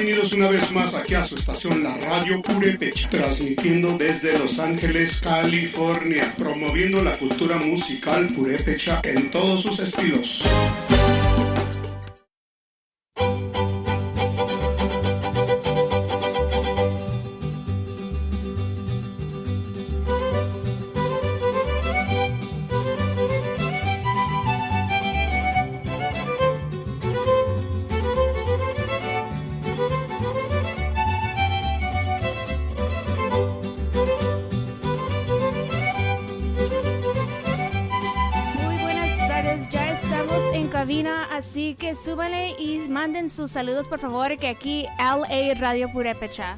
Bienvenidos una vez más aquí a su estación La Radio Purépecha, transmitiendo desde Los Ángeles, California, promoviendo la cultura musical purépecha en todos sus estilos. Así que súbanle y manden sus saludos por favor, que aquí LA Radio Purépecha.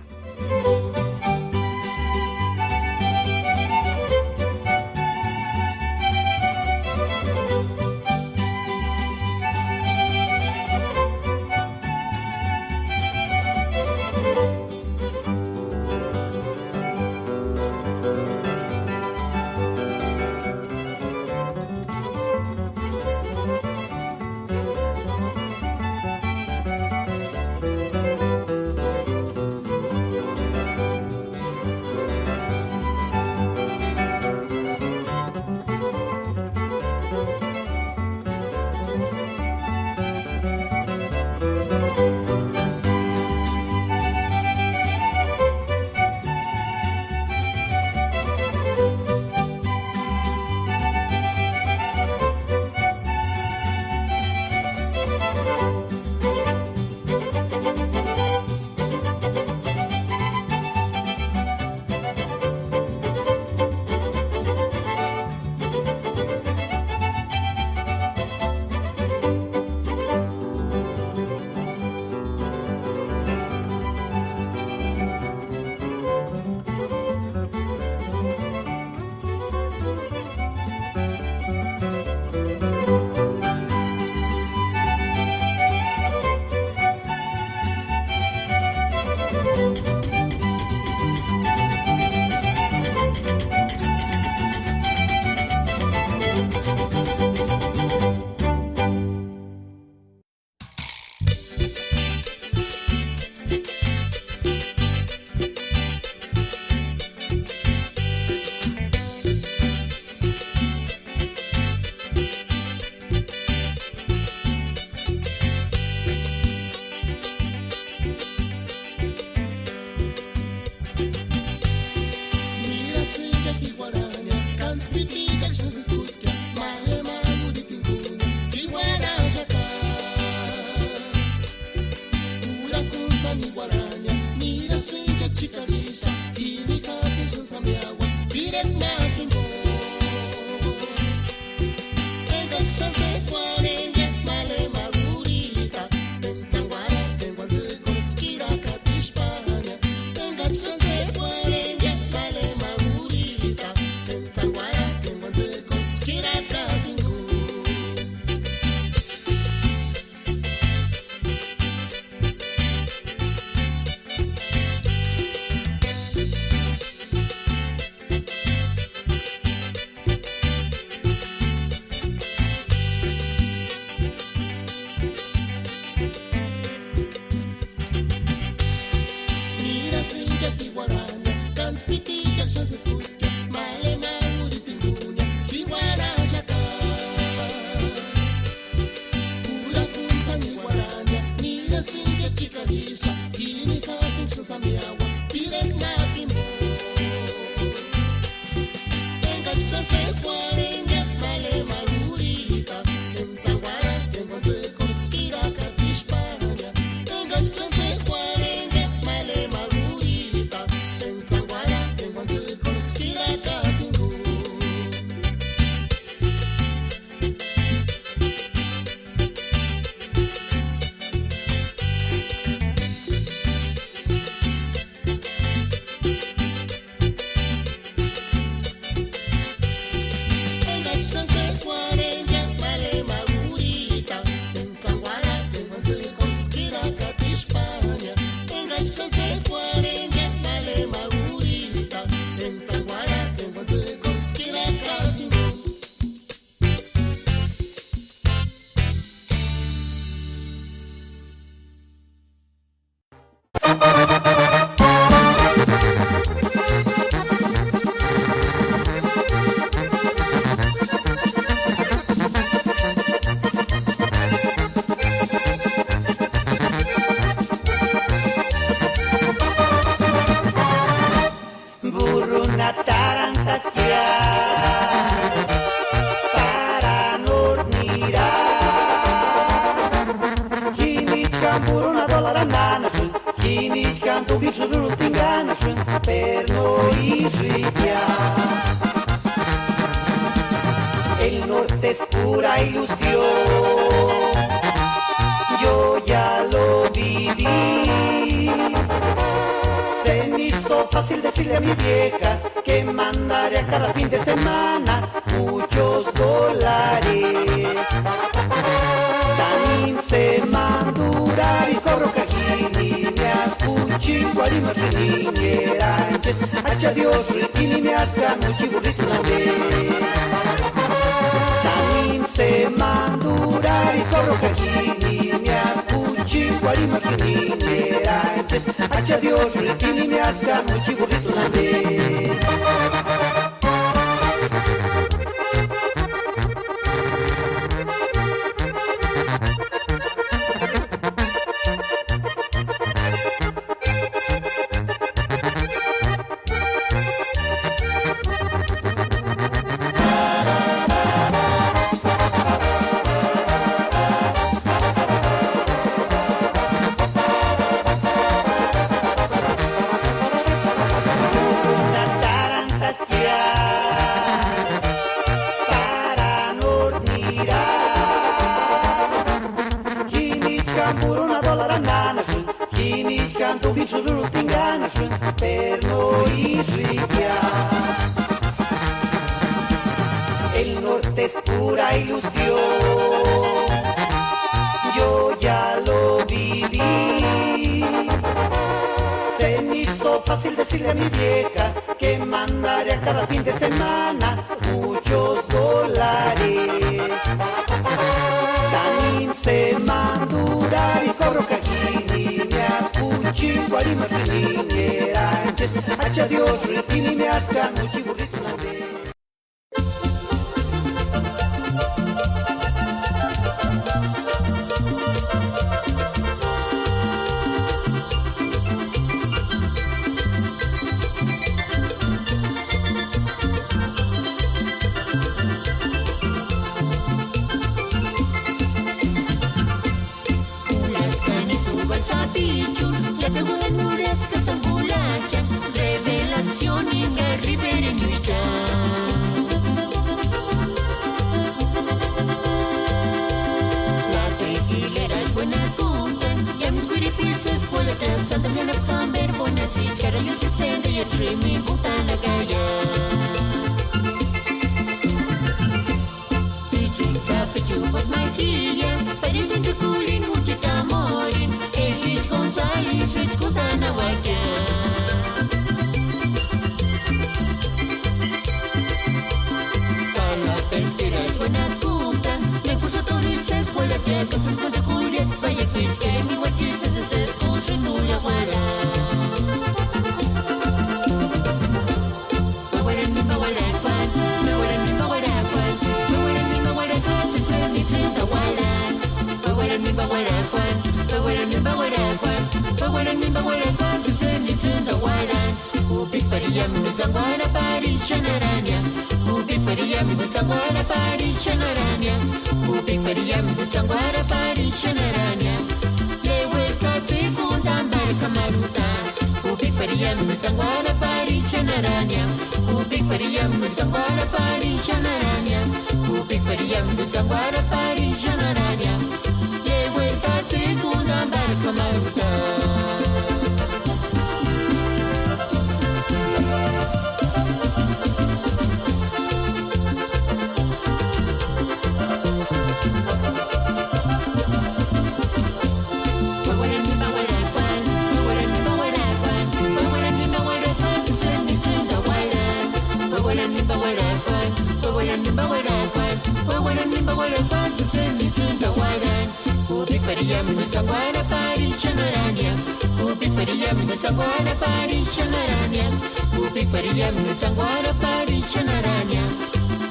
Perno y Rivia. El norte es pura ilusión, yo ya lo viví. Se me hizo fácil decirle a mi vieja que mandaré a cada fin de semana muchos dólares. Tanim se mandurar y cobro cajini, me ascuchi, guarima rininiera. Hacha Dios, ritini, me asca, muchi burrito una vez. Tanim se mandurar y cobro cajini, me ascuchi, guarima rininiera. Hacha Dios, ritini, me asca, muchi burrito una vez. Perno y Rivia. El norte es pura ilusión, yo ya lo viví. Se me hizo fácil decirle a mi vieja que mandaré a cada fin de semana muchos dólares. Tanim se mandurar y cobro cajini, me ascuchi, guarima rininiera. Hacha Dios, ritini, me asca, muchi burrito una vez. Revelación en el ribereño y ya. La tequilera es buena cuta, y a mi cuiripiza es fuerte, santa mi ana pamer, buena si cara yo se sende y a mi puta la gaya. Teaching sabe chubos magia, parecen de culin, mucho tamorin, el ich González, rich cutana guaya. Cosas con Juliet, vaya pitch que mi guachista se escucha en una guara. Baguaran mi baguaracuan, baguaran mi baguaracuan, baguaran mi baguaracuan, se se mi trita guaran. Baguaran mi baguaracuan, baguaran mi baguaracuan, baguaran mi baguaracuan, se se mi trita guaran. Upik pariyam nutsangwara parishanaranya, upik pariyam nutsangwara parishanaranya. Upik pariyam nutsangwara parishanaranya. Lewe katse kundambar kamaruta. Upik pariyam nutsangwara parishanaranya. Upik pariyam nutsangwara parishanaranya. Upik pariyam nutsangwara parishanaranya. Lewe katse kundambar kamaruta. Pariyam nutsangwara parishanaranya. Upik pariyam nutsangwara parishanaranya. Upik pariyam nutsangwara parishanaranya.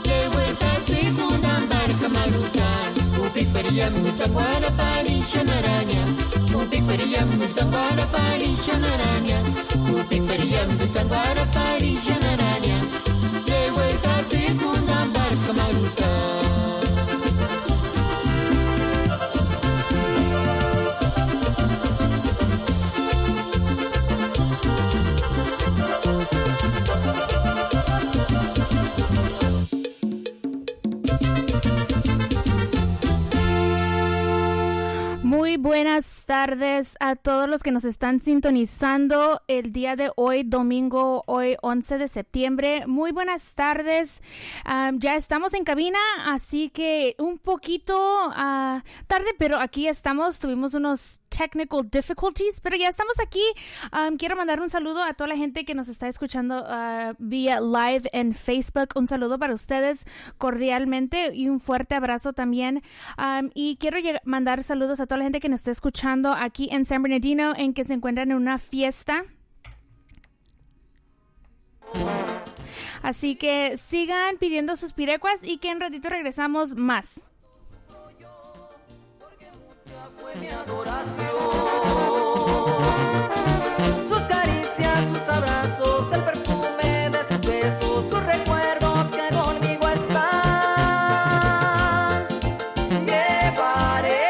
Lewe katse kundambar kamarutan. Upik pariyam nutsangwara parishanaranya. Upik pariyam nutsangwara parishanaranya. Upik pariyam nutsangwara parishanaranya. Lewe katse kundambar kamarutan. Muy buenas tardes a todos los que nos están sintonizando el día de hoy, domingo, hoy 11 de septiembre. Muy buenas tardes. Ya estamos en cabina, así que un poquito tarde, pero aquí estamos. Tuvimos unos technical difficulties, pero ya estamos aquí. Quiero mandar un saludo a toda la gente que nos está escuchando vía live en Facebook. Un saludo para ustedes cordialmente y un fuerte abrazo también. Y quiero mandar saludos a toda la gente que nos está escuchando aquí en San Bernardino, en que se encuentran en una fiesta. Así que sigan pidiendo sus pirecuas y que en ratito regresamos más. Fue mi adoración, sus caricias, sus abrazos, el perfume de sus besos, sus recuerdos que conmigo están. Llevaré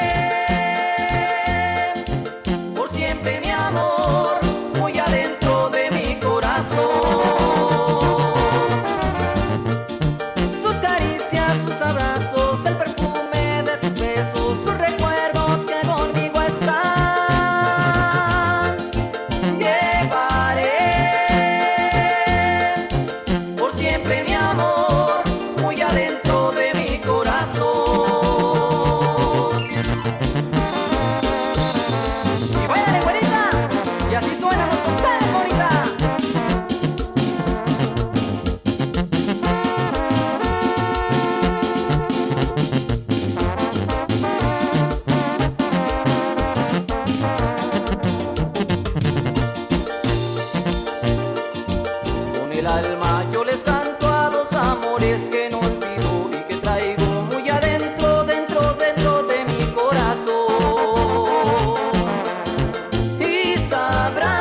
por siempre mi amor muy adentro de mi corazón. Sus caricias, sus abrazos, el perfume de sus besos, sus recuerdos que conmigo están. Llevaré por siempre mi amor muy adentro de mi corazón. Y buena güerita, y así suenan los consejos, bonita. Con el alma yo les canto a los amores que no olvido y que traigo muy adentro, dentro de mi corazón. Y sabrán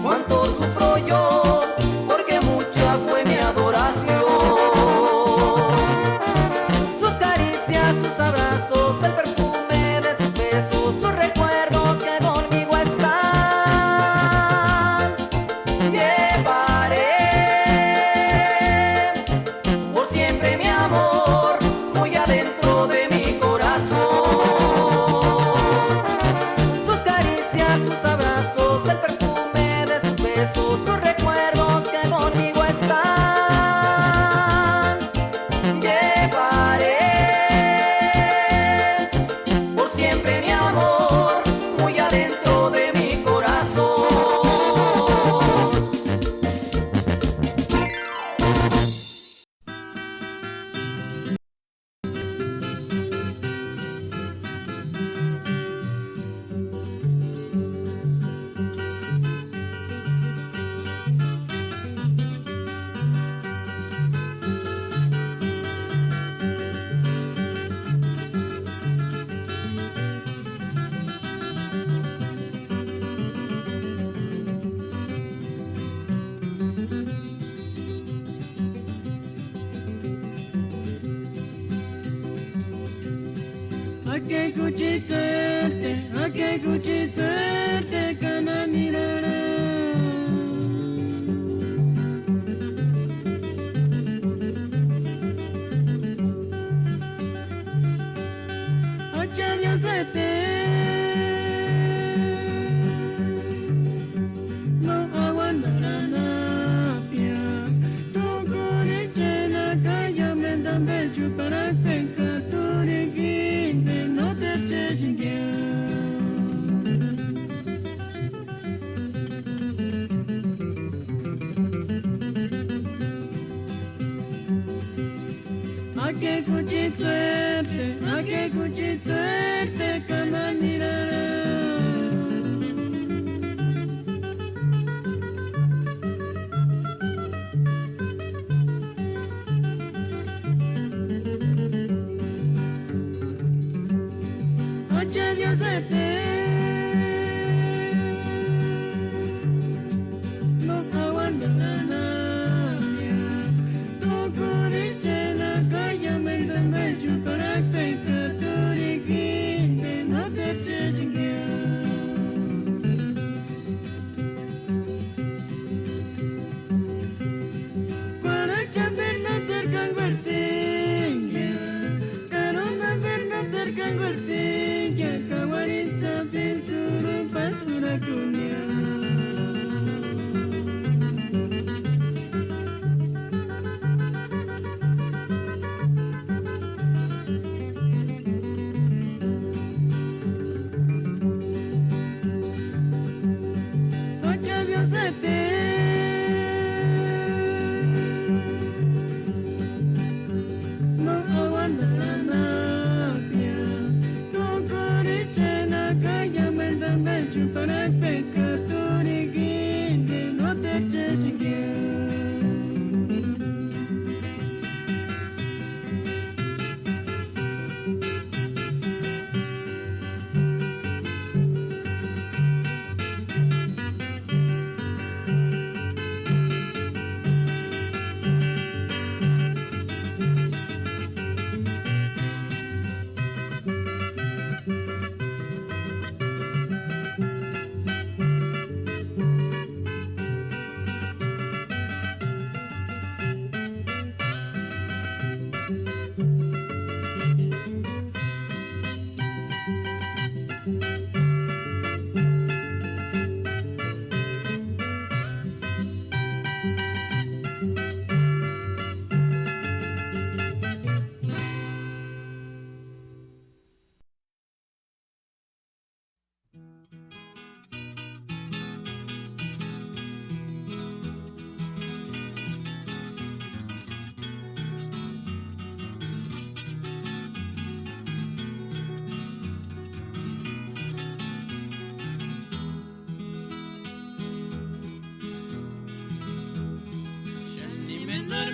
cuánto sufro yo, porque mucha fue mi adoración. Sus caricias, sus abrazos, el perfume de sus besos, sus recuerdos que conmigo están. Llevaré por siempre mi amor muy adentro de mi corazón. Sus caricias, sus abrazos, el perfume de sus besos, sus recuerdos que conmigo están. Llevaré por siempre mi amor muy adentro de mi corazón. Ake kuchitserte kana nirara. Acharya sete no aguantarana pia. Tukuri chena kaya mendambe chupara penka turiki no te cheshingia. Ake kuchitserte kana nirara. Acharya sete no aguantarana pia. Tukuri chena kaya mendambe chupara penka turiki no te cheshingia. Para chaper no terkang bersinggah, karena ber no terkang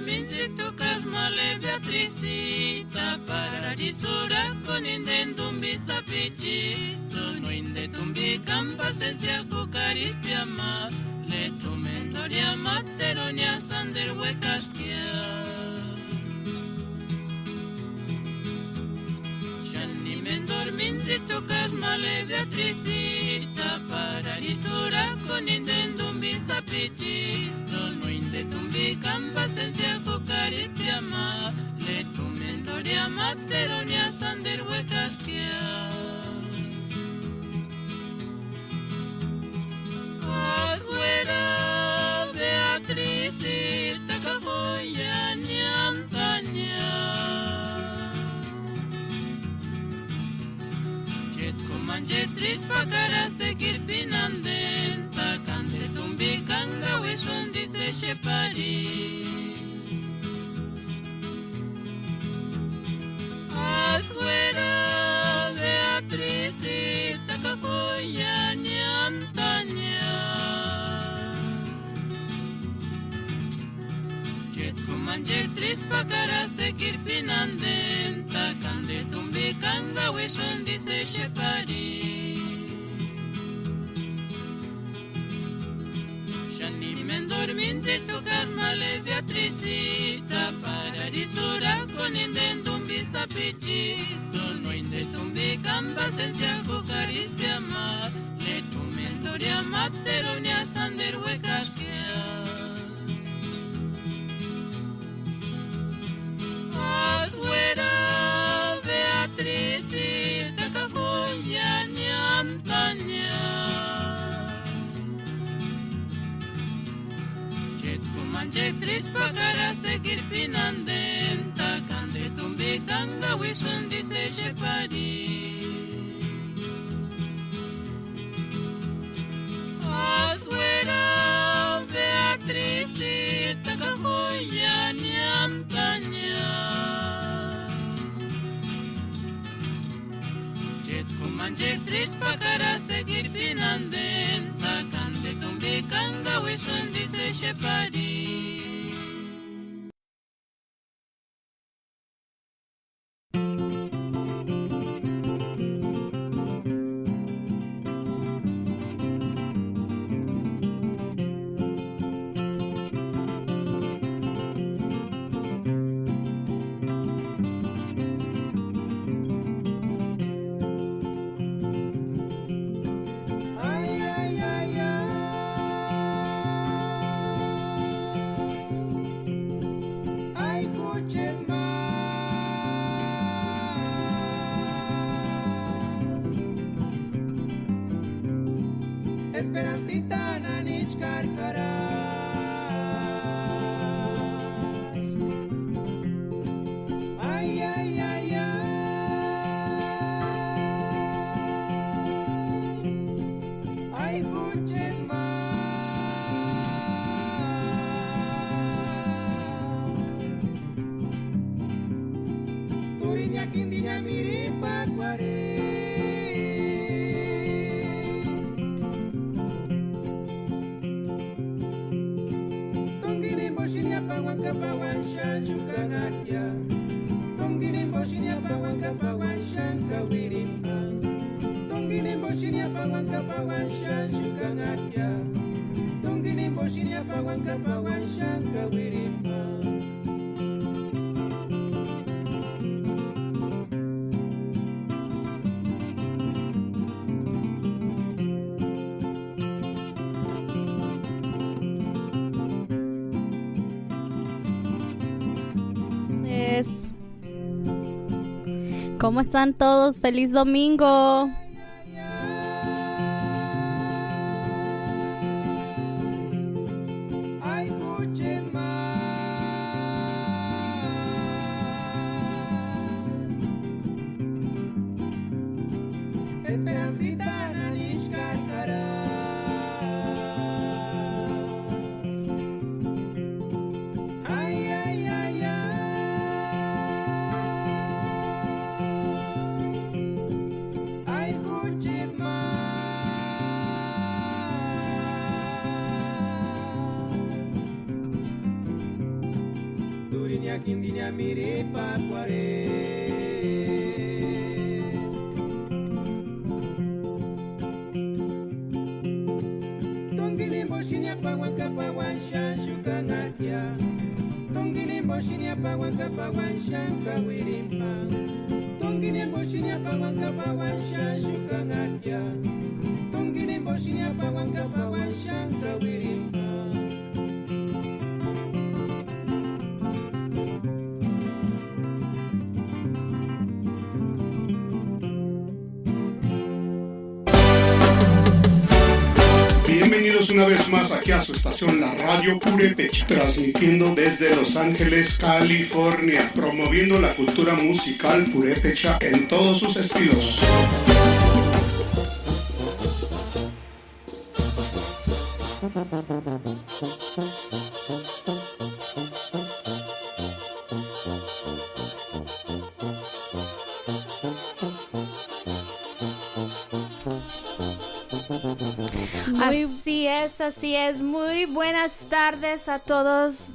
dorminzito casmale Beatricita para risura con indendum bisapichito no indetum bicam pasencia cucaris piama le tumendoria materonia sander huecasquia Shani men dorminzito casmale Beatricita para risura con indendum bisapichito no indetum bicam pasencia cucaris piama le tumendoria materonia sander huecasquia Azuera Beatricita cajoya niantaña Jet comanjetris pacaras te kirpinanden Takante tumbi kanga wishun dice shepari Azuera Beatricita cajoya niantaña Manjetris pacaras te kirpinanden Takande tumbi kanga wishun dice shepari Shani men dorminzito casmale Beatricita para risura con indendum bisapichito no indetum bicam pasencia cucaris piama le tumendoria materonia sander huecasquia Azuera Beatricita cajoya niantaña Jet comanjetris pacaras te kirpinanden Takande tumbi kanga wishun dice shepari Azuera Beatricita cajoya niantaña Manjetris pacaras te kirpinanden Takande tumbi kanga wishun dice shepari Esperancita nanich carcaras Ay, ay, ay, ay Ay, escuchen más Turiña, quindiña, miripa, cuarí Pawan kapawan shan shukangatya Tongginim boshinya pawan kapawan shan kawirimpang Tongginim boshinya pawan kapawan shan shukangatya Tongginim boshinya pawan kapawan shan kawirimpang ¿Cómo están todos? ¡Feliz domingo! Ay, escuchen más Esperancita nanish carcaras Ay, ay, ay, ay Ay, kindinya miri pacuares. Tongilimbo shinya pawanka pawan shanshuka ngakia. Tongilimbo shinya pawanka pawan shanka wirimpa. Tongilimbo shinya pawanka pawan shanshuka ngakia. Tongilimbo shinya pawanka pawan shanka wirimpa. Bienvenidos una vez más aquí a su estación La Radio Purépecha, transmitiendo desde Los Ángeles, California, promoviendo la cultura musical purépecha en todos sus estilos. Así es. Muy buenas tardes a todos.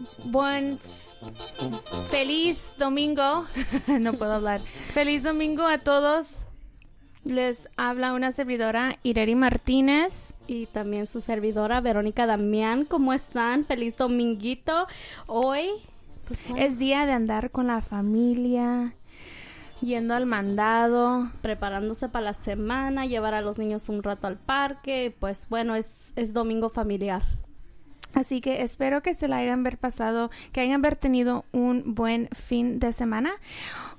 Feliz domingo. No puedo hablar. Feliz domingo a todos. Les habla una servidora, Ireri Martínez. Y también su servidora, Verónica Damián. ¿Cómo están? Feliz dominguito. Hoy pues, bueno, es día de andar con la familia, yendo al mandado, preparándose para la semana, llevar a los niños un rato al parque. Pues bueno, es domingo familiar. Así que espero que se la hayan pasado, que hayan tenido un buen fin de semana.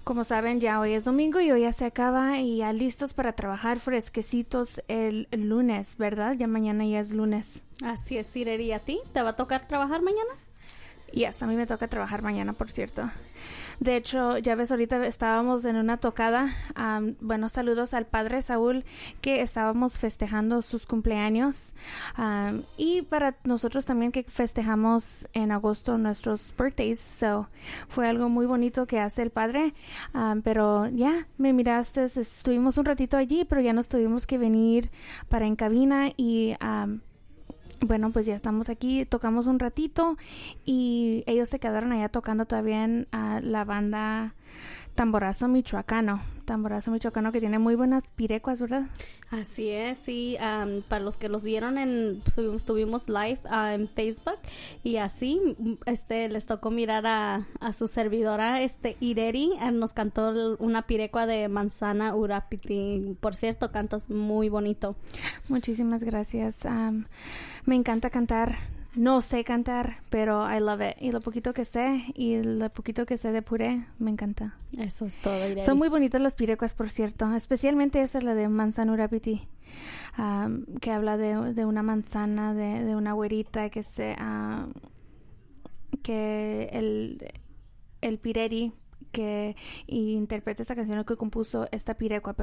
Como saben, ya hoy es domingo y hoy ya se acaba y ya listos para trabajar fresquecitos el lunes, ¿verdad? Ya mañana ya es lunes. Así es, Ireri. ¿A ti te va a tocar trabajar mañana? Yes, a mí me toca trabajar mañana, por cierto. De hecho, ya ves, ahorita estábamos en una tocada. Bueno, saludos al padre Saúl, que estábamos festejando sus cumpleaños. Y para nosotros también que festejamos en agosto nuestros birthdays. So, fue algo muy bonito que hace el padre. Pero ya, me miraste, estuvimos un ratito allí, pero ya nos tuvimos que venir para en cabina y... bueno, pues ya estamos aquí, tocamos un ratito y ellos se quedaron allá tocando todavía en la banda Tamborazo Michoacano que tiene muy buenas pirecuas, ¿verdad? Así es, sí, para los que los vieron estuvimos live en Facebook y así les tocó mirar a su servidora, Ireri, nos cantó una pirecua de Manzana Urapiti. Por cierto, cantas muy bonito. Muchísimas gracias. Me encanta cantar. No sé cantar, pero I love it. Y lo poquito que sé de puré, me encanta. Eso es todo, Irene. Son muy bonitas las pirecuas, por cierto. Especialmente esa es la de Manzana Urapiti, que habla de una manzana, de una güerita que el pireri que interpreta esta canción, que compuso esta pirecua,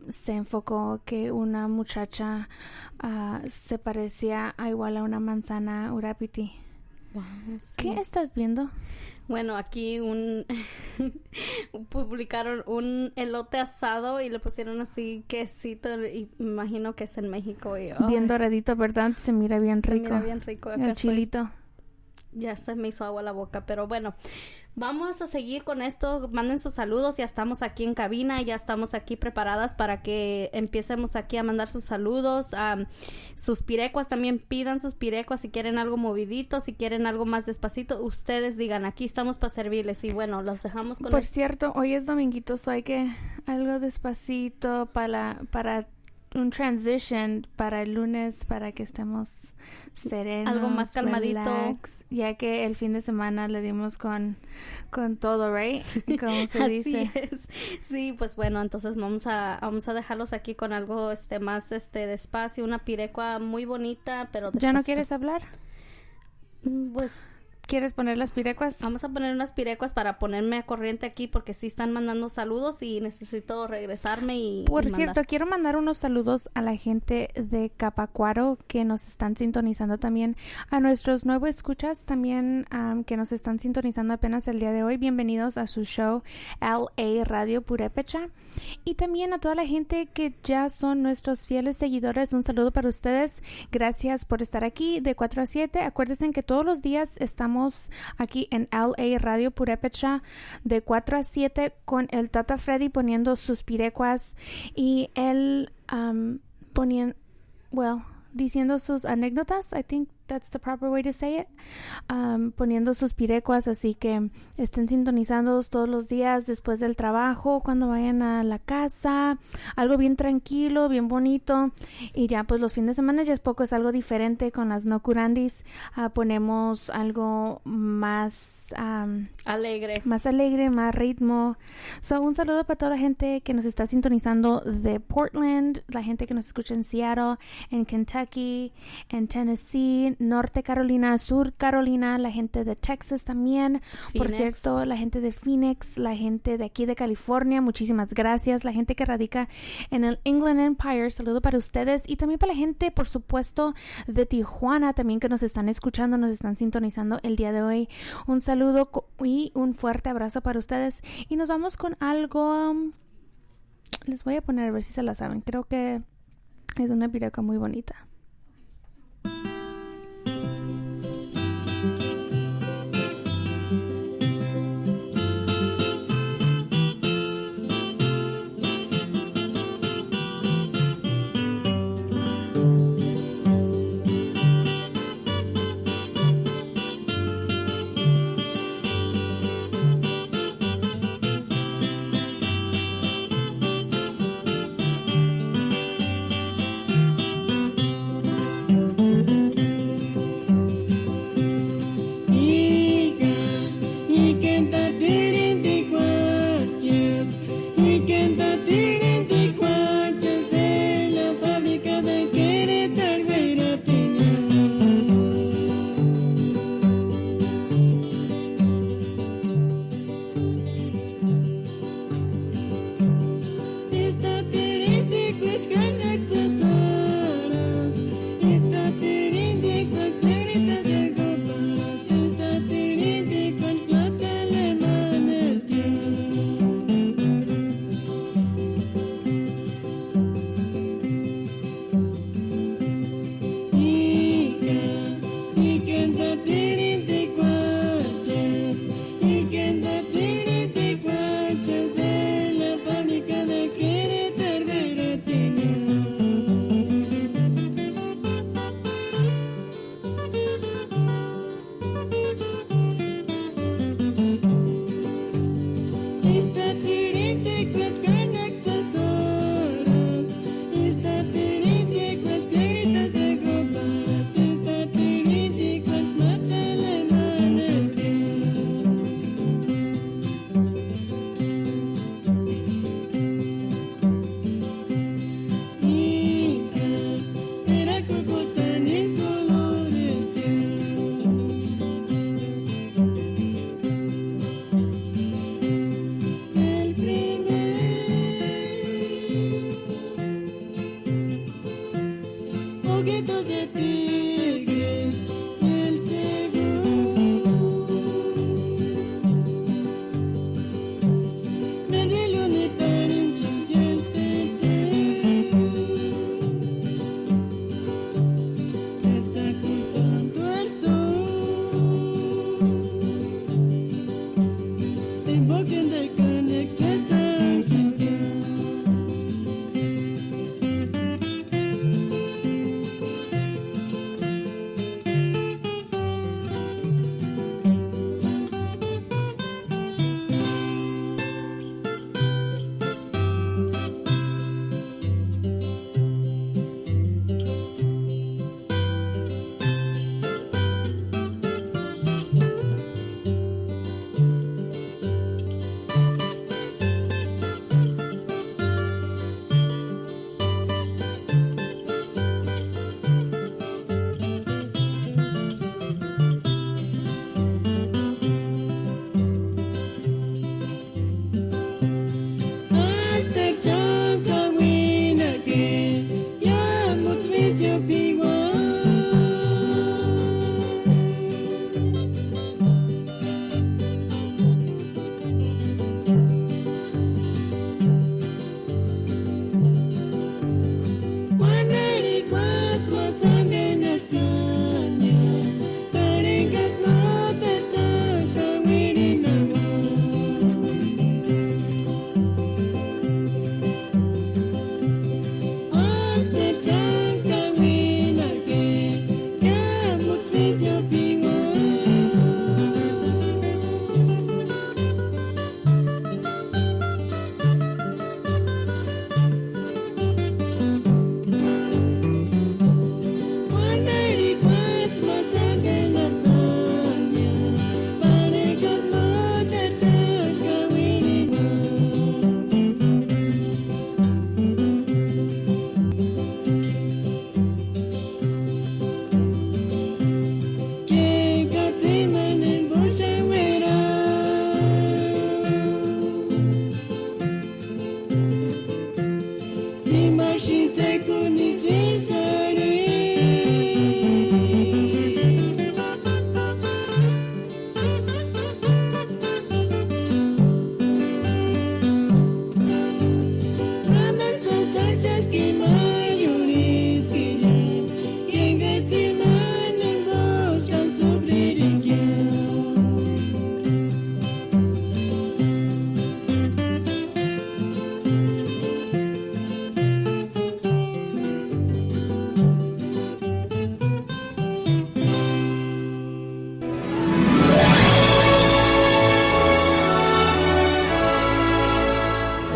se enfocó que una muchacha se parecía igual a una manzana Urapiti. Wow, sí. ¿Qué estás viendo? Bueno, aquí publicaron un elote asado y le pusieron así quesito y me imagino que es en México. Y, bien doradito, ¿verdad? Se mira bien rico. Se mira bien rico. Acá el chilito. Ya se me hizo agua la boca, pero bueno, vamos a seguir con esto. Manden sus saludos, ya estamos aquí en cabina, ya estamos aquí preparadas para que empecemos aquí a mandar sus saludos. Sus pirecuas, también pidan sus pirecuas si quieren algo movidito, si quieren algo más despacito, ustedes digan, aquí estamos para servirles. Y bueno, los dejamos con... Por cierto, hoy es dominguito, so hay que algo despacito para un transition para el lunes, para que estemos serenos, algo más calmadito, relax, ya que el fin de semana le dimos con todo, right? Como se dice. Así es. Sí, pues bueno, entonces vamos a dejarlos aquí con algo más despacio, una pirecua muy bonita, pero despacito. ¿Ya no quieres hablar? Pues ¿quieres poner las pirecuas? Vamos a poner unas pirecuas para ponerme a corriente aquí porque sí están mandando saludos y necesito regresarme y Por cierto, quiero mandar unos saludos a la gente de Capacuaro que nos están sintonizando también, a nuestros nuevos escuchas también que nos están sintonizando apenas el día de hoy. Bienvenidos a su show LA Radio Purépecha, y también a toda la gente que ya son nuestros fieles seguidores. Un saludo para ustedes. Gracias por estar aquí de 4 a 7. Acuérdense que todos los días estamos estamos aquí en LA Radio Purépecha de 4 a 7 con el Tata Freddy poniendo sus pirecuas y él diciendo sus anécdotas. I think that's the proper way to say it. Poniendo sus pirecuas, así que estén sintonizando todos los días después del trabajo, cuando vayan a la casa, algo bien tranquilo, bien bonito. Y ya pues los fines de semana ya es poco, es algo diferente con las no curandis. Ponemos algo más alegre, más ritmo. Un saludo para toda la gente que nos está sintonizando de Portland, la gente que nos escucha en Seattle, en Kentucky, en Tennessee, Norte Carolina, Sur Carolina, la gente de Texas también, por cierto, la gente de Phoenix, la gente de aquí de California, muchísimas gracias, la gente que radica en el Inland Empire, saludo para ustedes y también para la gente, por supuesto, de Tijuana también que nos están escuchando, nos están sintonizando el día de hoy. Un saludo y un fuerte abrazo para ustedes y nos vamos con algo, les voy a poner a ver si se la saben, creo que es una piroca muy bonita.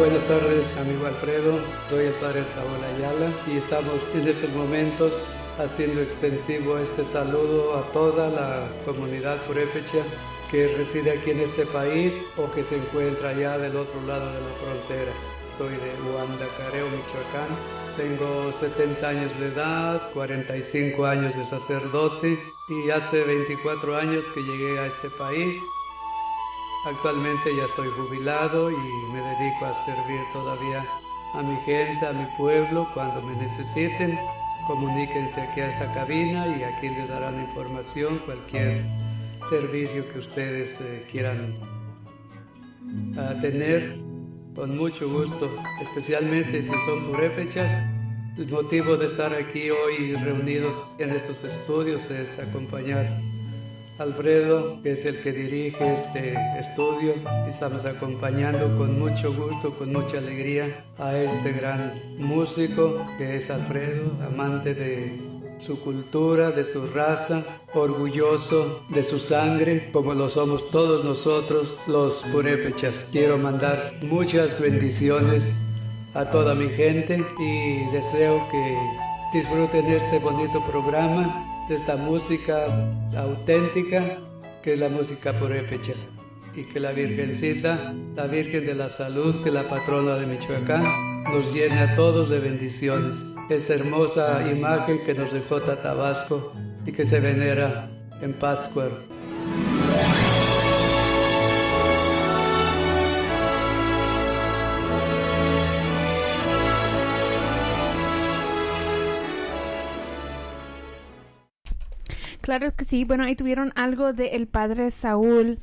Buenas tardes, amigo Alfredo. Soy el padre Saúl Ayala y estamos en estos momentos haciendo extensivo este saludo a toda la comunidad purépecha que reside aquí en este país o que se encuentra allá del otro lado de la frontera. Soy de Huandacareo, Michoacán. Tengo 70 años de edad, 45 años de sacerdote y hace 24 años que llegué a este país. Actualmente ya estoy jubilado y me dedico a servir todavía a mi gente, a mi pueblo. Cuando me necesiten, comuníquense aquí a esta cabina y aquí les darán información, cualquier servicio que ustedes quieran tener, con mucho gusto, especialmente si son purépechas. El motivo de estar aquí hoy reunidos en estos estudios es acompañar a Alfredo, que es el que dirige este estudio. Estamos acompañando con mucho gusto, con mucha alegría a este gran músico que es Alfredo, amante de su cultura, de su raza, orgulloso de su sangre, como lo somos todos nosotros los purépechas. Quiero mandar muchas bendiciones a toda mi gente y deseo que disfruten este bonito programa, de esta música auténtica que es la música purépecha, y que la Virgencita, la Virgen de la Salud, que es la patrona de Michoacán, nos llene a todos de bendiciones. Esa hermosa imagen que nos dejó Tabasco y que se venera en Pátzcuaro. Claro que sí. Bueno, ahí tuvieron algo del padre Saúl,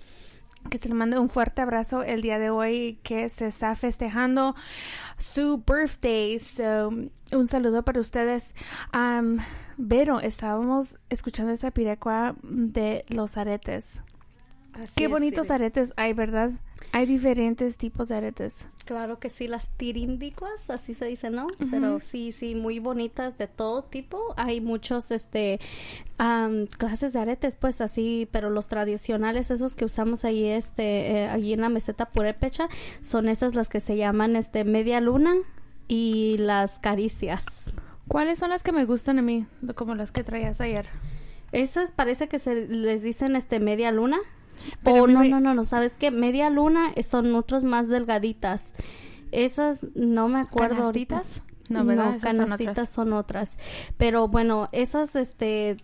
que se le manda un fuerte abrazo el día de hoy, que se está festejando su birthday. So, un saludo para ustedes. Vero, estábamos escuchando esa pirecua de los aretes. Así Qué es, bonitos sí. aretes hay, ¿verdad? Hay diferentes tipos de aretes. Claro que sí, las tiríndicas, así se dice, ¿no? Pero sí, muy bonitas de todo tipo. Hay muchos, clases de aretes, pues así, pero los tradicionales, esos que usamos ahí, allí en la meseta purépecha, son esas las que se llaman, media luna y las caricias. ¿Cuáles son las que me gustan a mí? Como las que traías ayer. Esas parece que se les dicen, media luna. Pero No, ¿sabes qué? Media luna son otros más delgaditas. Esas no me acuerdo ahorita. ¿Canastitas? No, ¿verdad? Esas son canastitas otras. son otras. Pero bueno, esas,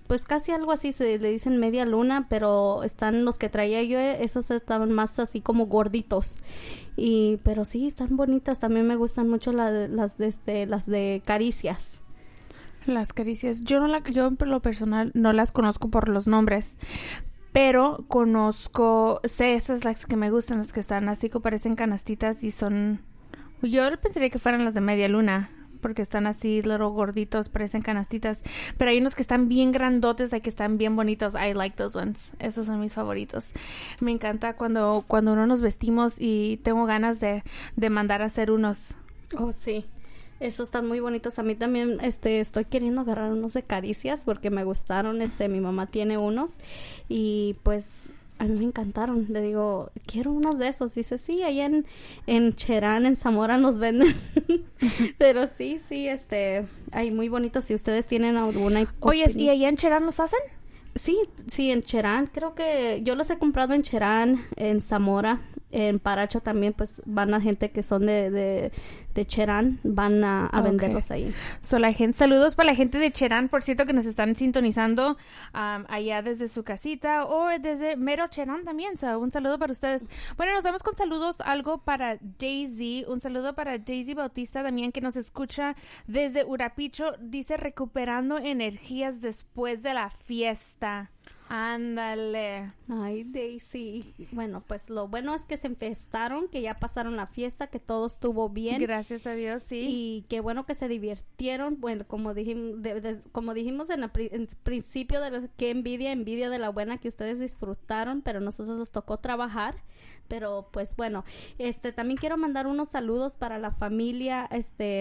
pues casi algo así se le dicen media luna, pero están los que traía yo, esos estaban más así como gorditos. Pero sí, están bonitas. También me gustan mucho las de caricias. Las caricias. Yo por lo personal no las conozco por los nombres, pero sé esas las que me gustan, las que están así que parecen canastitas y son... Yo pensaría que fueran las de media luna, porque están así, little gorditos, parecen canastitas. Pero hay unos que están bien grandotes, hay que están bien bonitos. I like those ones. Esos son mis favoritos. Me encanta cuando uno nos vestimos y tengo ganas de mandar a hacer unos. Oh, sí. Esos están muy bonitos. A mí también, estoy queriendo agarrar unos de caricias porque me gustaron. Mi mamá tiene unos y pues a mí me encantaron. Le digo, quiero unos de esos. Dice, sí, allá en Cherán, en Zamora nos venden. Pero sí, hay muy bonitos. Si ustedes tienen alguna Oye, ¿y allá en Cherán los hacen? Sí, en Cherán. Creo que yo los he comprado en Cherán, en Zamora, en Paracho también, pues van a gente que son de Cherán, van a venderlos ahí. Saludos para la gente de Cherán, por cierto, que nos están sintonizando allá desde su casita o desde mero Cherán también. Un saludo para ustedes. Bueno, nos vamos con saludos, algo para Daisy. Un saludo para Daisy Bautista también, que nos escucha desde Urapicho. Dice, recuperando energías después de la fiesta. Ándale. Ay, Daisy. Bueno, pues lo bueno es que se empestaron, que ya pasaron la fiesta, que todo estuvo bien. Gracias a Dios, sí. Y qué bueno que se divirtieron. Bueno, como dijimos en el principio, qué envidia de la buena que ustedes disfrutaron, pero a nosotros nos tocó trabajar. Pero pues bueno, también quiero mandar unos saludos para la familia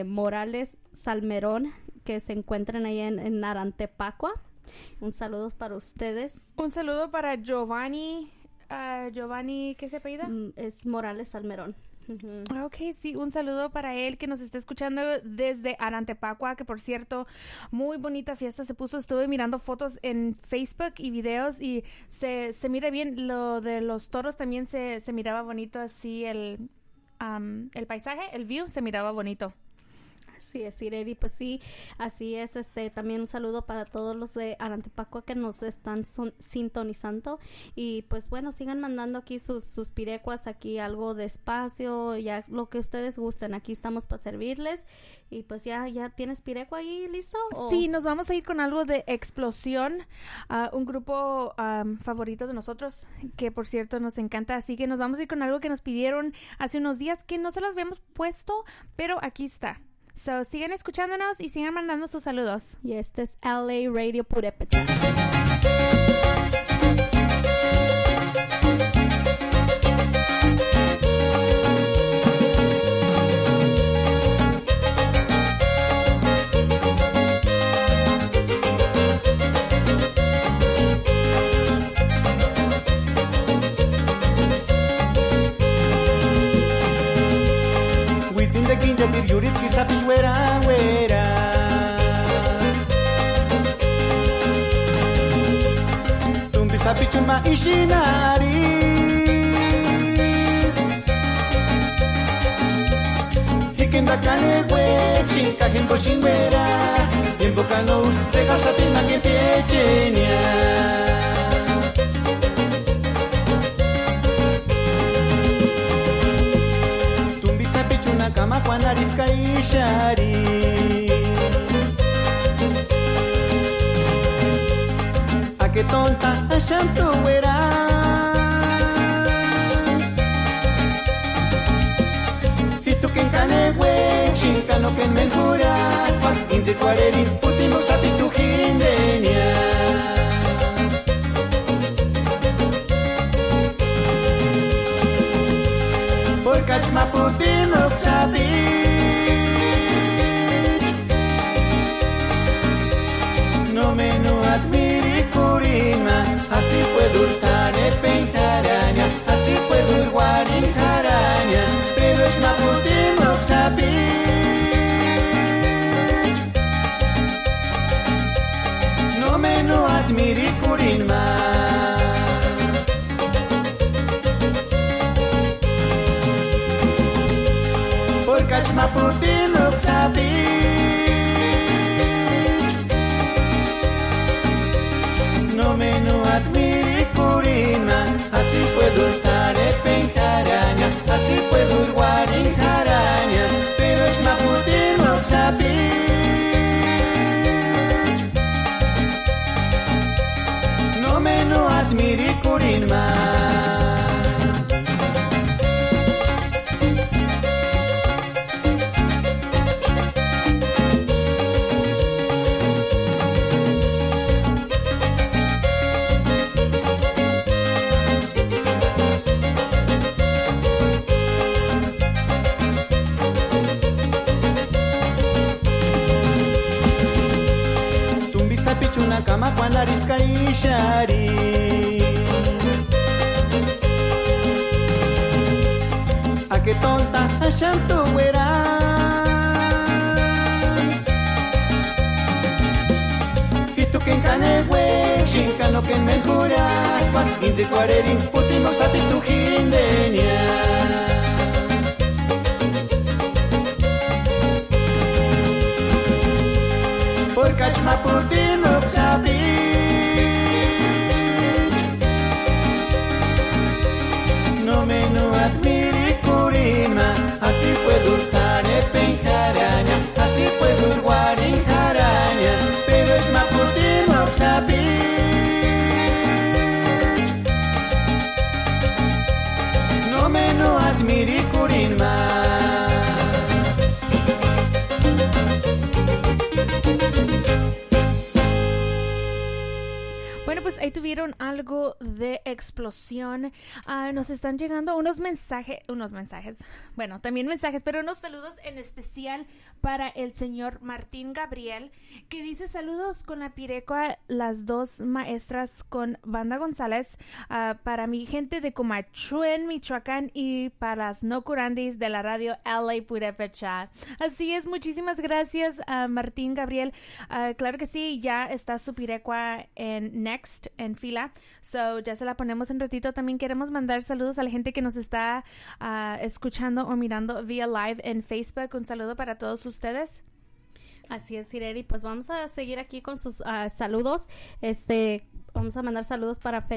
Morales Salmerón, que se encuentran ahí en Narantepacua. Un saludo para ustedes. Un saludo para Giovanni. Giovanni, ¿qué se apellida? Es Morales Salmerón. Ok, sí, un saludo para él que nos está escuchando desde Anantepacua, que por cierto, muy bonita fiesta se puso. Estuve mirando fotos en Facebook y videos y se mira bien. Lo de los toros también se miraba bonito, así el paisaje, el view se miraba bonito. Así es, Ireri, pues sí, así es. También un saludo para todos los de Anantepacua que nos están sintonizando. Y pues bueno, sigan mandando aquí sus pirecuas, aquí algo de espacio, ya lo que ustedes gusten. Aquí estamos para servirles. Y pues ya tienes pirecua ahí listo. ¿O? Sí, nos vamos a ir con algo de Explosión, un grupo favorito de nosotros, que por cierto nos encanta. Así que nos vamos a ir con algo que nos pidieron hace unos días, que no se las habíamos puesto, pero aquí está. So, sigan escuchándonos y sigan mandando sus saludos. Y este es LA Radio Purepecha. Tir yurit kisapi wera wera Tumbi sapi chuma ishinaris Hiken bakane we chinka himbo shinwera Himbo kanos regal sapi makin piechenia Kama kwa nariska ishari Ake tonta ashantu wera Hitu ken kane we Shinka no ken menjura Inzi kuarerin putimo sapitu hindenia Porkach maputimo No me no admiri kurima Así puedo hurtar penjaraña Así puedo hurguar en jaraña Pero es maputimo xapich No me no admiri kurima Porkach maputimo xapich No me no admiri kurima Así puedo hurtar penjaraña Así puedo hurguar en jaraña Pero es maputimo xapich No me no admiri kurima Kama kwa nariska ishari Ake tonta ashantu wera Hitu ken kane we Shinka no ken menjura Inzi kuarerin putimo sapitu hindenia Porkach maputimo xapich No me no admiri kurima Así puedo hurtar penjaraña Así puedo hurguar en jaraña Pero es maputimo xapich No me no admiri kurima tuvieron algo de explosión. Nos están llegando unos mensajes, bueno, también mensajes, pero unos saludos en especial para el señor Martín Gabriel, que dice saludos con la Pirecua, las dos maestras con Banda González, para mi gente de Comachuen, Michoacán, y para las no curandis de la radio LA Purepecha. Así es, muchísimas gracias a Martín Gabriel. Claro que sí, ya está su Pirecua en Next, en fila, so ya se la ponemos en ratito. También queremos mandar saludos a la gente que nos está escuchando o mirando vía live en Facebook. Un saludo para todos ustedes. Así es, Ireri, pues vamos a seguir aquí con sus saludos. Vamos a mandar saludos para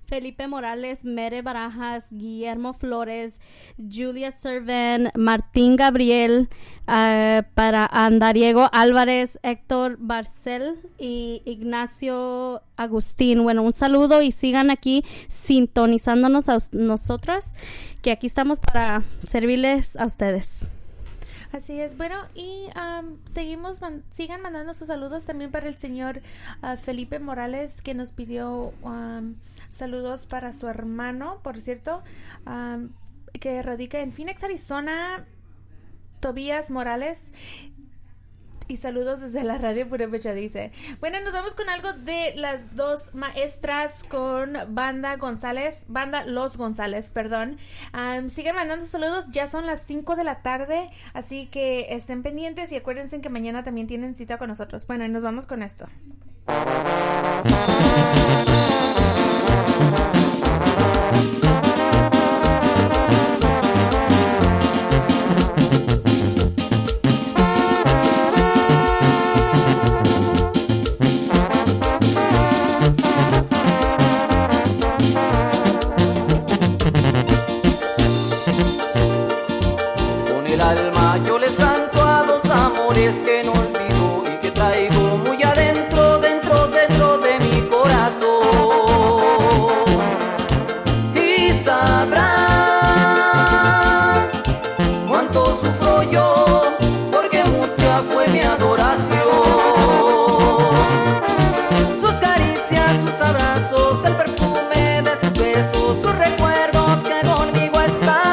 Felipe Morales, Mere Barajas, Guillermo Flores, Julia Serven, Martín Gabriel, para Andariego Álvarez, Héctor Barcel y Ignacio Agustín. Bueno, un saludo y sigan aquí sintonizándonos a nosotras, que aquí estamos para servirles a ustedes. Así es, bueno, y sigan mandando sus saludos también para el señor Felipe Morales, que nos pidió saludos para su hermano, por cierto, que radica en Phoenix, Arizona, Tobías Morales. Y saludos desde la radio Purepecha, dice. Bueno, nos vamos con algo de las dos maestras con Banda Los González, perdón. Sigan mandando saludos, ya son las 5 de la tarde, así que estén pendientes y acuérdense que mañana también tienen cita con nosotros. Bueno, y nos vamos con esto. Alma yo les canto a dos amores que no olvido y que traigo muy adentro, dentro de mi corazón. Y sabrán cuánto sufro yo, porque mucha fue mi adoración. Sus caricias, sus abrazos, el perfume de sus besos, sus recuerdos que conmigo están.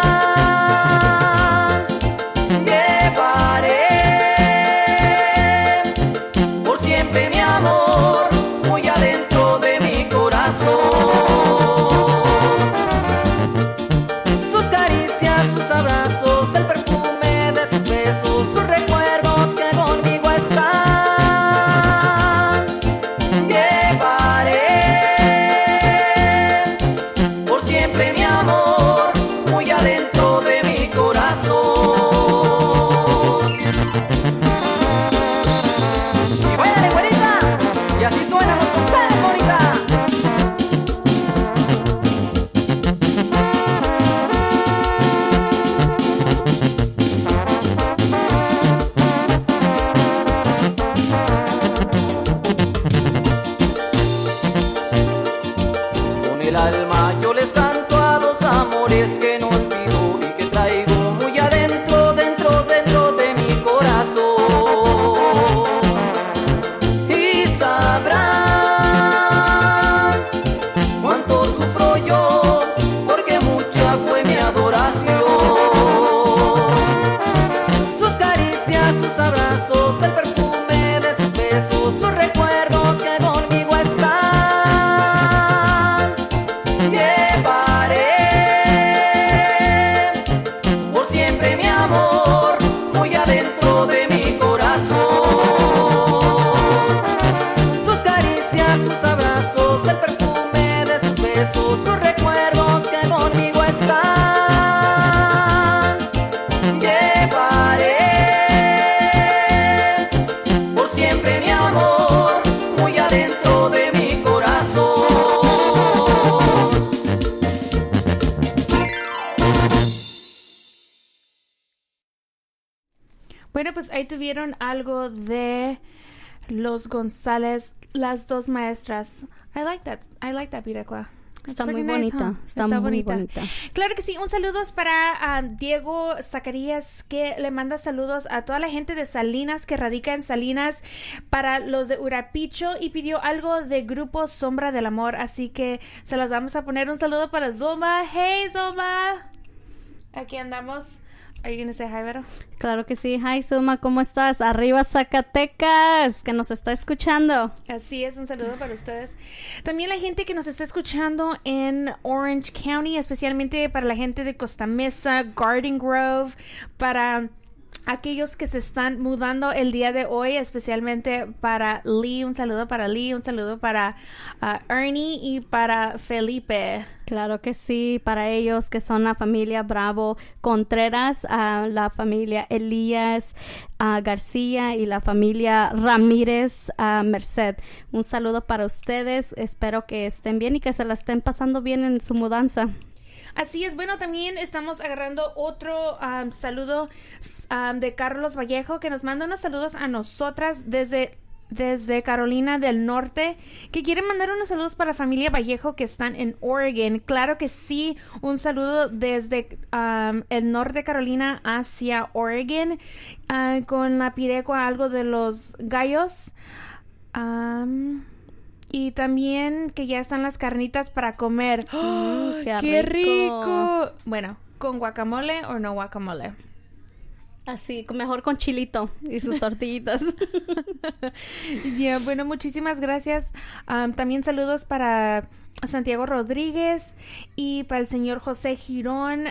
Bueno, pues ahí tuvieron algo de Los González, las dos maestras. I like that Pirecua. Está muy pretty nice, bonita. huh? Está muy bonita. Claro que sí. Un saludo para Diego Zacarías, que le manda saludos a toda la gente de Salinas que radica en Salinas, para los de Urapicho, y pidió algo de Grupo Sombra del Amor, así que se los vamos a poner. Un saludo para Zoma. Hey, Zoma. Aquí andamos. Are you gonna say hi, Vero? Claro que sí. Hi, Suma, ¿cómo estás? Arriba Zacatecas, que nos está escuchando. Así es, un saludo para ustedes. También la gente que nos está escuchando en Orange County, especialmente para la gente de Costa Mesa, Garden Grove, para aquellos que se están mudando el día de hoy, especialmente para Lee. Un saludo para Lee, un saludo para Ernie y para Felipe. Claro que sí, para ellos que son la familia Bravo Contreras, la familia Elías García y la familia Ramírez Merced. Un saludo para ustedes, espero que estén bien y que se la estén pasando bien en su mudanza. Así es. Bueno, también estamos agarrando otro saludo de Carlos Vallejo, que nos manda unos saludos a nosotras desde Carolina del Norte, que quiere mandar unos saludos para la familia Vallejo que están en Oregon. Claro que sí, un saludo desde el norte de Carolina hacia Oregon, con la pirecua, algo de los gallos. Y también que ya están las carnitas para comer. ¡Oh, qué rico! Bueno, ¿con guacamole o no guacamole? Así, mejor con chilito y sus tortillitas. Bueno, muchísimas gracias. También saludos para Santiago Rodríguez y para el señor José Girón,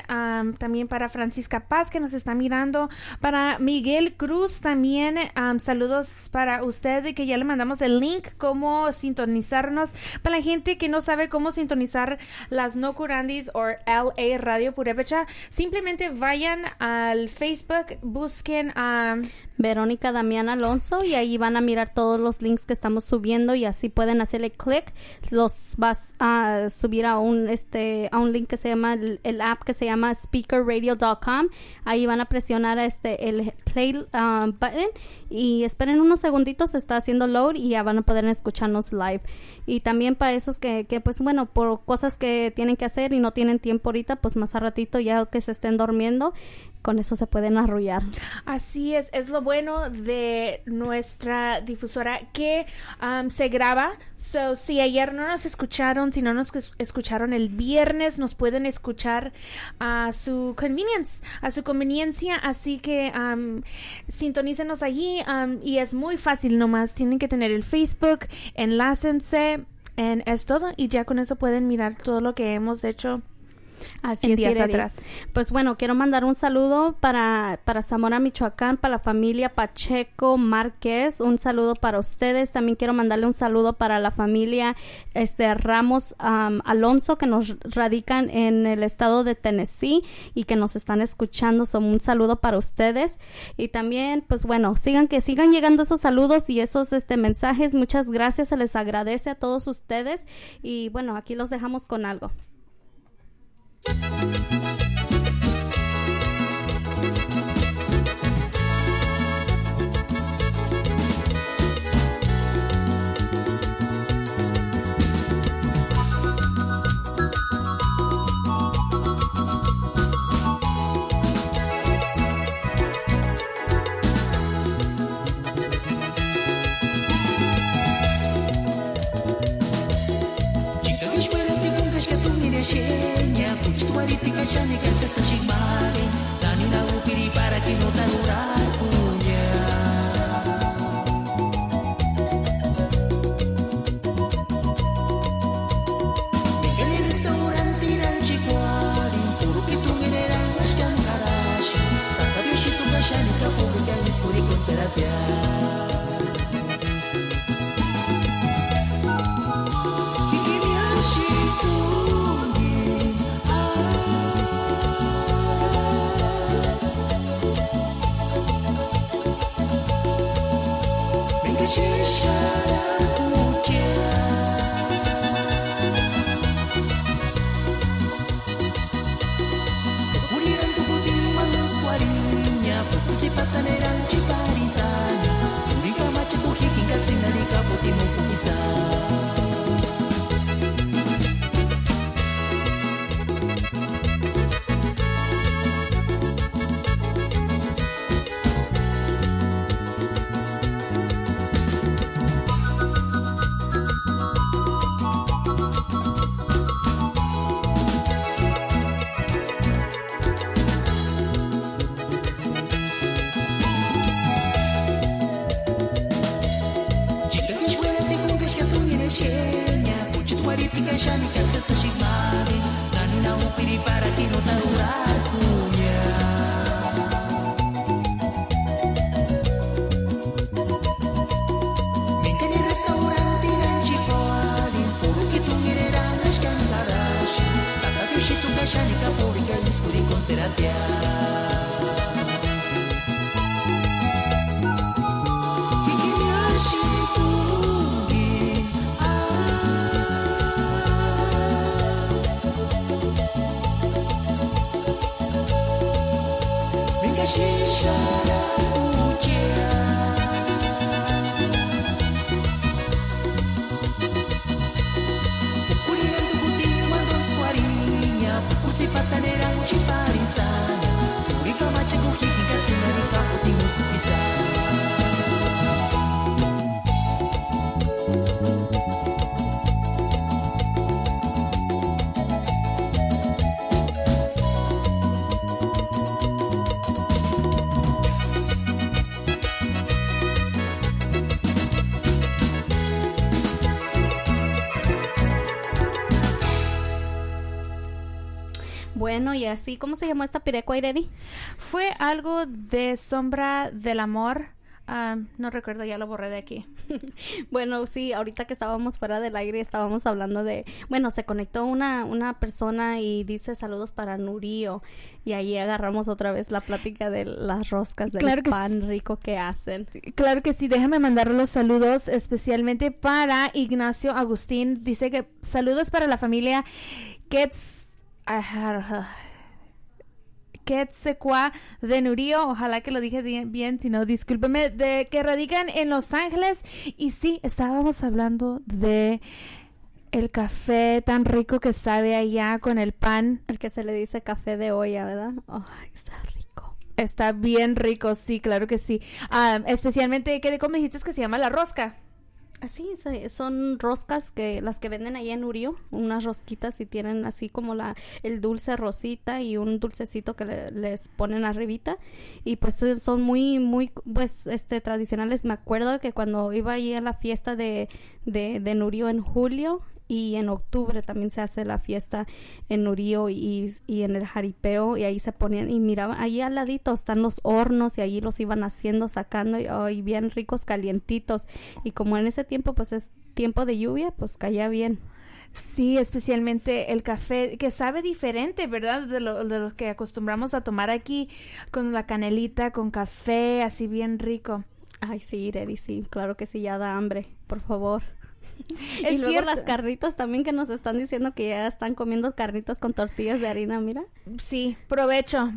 también para Francisca Paz, que nos está mirando, para Miguel Cruz también, saludos para usted, que ya le mandamos el link cómo sintonizarnos. Para la gente que no sabe cómo sintonizar las No Curandis o LA Radio Purépecha, simplemente vayan al Facebook, busquen Verónica Damián Alonso y ahí van a mirar todos los links que estamos subiendo y así pueden hacerle clic. Los vas a subir a un link que se llama el app que se llama speakerradio.com. Ahí van a presionar el play button y esperen unos segunditos, se está haciendo load y ya van a poder escucharnos live. Y también para esos que pues bueno, por cosas que tienen que hacer y no tienen tiempo ahorita, pues más a ratito ya que se estén durmiendo, con eso se pueden arrullar. Así es lo bueno de nuestra difusora que se graba. So, si ayer no nos escucharon, si no nos escucharon el viernes, nos pueden escuchar a su conveniencia. Así que sintonícenos allí y es muy fácil, nomás tienen que tener el Facebook, enlácense, es todo y ya con eso pueden mirar todo lo que hemos hecho. Así es, días atrás. Pues bueno, quiero mandar un saludo para Zamora, Michoacán, para la familia Pacheco Márquez. Un saludo para ustedes. También quiero mandarle un saludo para la familia Ramos Alonso, que nos radican en el estado de Tennessee y que nos están escuchando. Un saludo para ustedes. Y también, pues bueno, sigan llegando esos saludos y esos mensajes. Muchas gracias. Se les agradece a todos ustedes. Y bueno, aquí los dejamos con algo. Bueno, y así, ¿cómo se llamó esta pirecua, Irene? Fue algo de Sombra del Amor. No recuerdo, ya lo borré de aquí. Bueno, sí, ahorita que estábamos fuera del aire estábamos hablando de... Bueno, se conectó una persona y dice saludos para Nurío. Y ahí agarramos otra vez la plática de las roscas del Claro que pan rico que hacen. Claro que sí, déjame mandar los saludos especialmente para Ignacio Agustín. Dice que saludos para la familia Quetzecua de Nurío, ojalá que lo dije bien, si no, discúlpeme, de que radican en Los Ángeles. Y sí, estábamos hablando de el café tan rico que sabe allá con el pan. El que se le dice café de olla, ¿verdad? Ay, está rico. Está bien rico, sí, claro que sí. Especialmente, ¿cómo dijiste que se llama la rosca? Así, son roscas que las que venden ahí en Urio, unas rosquitas y tienen así como el dulce rosita y un dulcecito que les ponen arribita y pues son muy, muy, pues, tradicionales. Me acuerdo que cuando iba ahí a la fiesta de Nurio en julio y en octubre también se hace la fiesta en Nurio y en el jaripeo y ahí se ponían y miraban, ahí al ladito están los hornos y allí los iban haciendo, sacando y bien ricos, calientitos y como en ese tiempo pues es tiempo de lluvia, pues caía bien. Sí, especialmente el café, que sabe diferente, ¿verdad? De lo que acostumbramos a tomar aquí, con la canelita, con café, así bien rico. Ay, sí, Reri, sí, claro que sí, ya da hambre, por favor. Es y luego cierto. Las carnitas también que nos están diciendo que ya están comiendo carnitas con tortillas de harina, mira. Sí, provecho.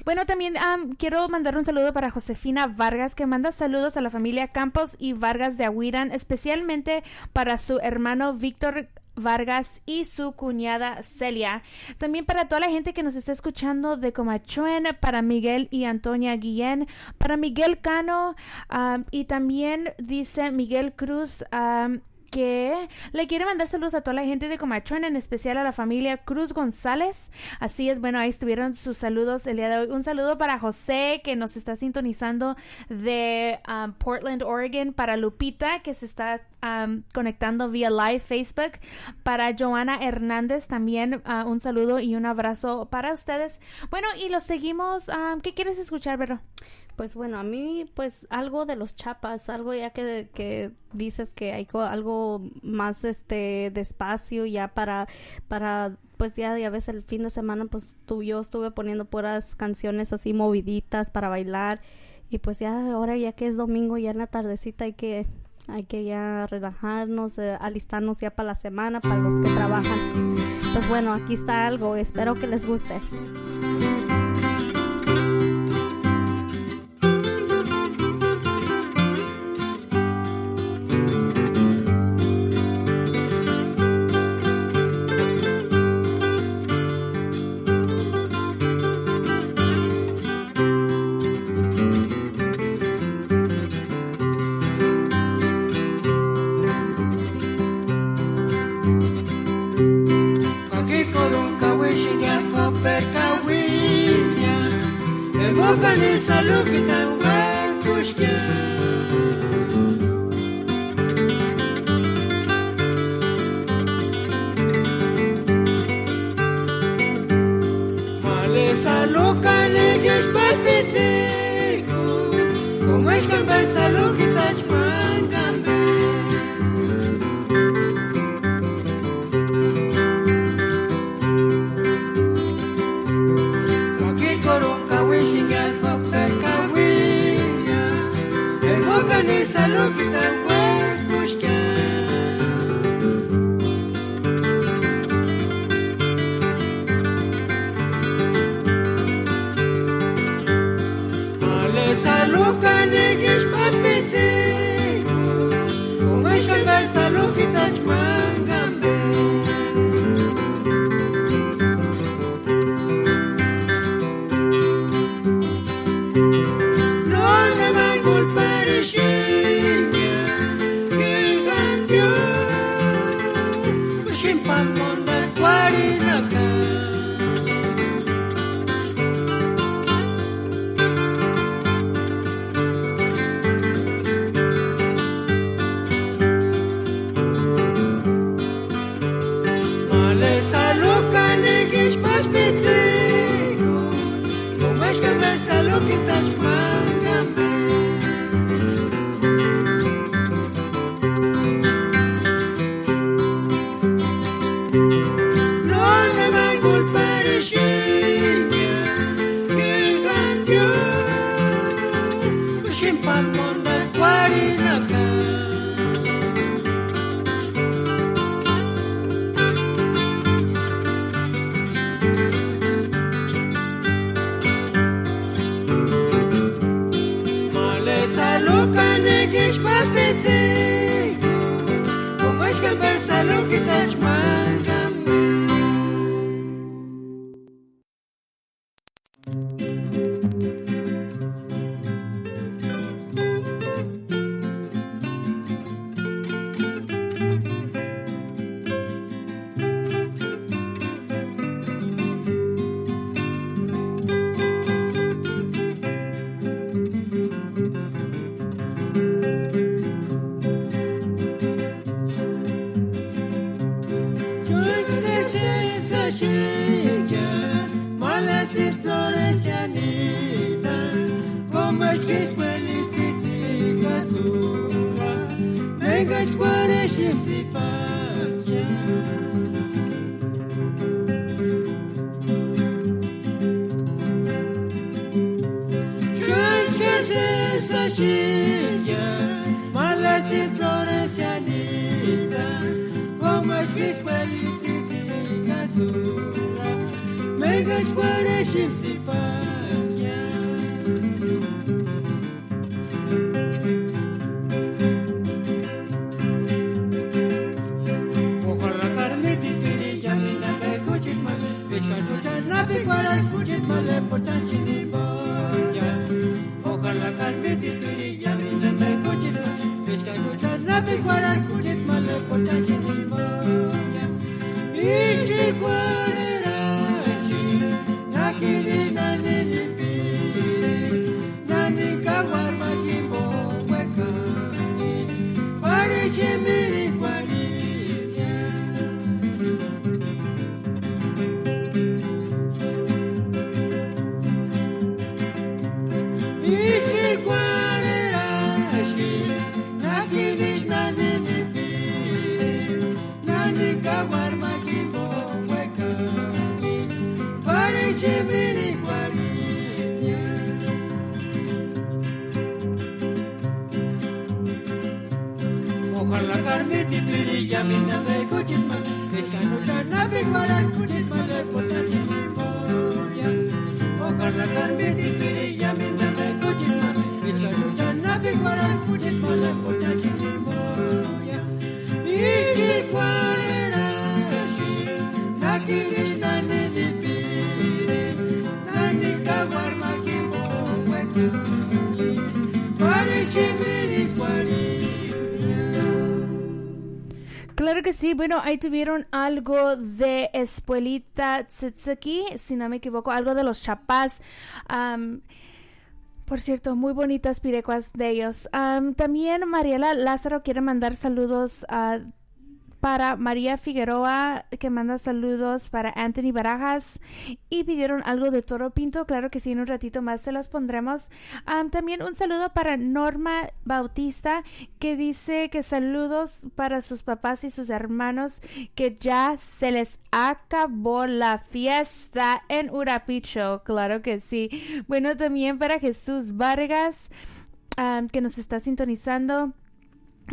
Bueno, también quiero mandar un saludo para Josefina Vargas, que manda saludos a la familia Campos y Vargas de Ahuirán, especialmente para su hermano Víctor Vargas y su cuñada Celia. También para toda la gente que nos está escuchando de Comachuén, para Miguel y Antonia Guillén, para Miguel Cano, y también dice Miguel Cruz que le quiere mandar saludos a toda la gente de Comachuén, en especial a la familia Cruz González. Así es, bueno, ahí estuvieron sus saludos el día de hoy. Un saludo para José, que nos está sintonizando de Portland, Oregon, para Lupita, que se está conectando vía live Facebook, para Joana Hernández también, un saludo y un abrazo para ustedes. Bueno, y los seguimos. ¿Qué quieres escuchar, Vero? Pues bueno, a mí pues algo de los Chapas, algo ya que dices que hay algo más despacio ya para pues ya ves el fin de semana pues yo estuve poniendo puras canciones así moviditas para bailar y pues ya ahora ya que es domingo ya en la tardecita hay que ya relajarnos, alistarnos ya para la semana, para los que trabajan. Pues bueno, aquí está algo, espero que les guste. Kanisa lukita wangushka Malesa lukane gesh patpitiku Kumashka basa lukita chmangambe salukitach mangambe. No me mal culpare shinya, que gandio, kushimpan monda kwarinaka. Gish papetego, como es que pensa lo que tach mangambe. Claro que sí, bueno, ahí tuvieron algo de Espuelita Tzatziki, si no me equivoco, algo de los Chapás. Por cierto, muy bonitas pirecuas de ellos. También Mariela Lázaro quiere mandar saludos para María Figueroa, que manda saludos para Anthony Barajas, y pidieron algo de Toro Pinto. Claro que sí, en un ratito más se las pondremos. También un saludo para Norma Bautista, que dice que saludos para sus papás y sus hermanos, que ya se les acabó la fiesta en Urapicho. Claro que sí. Bueno, también para Jesús Vargas, que nos está sintonizando,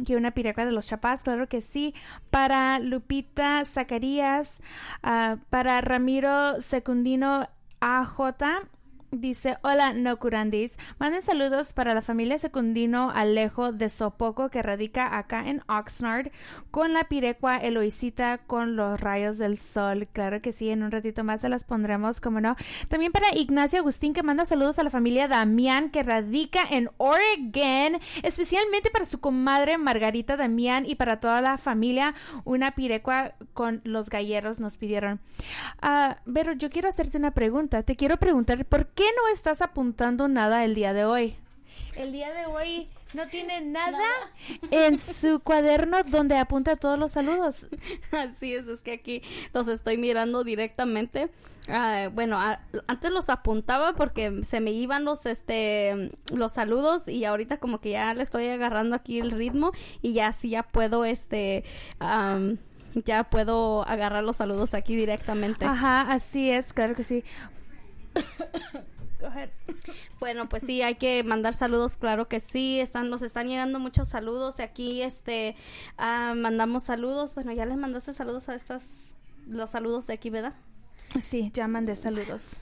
que una pirecua de los Chapás, claro que sí. Para Lupita Zacarías, para Ramiro Secundino AJ, dice: hola, no curandis. Manden saludos para la familia Secundino Alejo de Sopoco, que radica acá en Oxnard, con la pirecua Eloisita con los rayos del sol. Claro que sí, en un ratito más se las pondremos, como no. También para Ignacio Agustín, que manda saludos a la familia Damián, que radica en Oregon, especialmente para su comadre Margarita Damián y para toda la familia. Una pirecua con los galleros nos pidieron. Pero yo quiero hacerte una pregunta. Te quiero preguntar, ¿por qué no estás apuntando nada el día de hoy? el día de hoy no tiene nada en su cuaderno donde apunta todos los saludos. Así es que aquí los estoy mirando directamente. Antes los apuntaba porque se me iban los saludos, y ahorita como que ya le estoy agarrando aquí el ritmo y ya así ya puedo ya puedo agarrar los saludos aquí directamente. Ajá, así es, claro que sí. Go ahead. Bueno, pues sí, hay que mandar saludos, claro que sí. Nos están llegando muchos saludos. Aquí mandamos saludos. Bueno, ya les mandaste saludos a los saludos de aquí, ¿verdad? Sí, ya mandé saludos.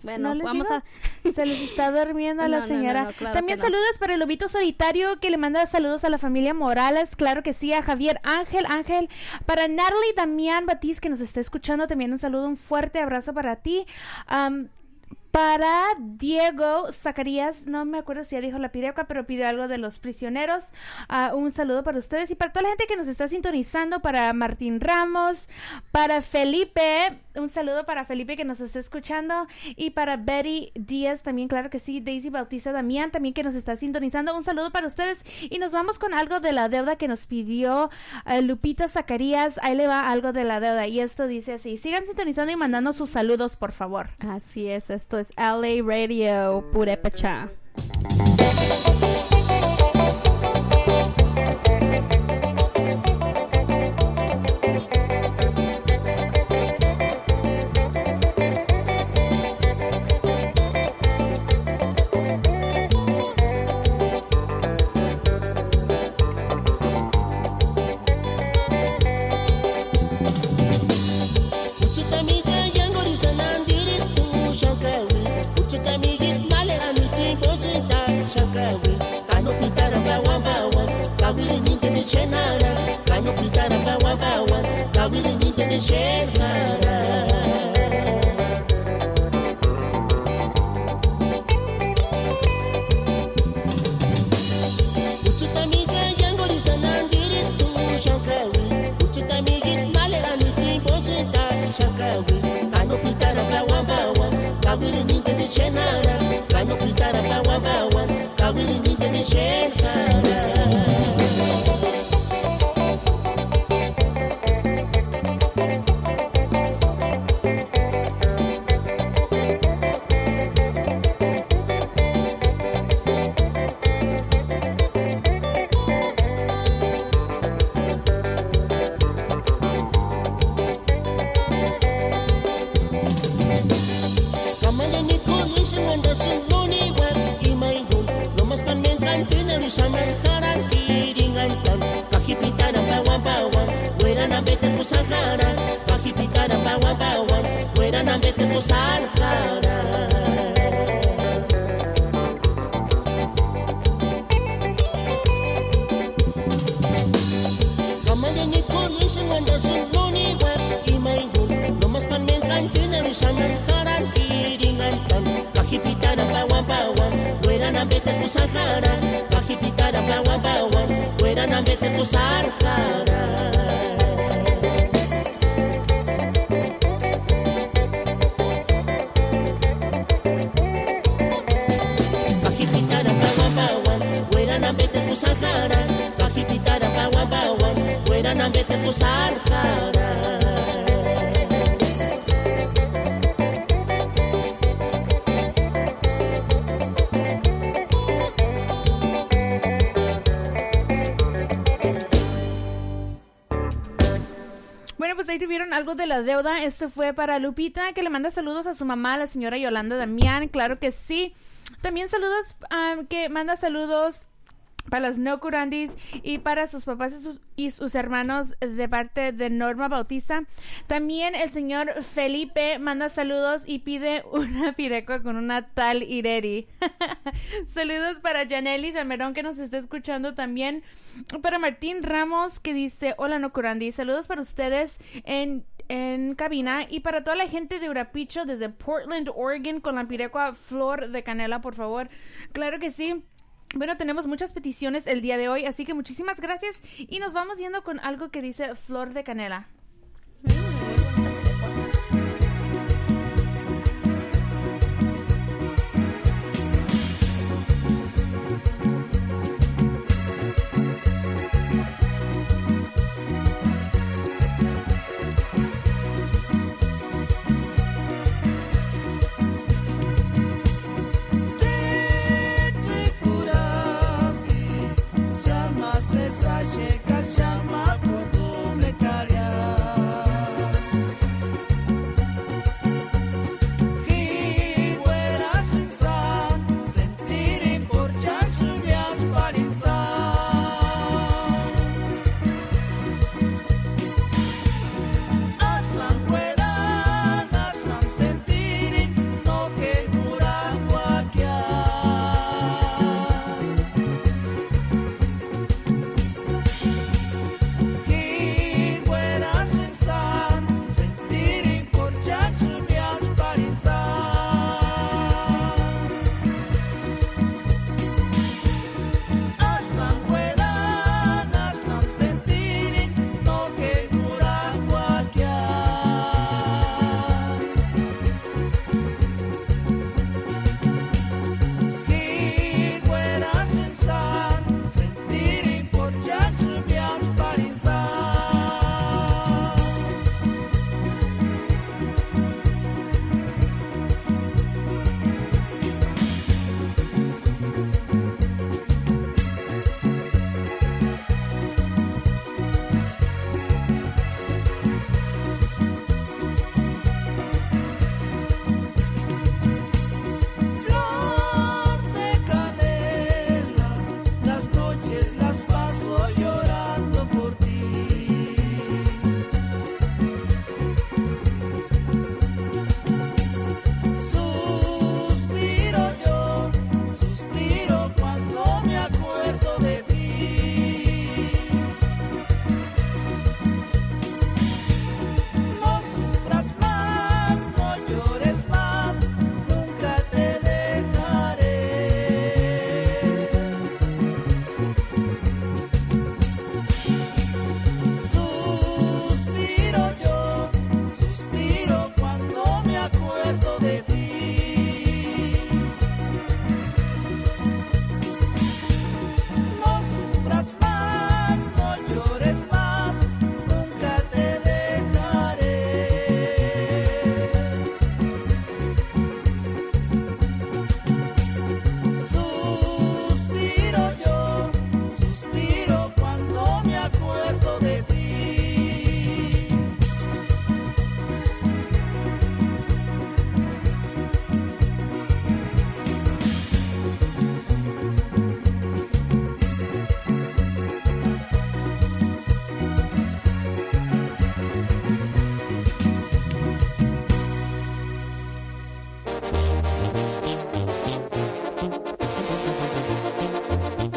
Bueno, se les está durmiendo a la señora. No, claro también saludos para el Lobito Solitario, que le manda saludos a la familia Morales, claro que sí, a Javier Ángel, para Natalie Damián Batiz, que nos está escuchando, también un saludo, un fuerte abrazo para ti. Para Diego Zacarías, no me acuerdo si ya dijo la pireca, pero pidió algo de los prisioneros. Un saludo para ustedes y para toda la gente que nos está sintonizando, para Martín Ramos, para Felipe, un saludo para Felipe que nos está escuchando, y para Betty Díaz también, claro que sí, Daisy Bautista Damián también que nos está sintonizando, un saludo para ustedes, y nos vamos con algo de la deuda que nos pidió Lupita Zacarías. Ahí le va algo de la deuda, y esto dice así: sigan sintonizando y mandando sus saludos, por favor. Así es, esto es LA Radio Purepecha. Bueno, pues ahí tuvieron algo de la deuda. Esto fue para Lupita, que le manda saludos a su mamá, la señora Yolanda Damián, claro que sí. También saludos, que manda saludos para los no curandis y para sus papás y sus hermanos de parte de Norma Bautista. También el señor Felipe manda saludos y pide una pirecua con una tal Ireri. Saludos para Janely Salmerón, que nos está escuchando también. Para Martín Ramos, que dice: hola no curandis, saludos para ustedes en cabina, y para toda la gente de Urapicho desde Portland, Oregon, con la pirecua Flor de Canela, por favor. Claro que sí. Bueno, tenemos muchas peticiones el día de hoy, así que muchísimas gracias, y nos vamos yendo con algo que dice Flor de Canela.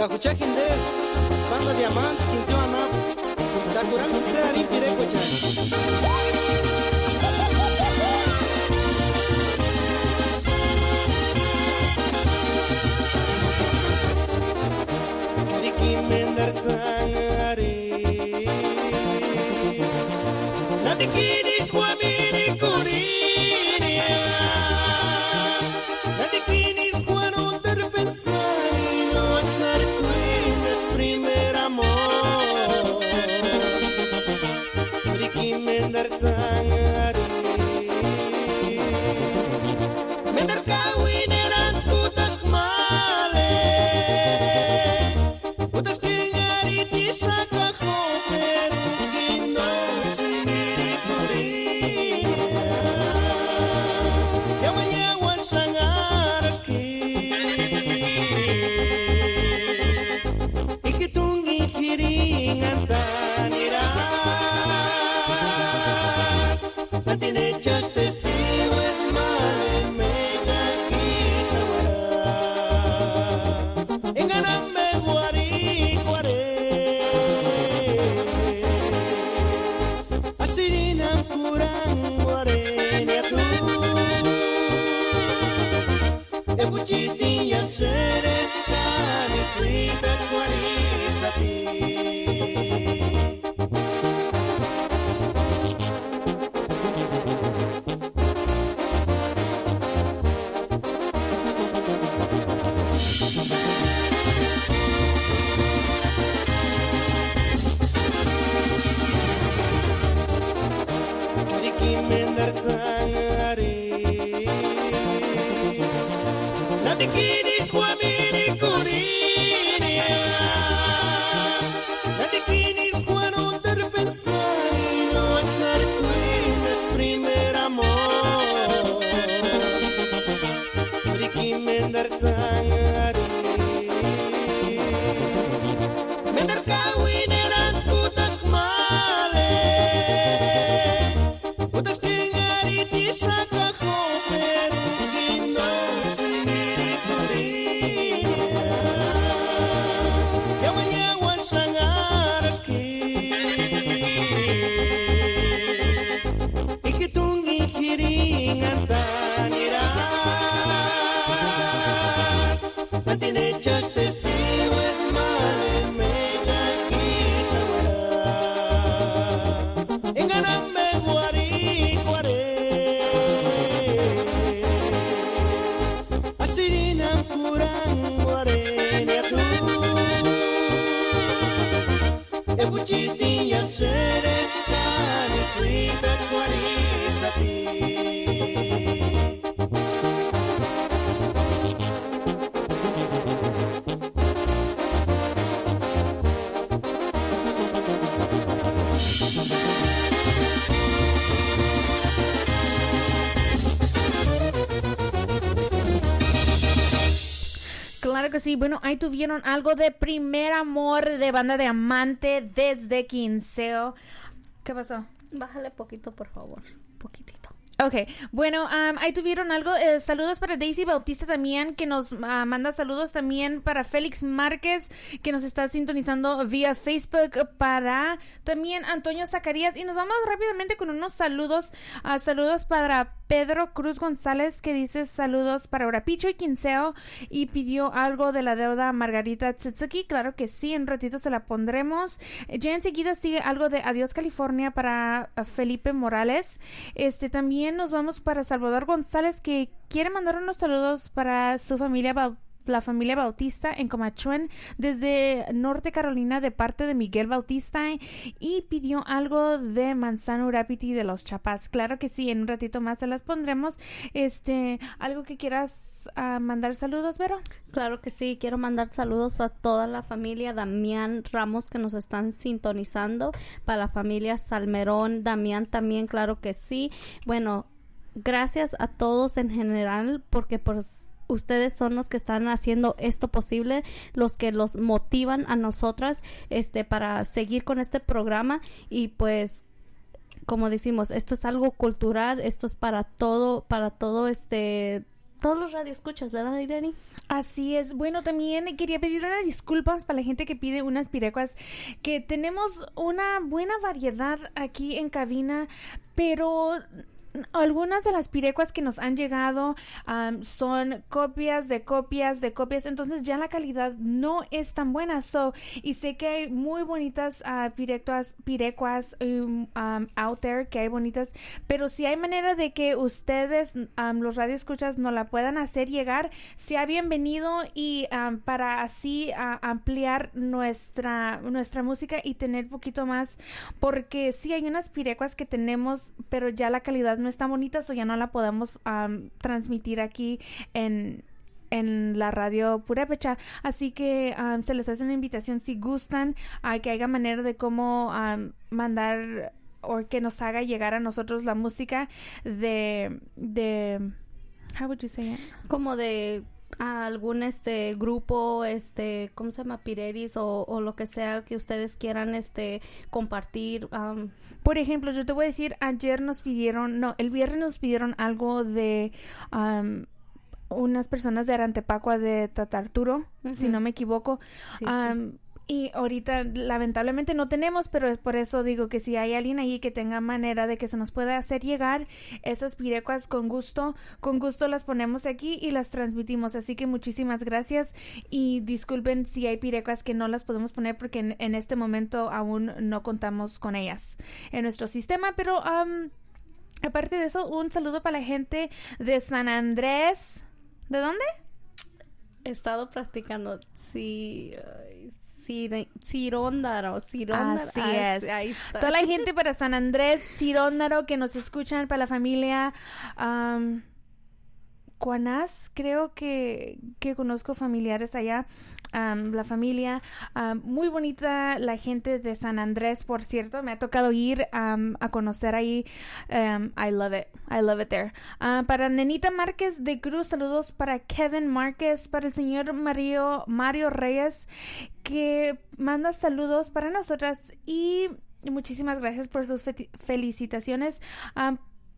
kucha hindes banda diamante kinchona takurang se ari pire kucha Diki mendar sangare Nadikini swamini kurinia Nadikini swano terpensari Nochar cuides primer amor Diki mendar sangare Mendar kawin erans putas male Putas kingari di saka koper Gino singiri kurinia Yawan sangaras ki Ikitungi hiringan taniras Natinechas testigos male mega kisawara Enganame guari guare Asirinam kurang guare niatu Ebuchiti yang seres kani fritas guari sapi Diki mendar sangare Nadikini swamini kurinia Nadikini swano terpensari Nochar cuides primer amor Diki mendar sangare Mendar kawin erans putas male Putas kingari di saka koper Gino singiri kurinia Yawan sangaras ki Ikitungi hiringan taniras Natinechas testigos male mega kisawara Enganame guari guare Asirinam kurang guare niatu Ebuchiti yang seres kani fritas guari sapi Claro que sí. Bueno, ahí tuvieron algo de Primer Amor de Banda Diamante desde Quinceo. ¿Qué pasó? Bájale poquito, por favor. Poquitito. Ok, bueno, ahí tuvieron algo. Saludos para Daisy Bautista también, que nos manda saludos también para Félix Márquez, que nos está sintonizando vía Facebook, para también Antonio Zacarías. Y nos vamos rápidamente con unos saludos. Saludos para Pedro Cruz González, que dice saludos para Orapicho y Quinceo, y pidió algo de la deuda Margarita Tsutsuki. Claro que sí, en un ratito se la pondremos. Ya enseguida sigue algo de Adiós California para Felipe Morales. También nos vamos para Salvador González, que quiere mandar unos saludos para su familia, la familia Bautista en Comachuén, desde Norte Carolina, de parte de Miguel Bautista, y pidió algo de Manzano Urapiti de los Chapas. Claro que sí, en un ratito más se las pondremos. ¿Algo que quieras mandar saludos, Vero? Claro que sí, quiero mandar saludos para toda la familia Damián Ramos que nos están sintonizando, para la familia Salmerón, Damián también, claro que sí. Bueno, gracias a todos en general, porque pues ustedes son los que están haciendo esto posible, los que los motivan a nosotras para seguir con este programa. Y pues, como decimos, esto es algo cultural, esto es para todo todos los radioescuchas, ¿verdad, Irene? Así es. Bueno, también quería pedir unas disculpas para la gente que pide unas pirecuas, que tenemos una buena variedad aquí en cabina, pero algunas de las pirecuas que nos han llegado son copias de copias de copias, entonces ya la calidad no es tan buena. Y sé que hay muy bonitas pirecuas out there, que hay bonitas, pero si hay manera de que ustedes, los radioescuchas, nos la puedan hacer llegar, sea bienvenido, y para así ampliar nuestra música y tener poquito más, porque sí hay unas pirecuas que tenemos, pero ya la calidad no está bonita, o ya no la podemos transmitir aquí en la radio Purépecha. Así que se les hace una invitación, si gustan, que haya manera de cómo mandar o que nos haga llegar a nosotros la música de how would you say it? Como de algún grupo, ¿cómo se llama? Pireris o lo que sea que ustedes quieran compartir. Por ejemplo, yo te voy a decir, el viernes nos pidieron algo de unas personas de Arantepacua, de Tatarturo, si no me equivoco. Sí. Y ahorita lamentablemente no tenemos, pero es por eso digo que si hay alguien ahí que tenga manera de que se nos pueda hacer llegar esas pirecuas, con gusto las ponemos aquí y las transmitimos. Así que muchísimas gracias, y disculpen si hay pirecuas que no las podemos poner, porque en este momento aún no contamos con ellas en nuestro sistema. Pero aparte de eso, un saludo para la gente de San Andrés. ¿De dónde? He estado practicando, Ciróndaro. Así es. Ahí está. Toda la gente para San Andrés, Ciróndaro, que nos escuchan, para la familia Cuanás, creo que conozco familiares allá. La familia muy bonita, la gente de San Andrés, por cierto, me ha tocado ir a conocer ahí. I love it there. Para Nenita Márquez de Cruz, saludos para Kevin Márquez, para el señor Mario Reyes, que manda saludos para nosotras, y muchísimas gracias por sus felicitaciones.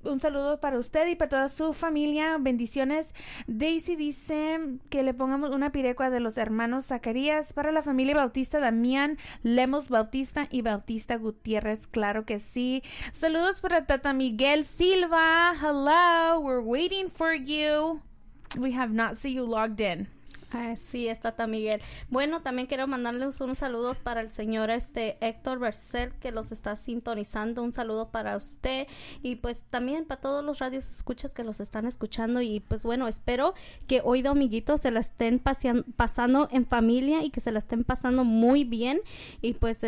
Un saludo para usted y para toda su familia. Bendiciones. Daisy dice que le pongamos una pirecua de los hermanos Zacarías para la familia Bautista Damián, Lemos Bautista y Bautista Gutiérrez. Claro que sí. Saludos para Tata Miguel Silva. Hello, we're waiting for you. We have not seen you logged in. Sí, está Tata Miguel. Bueno, también quiero mandarles unos saludos para el señor Héctor Bercel, que los está sintonizando. Un saludo para usted, y pues también para todos los radios escuchas que los están escuchando. Y pues bueno, espero que hoy domingito se la estén pasando en familia y que se la estén pasando muy bien. Y pues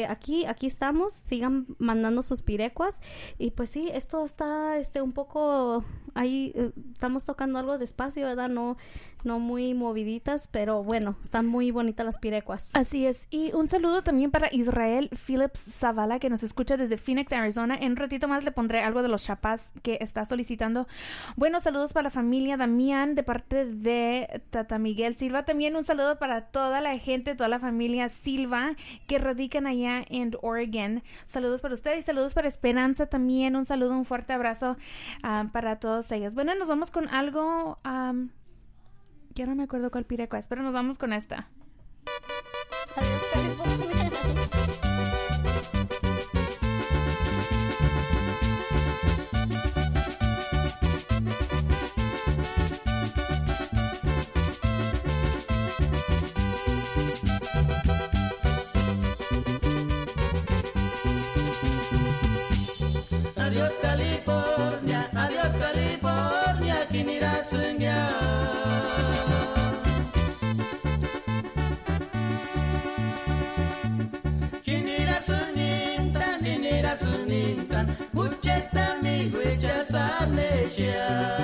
aquí estamos, sigan mandando sus pirecuas. Y pues sí, esto está un poco ahí, estamos tocando algo despacio, ¿verdad? No muy moviditas, pero bueno, están muy bonitas las pirecuas. Así es. Y un saludo también para Israel Phillips Zavala, que nos escucha desde Phoenix, Arizona. En un ratito más le pondré algo de los chapás que está solicitando. Buenos saludos para la familia Damián de parte de Tata Miguel Silva. También un saludo para toda la gente, toda la familia Silva que radican allá en Oregon. Saludos para ustedes y saludos para Esperanza también. Un saludo, un fuerte abrazo para todos ellos. Bueno, nos vamos con algo. Ya no me acuerdo cuál pireco es, pero nos vamos con esta. Adiós, California. Adiós California, kinira sunya. Sunintan, buceta mi huella sanesia.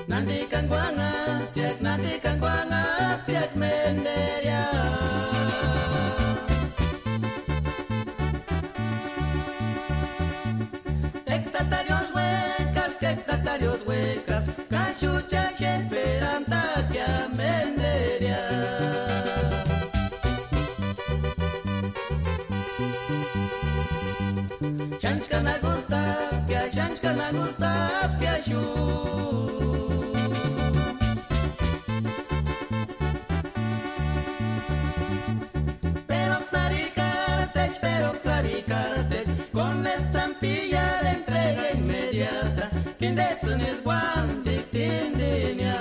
Nanti kan guanga, tiak menderia. Hectatarios huecas, cachucha esperanta que menderia. Chanchkana gusta, pia chanchkana gusta, pia shu. Pero xaricartech, con estampilla de entrega inmediata. Kindetsun es guante, tindenia.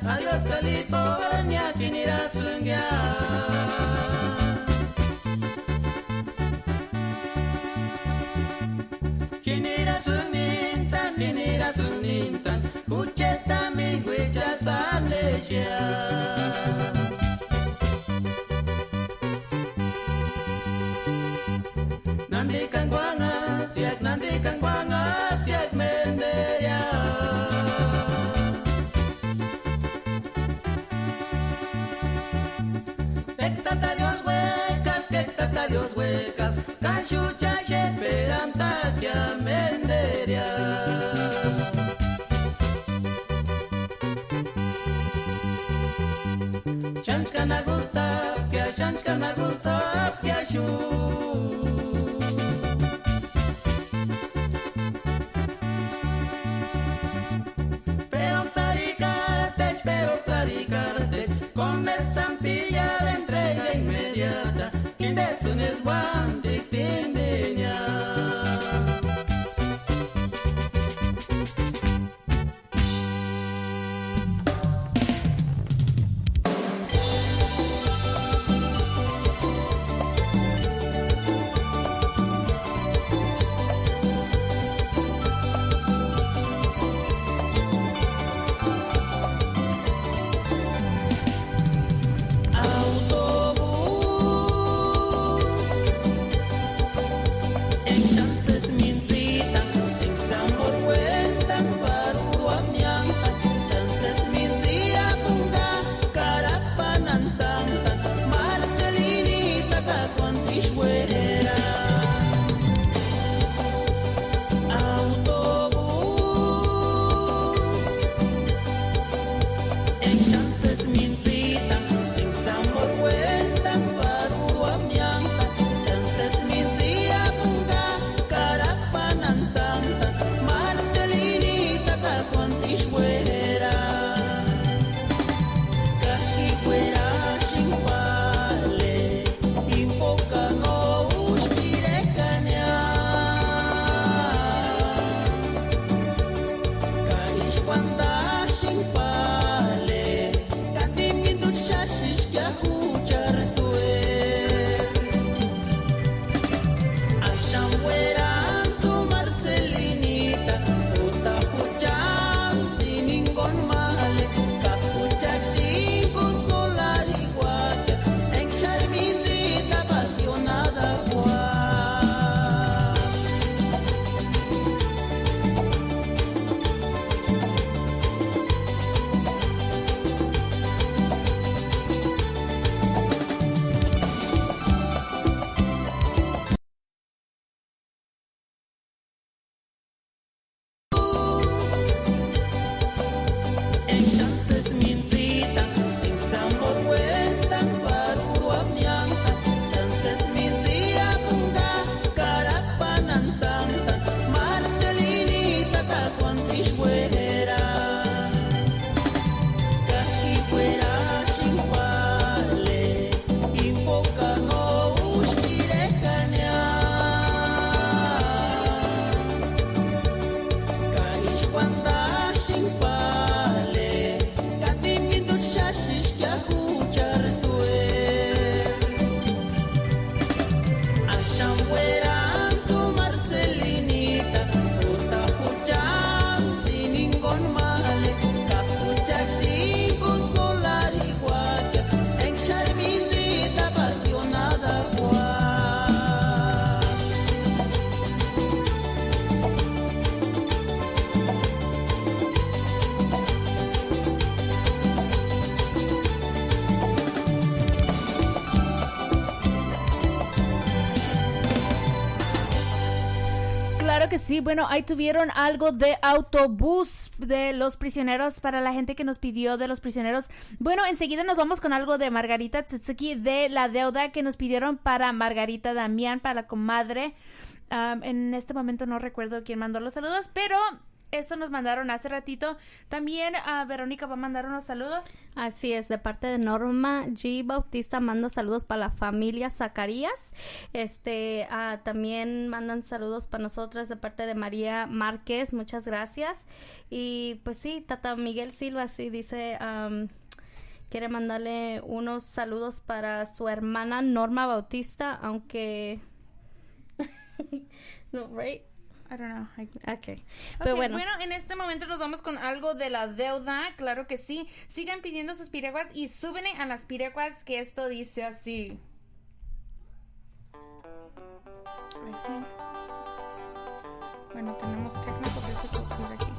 Adiós California, kinira sungya. Kinira sunintan, ucheta mi huecha sanlesia. Nandi kangwanga, tiak menderia. Hectatarios huecas, cachucha esperanta que amenderia. Chanchkana gusta, que shu. Pero xaricartech, con estampilla de entrega inmediata. Kindetsun es guante, tindenia. Cuando sin pale, que sí. Bueno, ahí tuvieron algo de autobús de los prisioneros para la gente que nos pidió de los prisioneros. Bueno, enseguida nos vamos con algo de Margarita Tsutsuki de la deuda que nos pidieron para Margarita Damián, para la comadre. En este momento no recuerdo quién mandó los saludos, pero eso nos mandaron hace ratito. También Verónica va a mandar unos saludos. Así es, de parte de Norma G. Bautista manda saludos para la familia Zacarías. También mandan saludos para nosotras de parte de María Márquez, muchas gracias. Y pues sí, Tata Miguel Silva sí dice, quiere mandarle unos saludos para su hermana Norma Bautista, aunque no, right? I don't know. Okay. Pero bueno, en este momento nos vamos con algo de la deuda. Claro que sí. Sigan pidiendo sus pireguas y súbenle a las pireguas, que esto dice así. Bueno, tenemos technical difficulties aquí.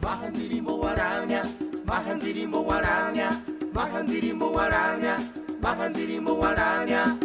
Mahandirimbo waranya, mahandirimbo waranya, mahandirimbo waranya, mahandirimbo waranya.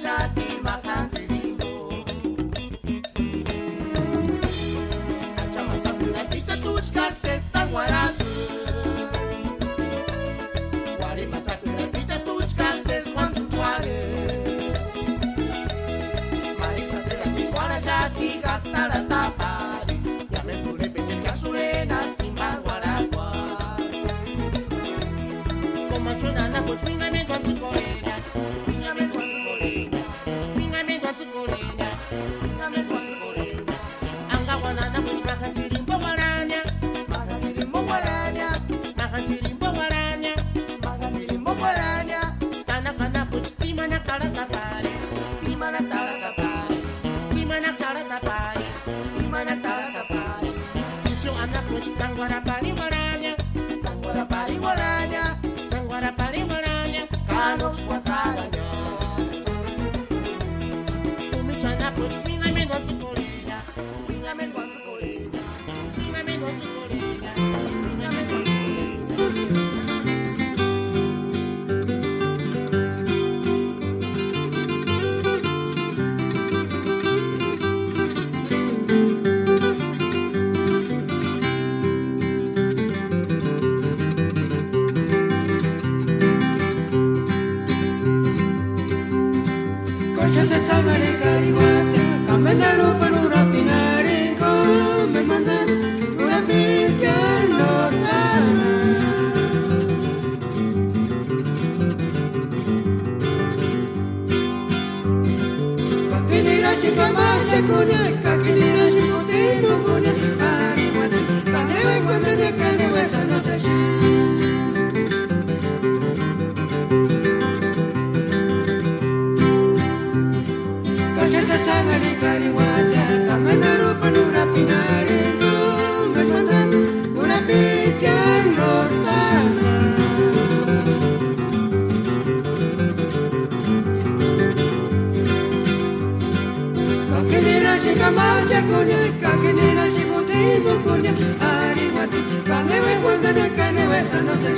shati makanzirimbo achama sapuna tita tuchka setsa guarasu wari masapuna tita tuchka ses kwanzu kware maisha tela tishwara shati kaptala tapari yame pure pete chasurena simba guaragua como chuna na puchminga me kwanzu koreña minga me kwanzu koreña minga me kwanzu koreña minga me kwanzu koreña anga wana na puchma kanzirimbo guaranya makanzirimbo guaranya makanzirimbo guaranya makanzirimbo guaranya kana kana puch tima na kala tapare tima na kala tapare tima na kala tapare tima na kala tapare isyo ana puch tangwara pari guaranya tangwara pari guaranya tangwara pari guaranya kanos guataranya umichana puch minga me kwanzu koreña minga me kwanzu koreña minga me kwanzu koreña minga me kwanzu Cosas de sangre carihuata, caminando por una pinaringo, me mandan una pinta nortana. Caquinira chica macha cuña, caquinira chipotino cuña, arihuata, canewa y cuenta de canewa esa no se sangari carihuata, caminando por una pinaringo, me mandan una pincha nortana. Caquinera chica macha cuña, caquinera chipotimo cuña, arihuata, canewa y cuenta de canewa esa no se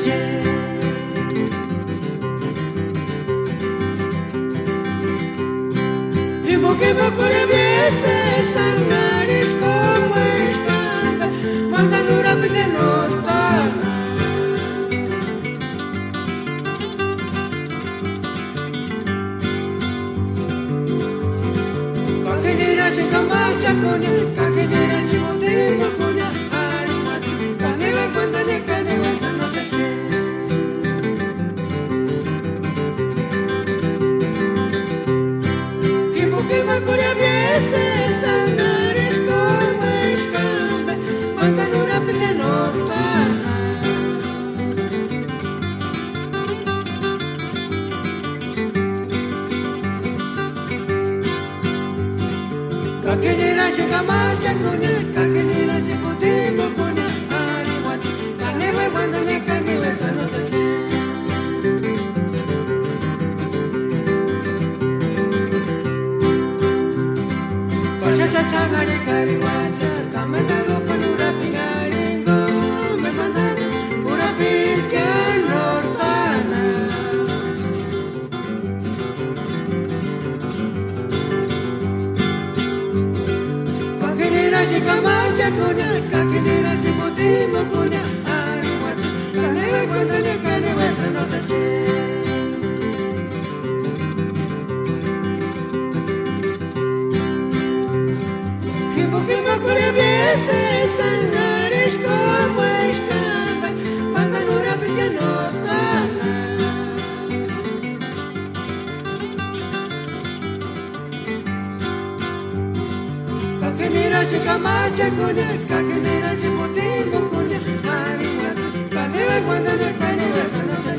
que me ocurre viese sangaris como escapa, mandan una pizza nortana. Caquinera chica marcha coña, caquinera chimotima coña, arimati, canela cuenta de canela esa no se que me ocurre viese sangaris como escapa, mandan una pizza nortana. Caquinera chica marcha coña, caquinera chipotimo coña, arihuati, canela cuenta de canela esa no se sangare carihuata, caminando por una pinaringo, me mandan una pinta nortana. Caquinera chica marcha coña, caquinera chipotimo coña, arihuata, canela cuenta de canela esa no se que me ocurre viese sangaris como escapa, mandan una pizza nortana. Caquinera chica marcha coña, caquinera chipotimo coña, arihuata, canela cuenta de canela esa no se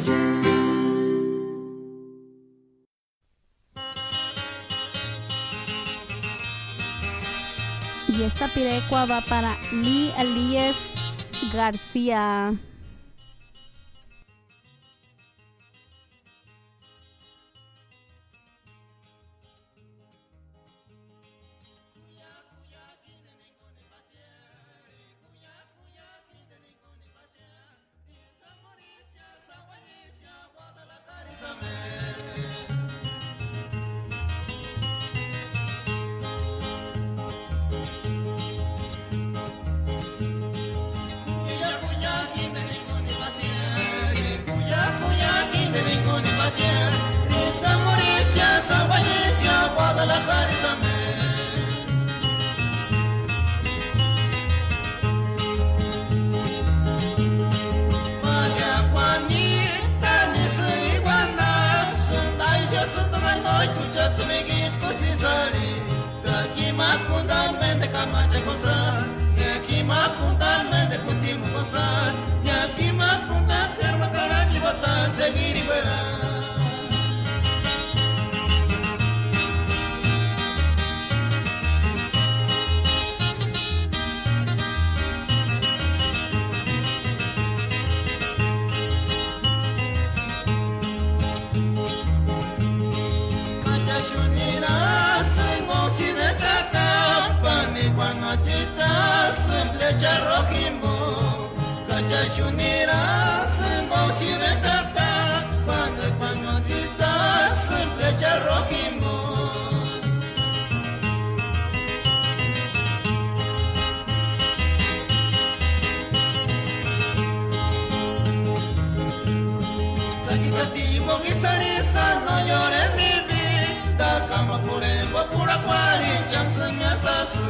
Y esta pirecua va para Lee Elías García. macha cosa, ni aquí mapuntarme de puntimu cosa, ni aquí mapuntar terma cara ni bata seguir y verá. Jarrohimbo, Kachachunira, Sengosi de Tata, Panotita, Simple Jarrohimbo. Kakikatibo, Gisarisa, no llores mi vida, Kamakure, pura cuari, Jackson Matasu.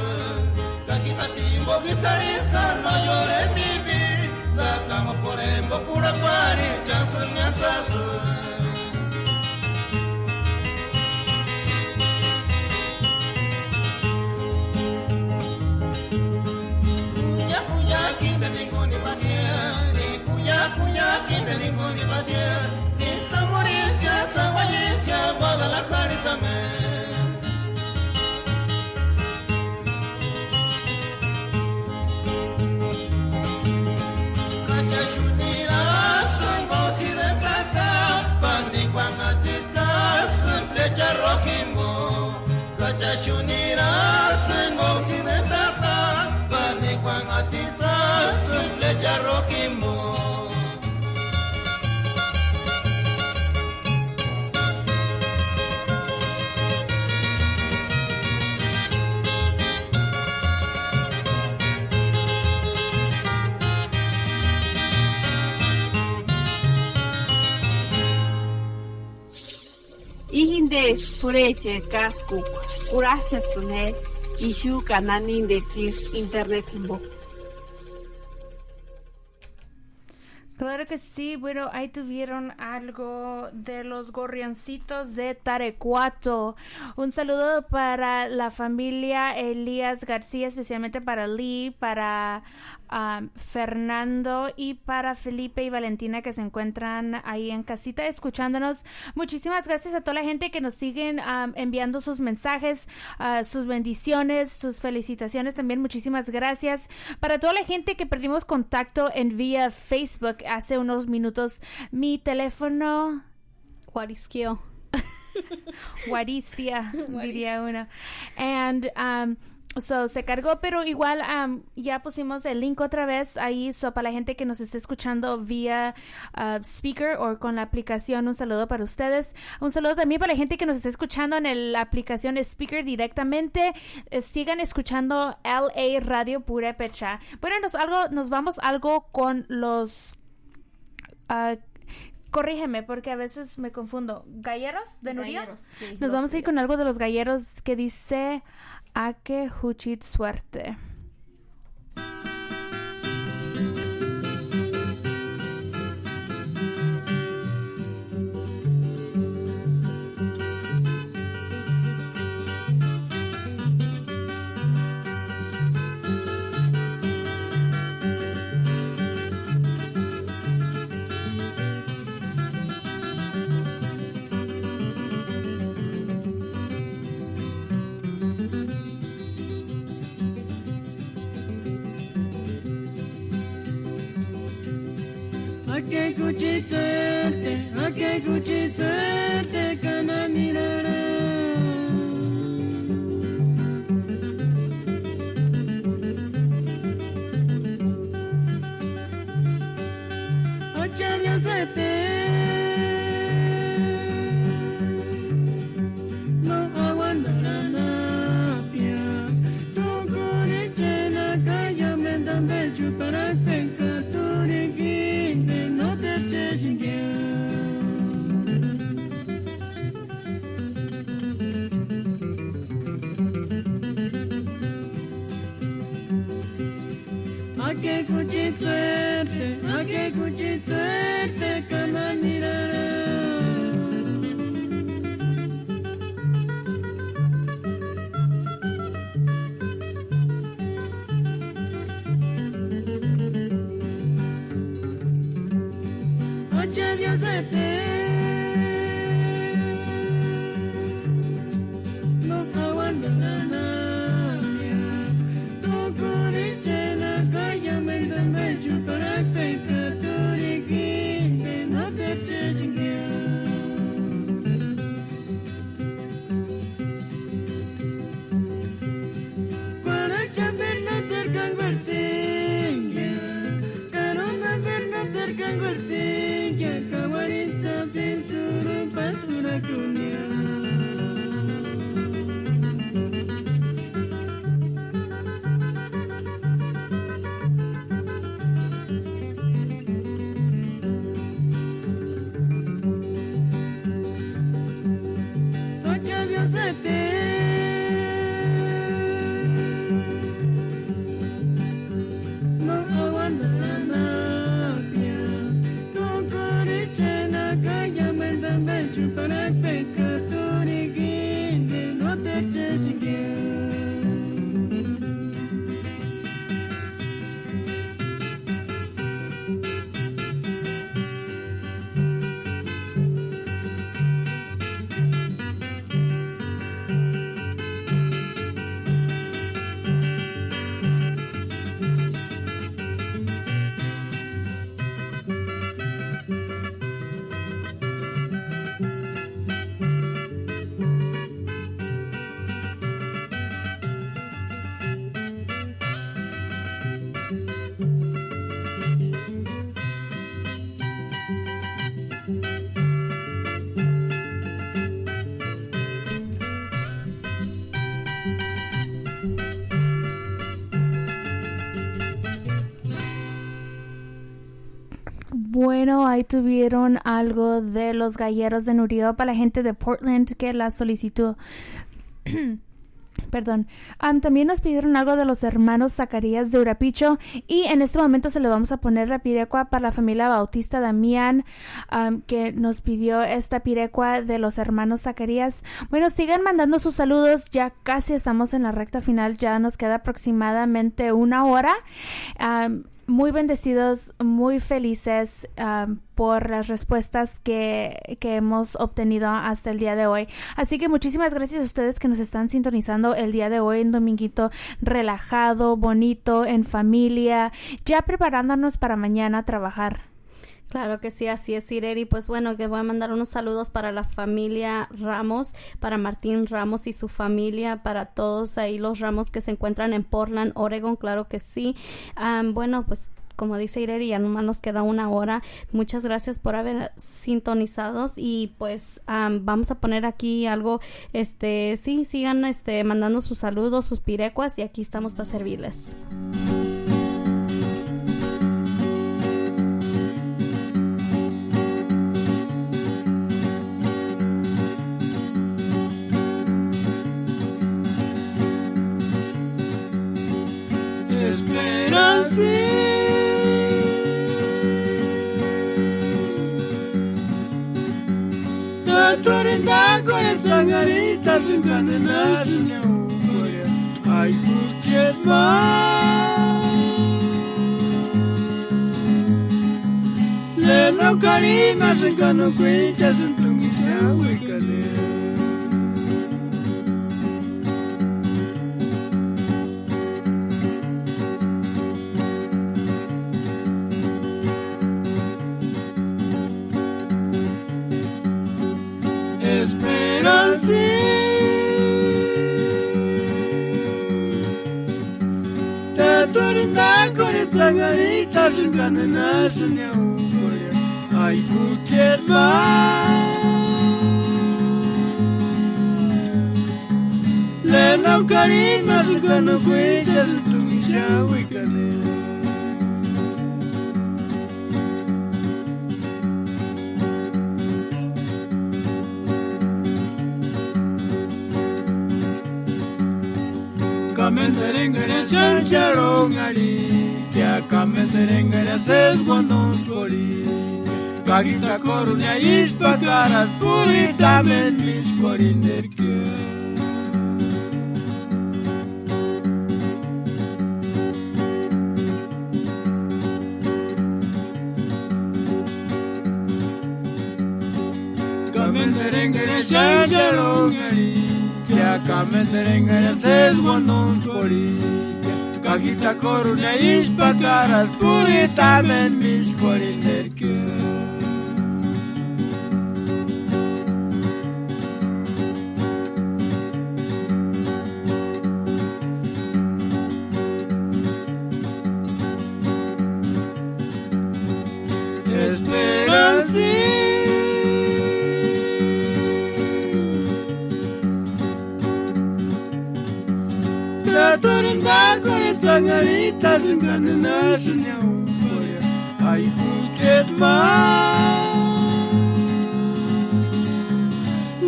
Kakikatibo gisarisa no llores mi vida, cama por embo pura pari, chances me atraso. Cuya cuya quinte ningún impaciente, ni cuya quinte ningún impaciente, ni Zamoricia, Zaguayicia, Guadalajara y Zamé. Jarrohimbo, Kachachunira, Sengosi de Tata, Paniquan Atiza, Simple Jarrohimbo. Ihindes pureche kaskuk kurachasune ishu kananin de kirs internet himbo. Claro que sí, bueno, ahí tuvieron algo de los gorrioncitos de Tarecuato. Un saludo para la familia Elías García, especialmente para Lee, para Fernando y para Felipe y Valentina que se encuentran ahí en casita escuchándonos. Muchísimas gracias a toda la gente que nos siguen enviando sus mensajes, sus bendiciones, sus felicitaciones también. Muchísimas gracias. Para toda la gente que perdimos contacto en vía Facebook hace unos minutos, mi teléfono Guarisquio. Guaristia, diría uno. And so se cargó, pero igual ya pusimos el link otra vez ahí, so para la gente que nos esté escuchando vía speaker o con la aplicación, un saludo para ustedes. Un saludo también para la gente que nos esté escuchando en la aplicación speaker directamente. Sigan escuchando LA Radio Purépecha. Bueno, nos vamos algo con los corrígeme porque a veces me confundo. ¿Galleros de Nuria? Galleros, sí, nos vamos a ir con algo de los galleros que dice a que huchit suerte. A que cuchitete, cananirara. Ochaño sete, no aguantará napia. Tu curiche la calle me dan becho para penca turiquinte, no te eches a que cuchituerte, cananirara. Bueno, ahí tuvieron algo de los galleros de Nurio para la gente de Portland que la solicitó. Perdón. También nos pidieron algo de los hermanos Zacarías de Urapicho y en este momento se le vamos a poner la pirecua para la familia Bautista Damián que nos pidió esta pirecua de los hermanos Zacarías. Bueno, sigan mandando sus saludos, ya casi estamos en la recta final, ya nos queda aproximadamente 1 hora. Muy bendecidos, muy felices por las respuestas que hemos obtenido hasta el día de hoy. Así que muchísimas gracias a ustedes que nos están sintonizando el día de hoy, un dominguito relajado, bonito, en familia, ya preparándonos para mañana a trabajar. Claro que sí, así es, Ireri. Pues bueno, que voy a mandar unos saludos para la familia Ramos, para Martín Ramos y su familia, para todos ahí los Ramos que se encuentran en Portland, Oregon, claro que sí. Bueno, pues como dice Ireri, ya nomás nos queda 1 hora. Muchas gracias por haber sintonizados y pues vamos a poner aquí algo, sí, sigan mandando sus saludos, sus pirecuas y aquí estamos para servirles. Torinda con sangarita sin canena sin euforia. Ay, puchet ma. Le no carima sin cano cuicha sin plumisia huecale. Sangarita sin canena sin euforia. Ay, puchet ma. Le no carima sin cano cuicha sin plumisia huecale. Kamenterengere chancharongali. Ya kamenterengere sesguanos kori. Kagita korunya ispakaras purita men miskorinderke. menderengere shanjarongeri Kia kamenderengere sesgonons kori Kagita korune ispakaras puritamen miskorin derke Sangarita zingana nasinya ukoya ai fuchet ma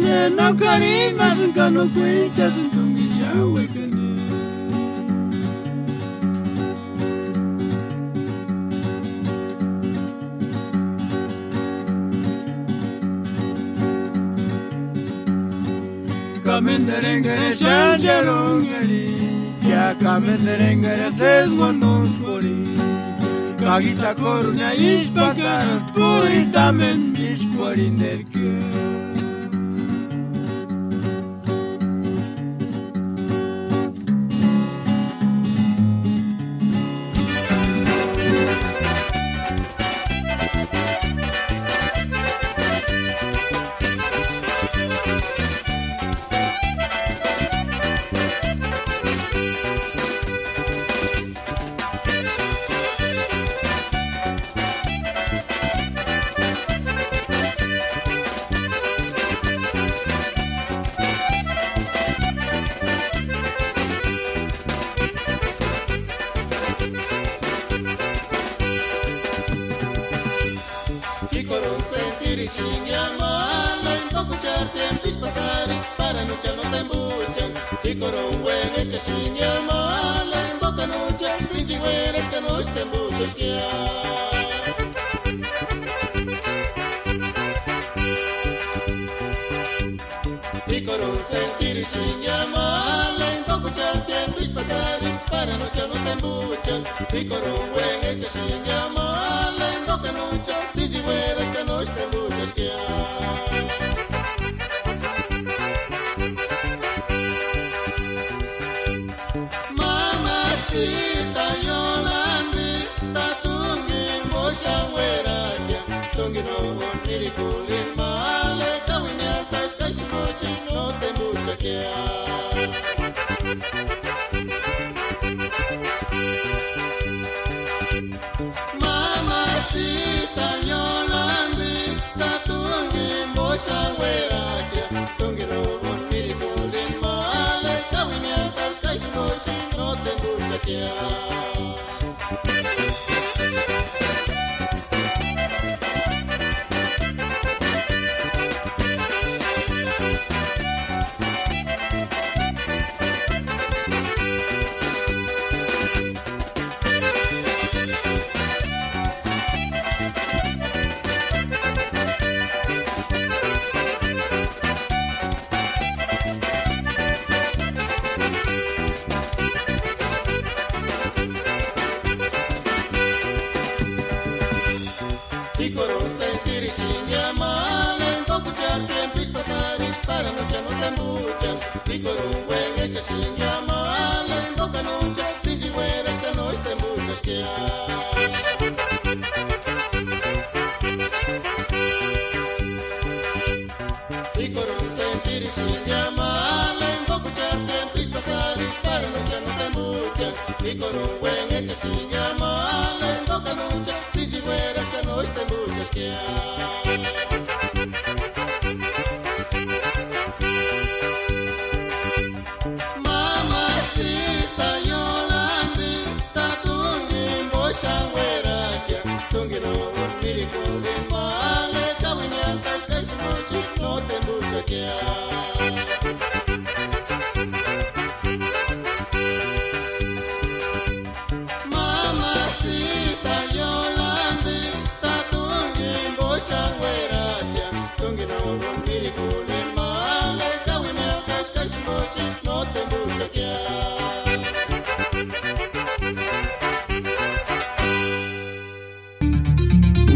Nena karima zingana kwecha zintungisha wekani Kamenderengere shanjarongeri Kia kamenderengere sesgonons kori Kagita korunya ispakaras puritamen miskorin derke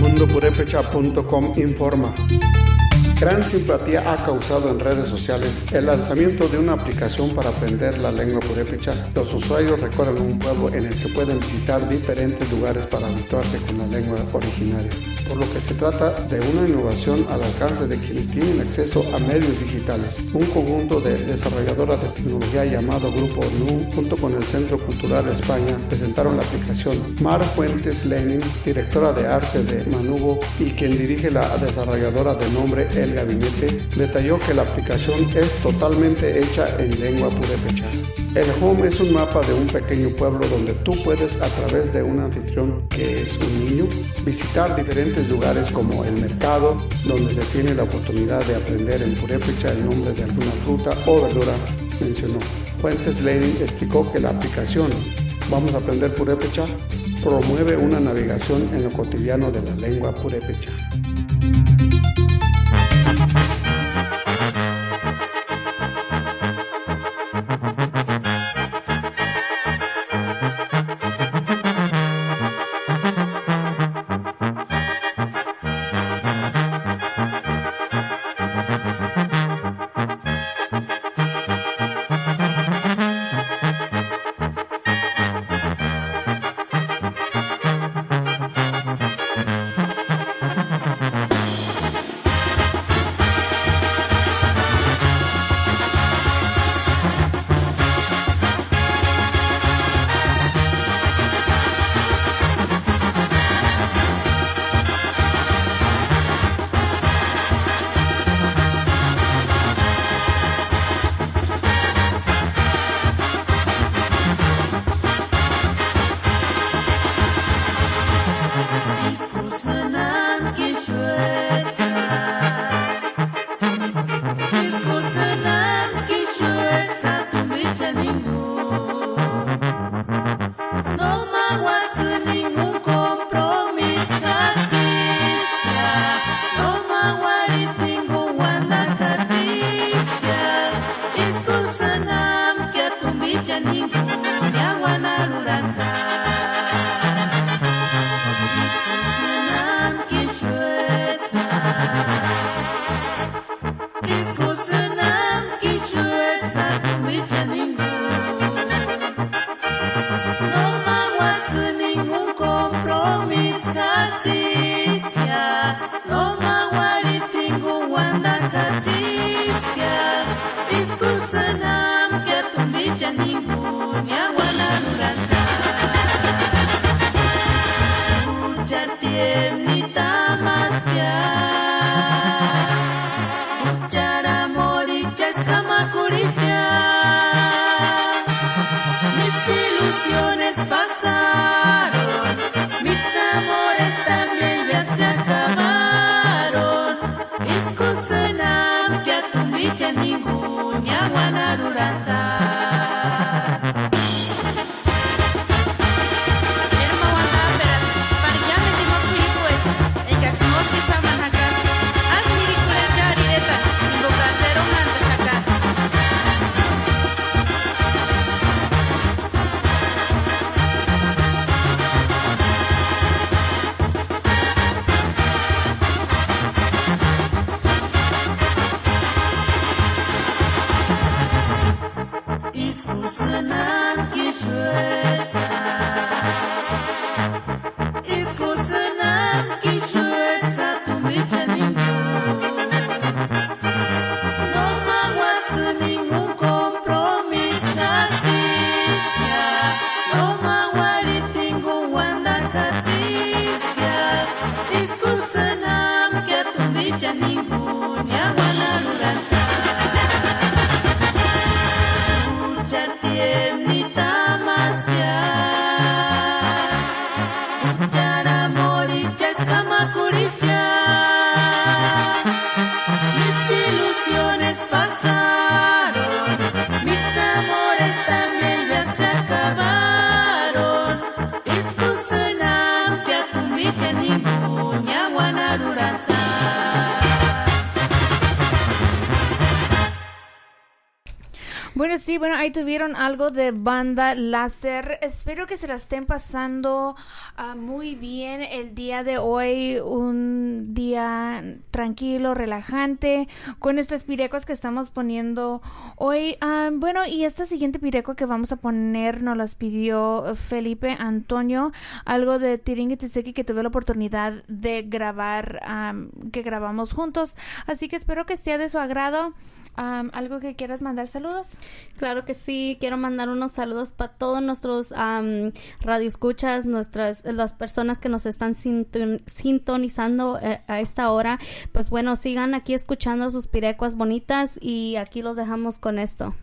Mundopurepecha.com informa. Gran simpatía ha causado en redes sociales el lanzamiento de una aplicación para aprender la lengua purépecha. Los usuarios recorren un pueblo en el que pueden visitar diferentes lugares para habituarse con la lengua originaria, por lo que se trata de una innovación al alcance de quienes tienen acceso a medios digitales. Un conjunto de desarrolladoras de tecnología llamado Grupo NU, junto con el Centro Cultural España, presentaron la aplicación. Mar Fuentes Lenin, directora de arte de Manubo y quien dirige la desarrolladora de nombre El Gabinete, detalló que la aplicación es totalmente hecha en lengua purépecha. El Home es un mapa de un pequeño pueblo donde tú puedes, a través de un anfitrión que es un niño, visitar diferentes lugares como el mercado, donde se tiene la oportunidad de aprender en purépecha el nombre de alguna fruta o verdura, mencionó. Fuentes Lenin explicó que la aplicación Vamos a aprender purépecha promueve una navegación en lo cotidiano de la lengua purépecha. Mucha tiemnita más ya. Bueno, sí, ahí tuvieron algo de Banda Láser. Espero que se la estén pasando muy bien el día de hoy. Un día tranquilo, relajante, con nuestras pirecos que estamos poniendo hoy. Y esta siguiente pireco que vamos a poner nos las pidió Felipe Antonio. Algo de Tiringue Tiseki que tuve la oportunidad de grabar, que grabamos juntos. Así que espero que sea de su agrado. ¿Algo que quieras mandar saludos? Claro que sí, quiero mandar unos saludos para todos nuestros radioescuchas, las personas que nos están sintonizando a esta hora. Pues bueno, sigan aquí escuchando sus pirecuas bonitas y aquí los dejamos con esto.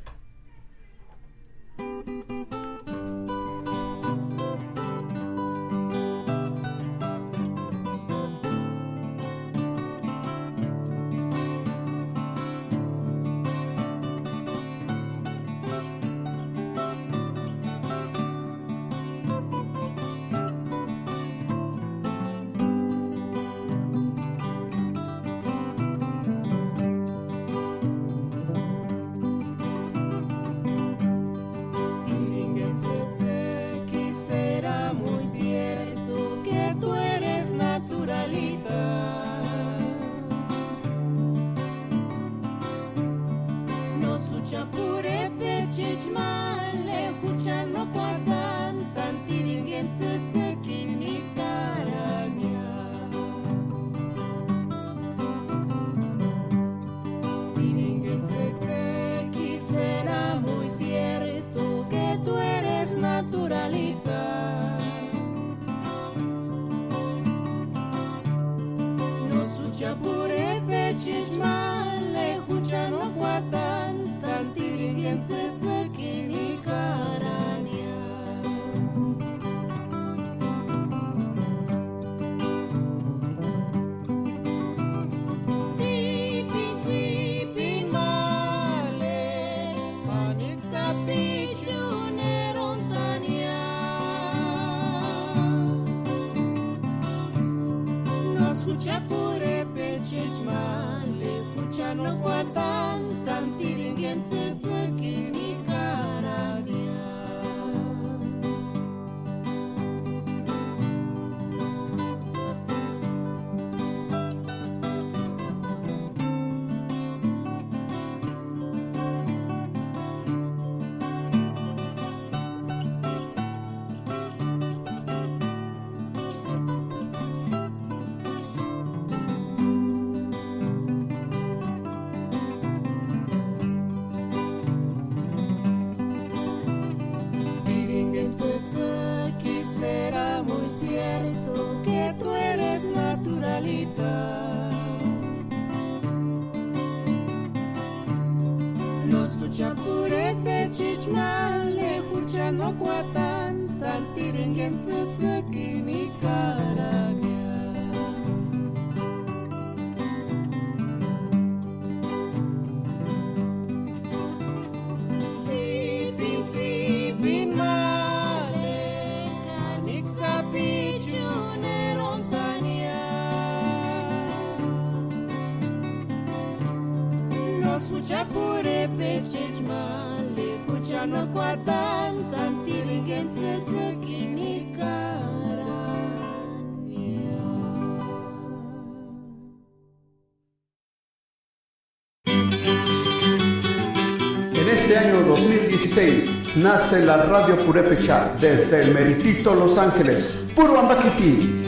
En este año 2016 nace la Radio Purépecha desde el meritito Los Ángeles. Puro Ambaquiti.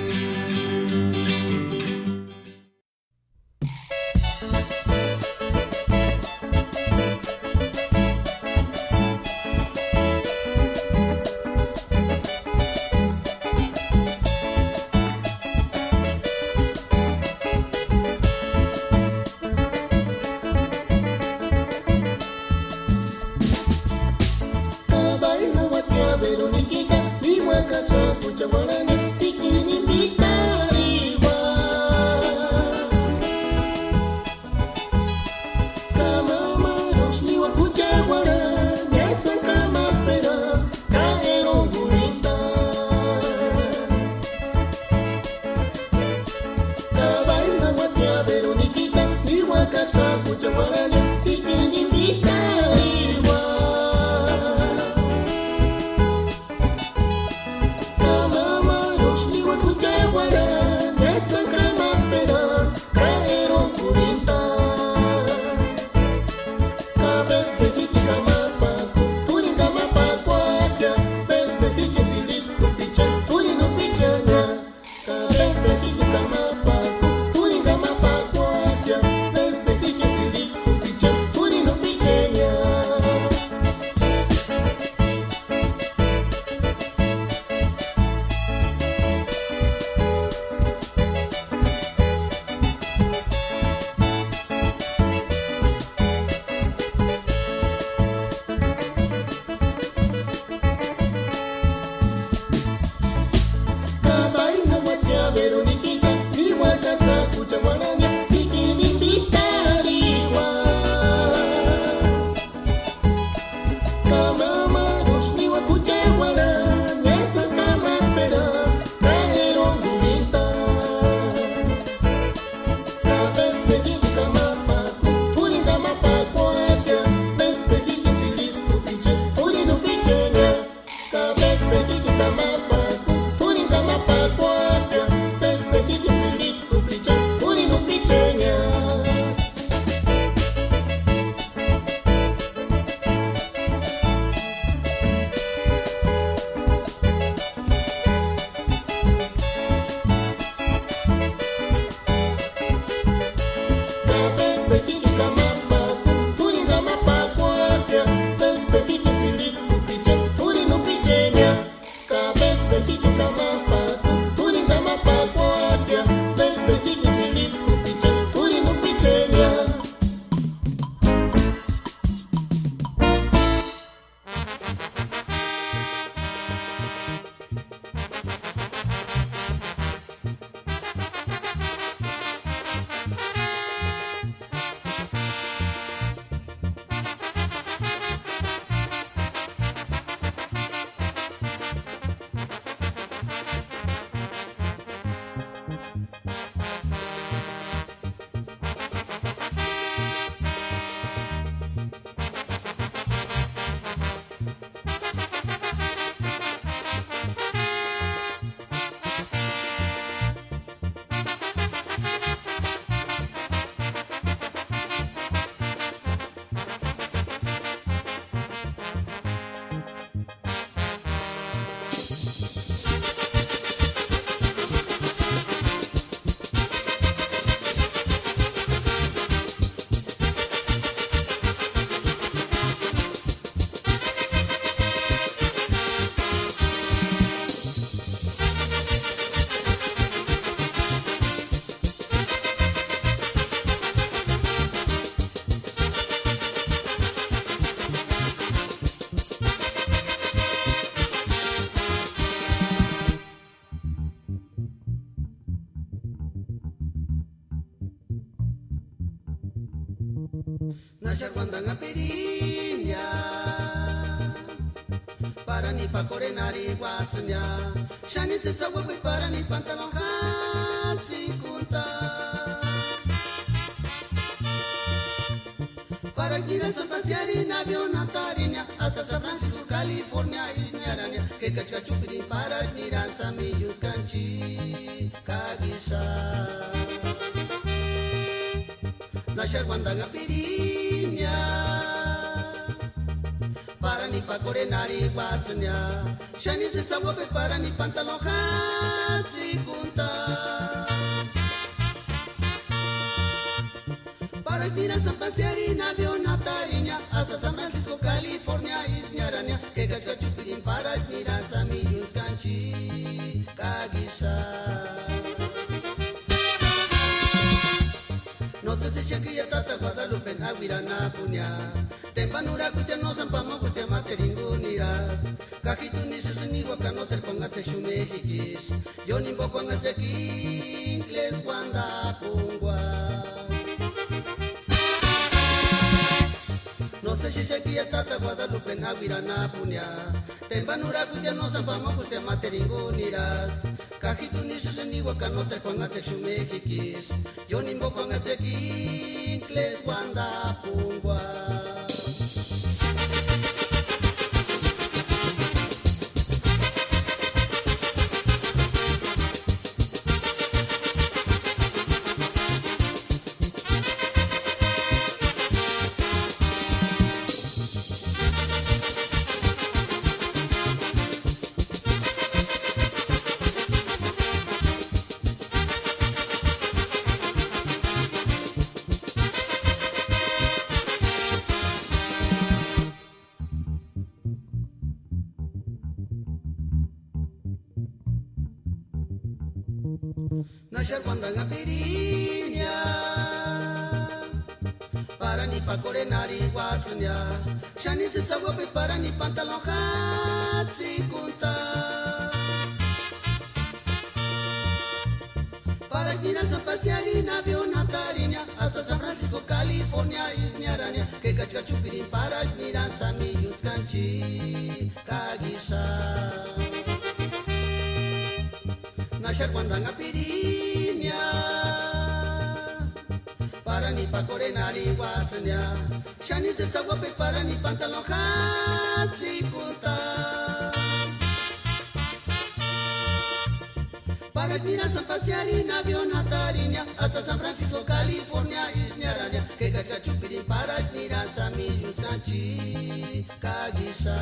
Veronica, y Huacacha, Puchaguarana, Tiquini, Nasharwandanga pirinya para ni pa korenari watsnya shani sitsa wewe para ni pantalon hatsi kunta para gira sa pasiari na avión atarinya hasta San Francisco California inyaranya que kachka chupiri para ni rasa mi yuskanchi kagisha Nasharwandanga pirinya para ni pa korenari watsnya shani sitsa wewe para ni pantalon hatsi kunta para tirar San Pasiari na avión atarinya hasta San Francisco California isñaranya que kachka chupirin para tirar sami yuskanchi kagisha no sé si Shakira tata Guadalupe aguirana punya tempanura kutia no zampama kutia materinuniras kajitu ni seseni wakanoter pongate shumejikis yo nimbo kwangate kinkles wanda pungwa no sé si Shakira tata Guadalupe aguirana punya tempanura kutia no zampama kutia materinuniras kajitu ni seseni wakanoter pongate shumejikis yo nimbo kwangate kinkles wanda pungwa Nasharwandanga pirinya para ni pa korenari watsnya shani sitsa wewe para ni pantalon hatsi kunta para ir a San Pasiari na avión atarinya hasta San Francisco California isñaranya que kachka chupirin para ir a sami yuskanchi kagisha Nasharwandanga pirinya para ni pa korenari watsnya shani sitsa wewe para ni pantalon hatsi kunta para ir a San Pasiari na avión atarinya hasta San Francisco California isñaranya que kachka chupirin para ir a sami yuskanchi kagisha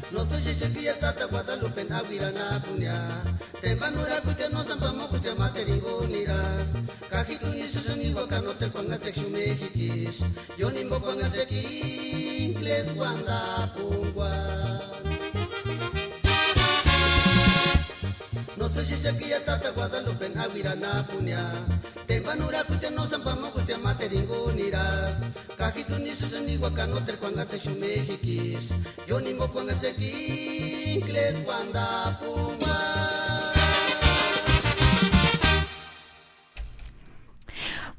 no sé si Shakira tata Guadalupe aguirana punya tempanura kutia no zampama kutia materinuniras kajitu ni seseni wakanoter kwangate shumejikis yo nimbo kwangate kinkles wanda pungwa no sé si Shakira tata Guadalupe aguirana punya tempanura kutia no zampama kutia materinuniras kajitu ni seseni wakanoter kwangate shumejikis yo nimbo kwangate kinkles wanda pungwa.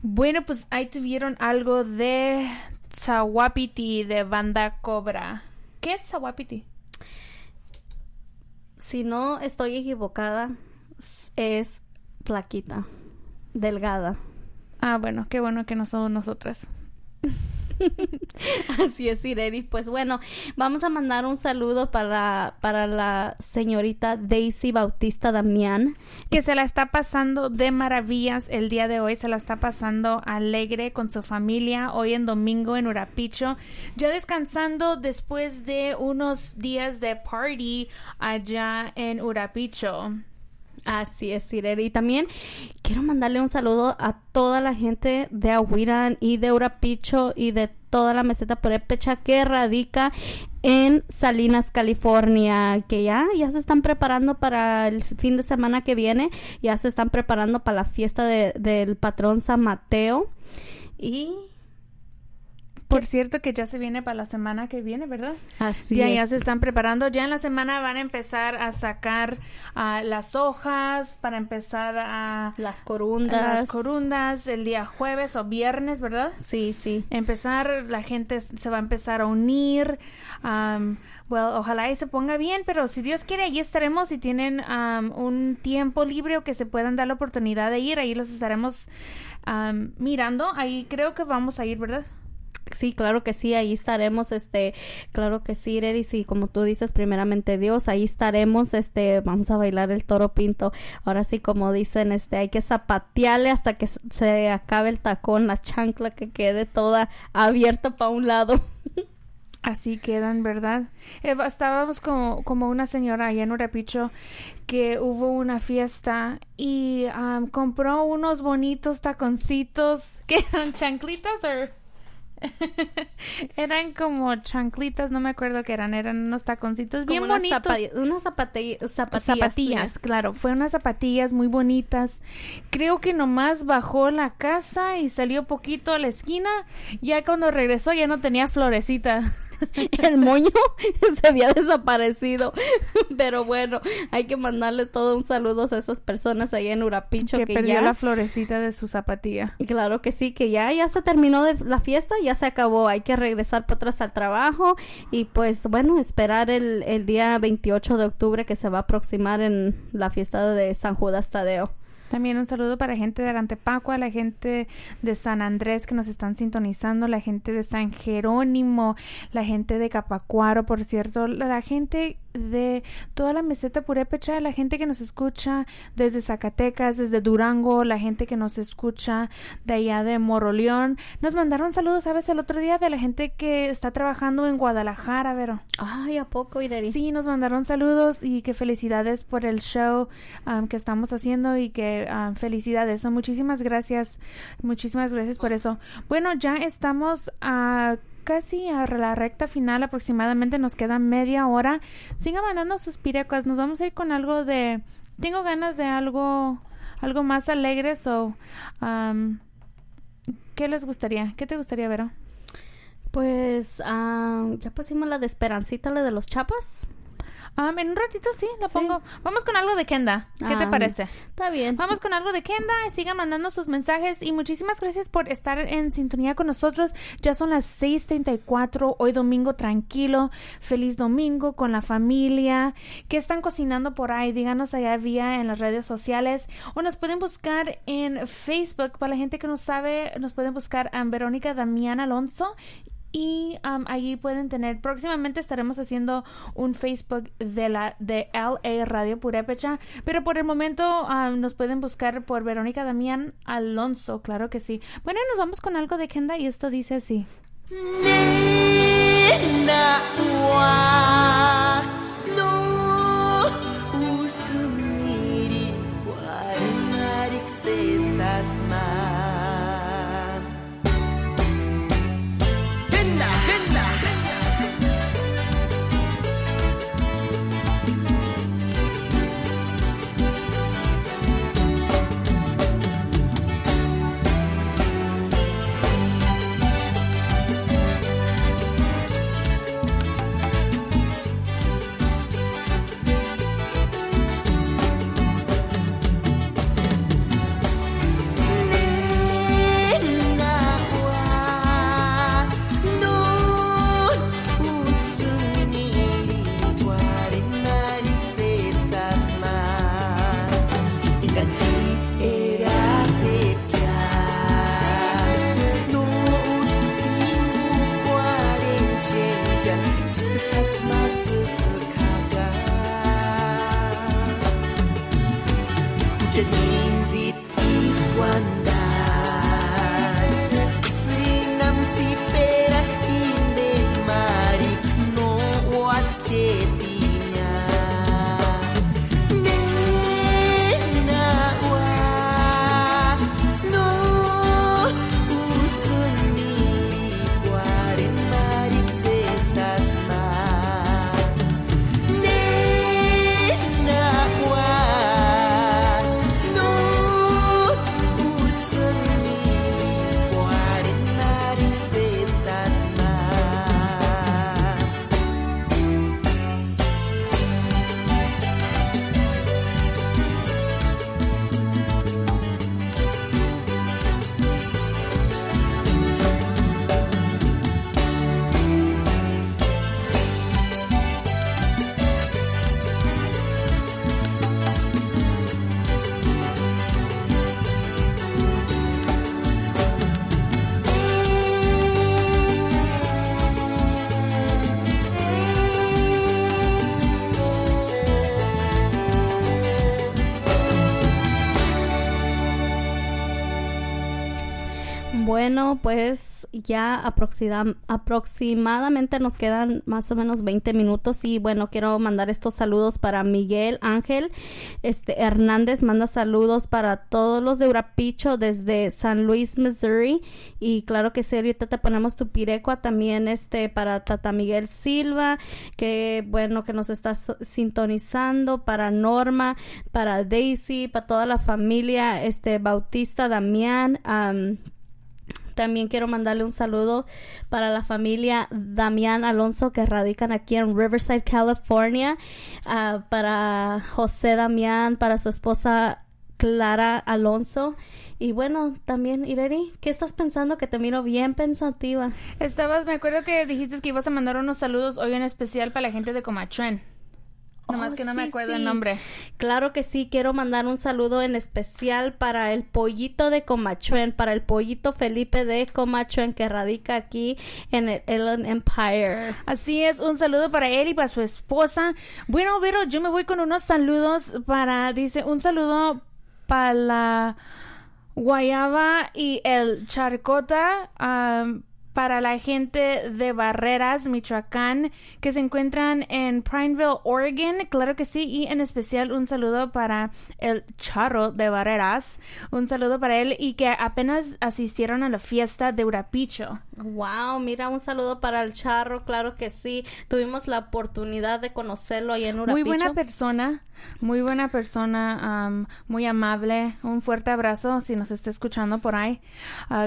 Bueno, pues ahí tuvieron algo de Tsawapiti de Banda Cobra. ¿Qué es Tsawapiti? Si no estoy equivocada, es flaquita, delgada. Ah, bueno, qué bueno que no somos nosotras. Así es, Irene. Pues bueno, vamos a mandar un saludo para la señorita Daisy Bautista Damián, que se la está pasando de maravillas el día de hoy. Se la está pasando alegre con su familia hoy en domingo en Urapicho, ya descansando después de unos días de party allá en Urapicho. Así es, Irene. Y también quiero mandarle un saludo a toda la gente de Ahuirán y de Urapicho y de toda la meseta purépecha que radica en Salinas, California, que ya se están preparando para el fin de semana que viene, ya se están preparando para la fiesta del patrón San Mateo. Y Por cierto que ya se viene para la semana que viene, ¿verdad? Así ya es. se están preparando. Ya en la semana van a empezar a sacar las hojas para empezar a... Las corundas. El día jueves o viernes, ¿verdad? Sí. Empezar, la gente se va a empezar a unir. Ojalá y se ponga bien, pero si Dios quiere, allí estaremos. Si tienen un tiempo libre o que se puedan dar la oportunidad de ir, ahí los estaremos mirando. Ahí creo que vamos a ir, ¿verdad? Sí, claro que sí, ahí estaremos, claro que sí, Ireris, y como tú dices, primeramente Dios, ahí estaremos, vamos a bailar el toro pinto. Ahora sí, como dicen, hay que zapatearle hasta que se acabe el tacón, la chancla, que quede toda abierta para un lado. Así quedan, ¿verdad? Estábamos como una señora allá en Urapicho que hubo una fiesta y compró unos bonitos taconcitos que eran chanclitas o... eran como chanclitas, no me acuerdo qué eran unos taconcitos bien bonitos. Unas zapatillas, claro, fue unas zapatillas muy bonitas. Creo que nomás bajó la casa y salió poquito a la esquina. Ya cuando regresó ya no tenía florecita. El moño se había desaparecido. Pero bueno, hay que mandarle todo un saludo a esas personas allá en Urapicho que perdió ya... la florecita de su zapatilla. Claro que sí, que ya se terminó la fiesta, ya se acabó. Hay que regresar para atrás al trabajo y pues bueno, esperar el día 28 de octubre que se va a aproximar en la fiesta de San Judas Tadeo. También un saludo para la gente de Arantepacua, la gente de San Andrés que nos están sintonizando, la gente de San Jerónimo, la gente de Capacuaro, por cierto, la gente de toda la meseta purépecha, la gente que nos escucha desde Zacatecas, desde Durango, la gente que nos escucha de allá de Moroleón. Nos mandaron saludos, ¿sabes? El otro día de la gente que está trabajando en Guadalajara, Vero. Ay, ¿a poco, Ireri? Sí, nos mandaron saludos y que felicidades por el show que estamos haciendo y que felicidades. Muchísimas gracias por eso. Bueno, ya estamos casi a la recta final, aproximadamente nos queda media hora. Sigan mandando sus pirecas, nos vamos a ir con algo de... Tengo ganas de algo más alegre, ¿qué les gustaría? ¿Qué te gustaría, Vero? Pues, ya pusimos la de Esperancita, la de los Chapas. En un ratito sí, la pongo. Vamos con algo de Kenda. ¿Qué te parece? Está bien. Vamos con algo de Kenda y sigan mandando sus mensajes. Y muchísimas gracias por estar en sintonía con nosotros. Ya son las 6:34. Hoy domingo tranquilo. Feliz domingo con la familia. ¿Qué están cocinando por ahí? Díganos allá vía en las redes sociales. O nos pueden buscar en Facebook. Para la gente que no sabe, nos pueden buscar a Verónica Damián Alonso. Y allí pueden tener, próximamente estaremos haciendo un Facebook de LA Radio Purépecha, pero por el momento nos pueden buscar por Verónica Damián Alonso, claro que sí. Bueno, nos vamos con algo de Kenda y esto dice así. Bueno, pues ya aproximadamente nos quedan más o menos 20 minutos y bueno, quiero mandar estos saludos para Miguel Ángel Hernández, manda saludos para todos los de Urapicho desde San Luis, Missouri, y claro que sí, ahorita te ponemos tu pirecua también para Tata Miguel Silva, que bueno, que nos está sintonizando, para Norma, para Daisy, para toda la familia Bautista, Damián. También quiero mandarle un saludo para la familia Damián Alonso, que radican aquí en Riverside, California, para José Damián, para su esposa Clara Alonso. Y bueno, también, Ireri, ¿qué estás pensando? Que te miro bien pensativa. Me acuerdo que dijiste que ibas a mandar unos saludos hoy en especial para la gente de Comachuén. Nomás que no me acuerdo el nombre. Claro que sí, quiero mandar un saludo en especial para el pollito de Comachuén, para el pollito Felipe de Comachuén, que radica aquí en el Inland Empire. Así es, un saludo para él y para su esposa. Bueno, Vero, yo me voy con unos saludos dice, un saludo para la Guayaba y el Charcota, para la gente de Barreras, Michoacán, que se encuentran en Prineville, Oregon, claro que sí, y en especial un saludo para el Charro de Barreras, un saludo para él y que apenas asistieron a la fiesta de Urapicho. Wow, mira, un saludo para el Charro, claro que sí, tuvimos la oportunidad de conocerlo ahí en Urapicho. Muy buena persona, muy amable, un fuerte abrazo si nos está escuchando por ahí,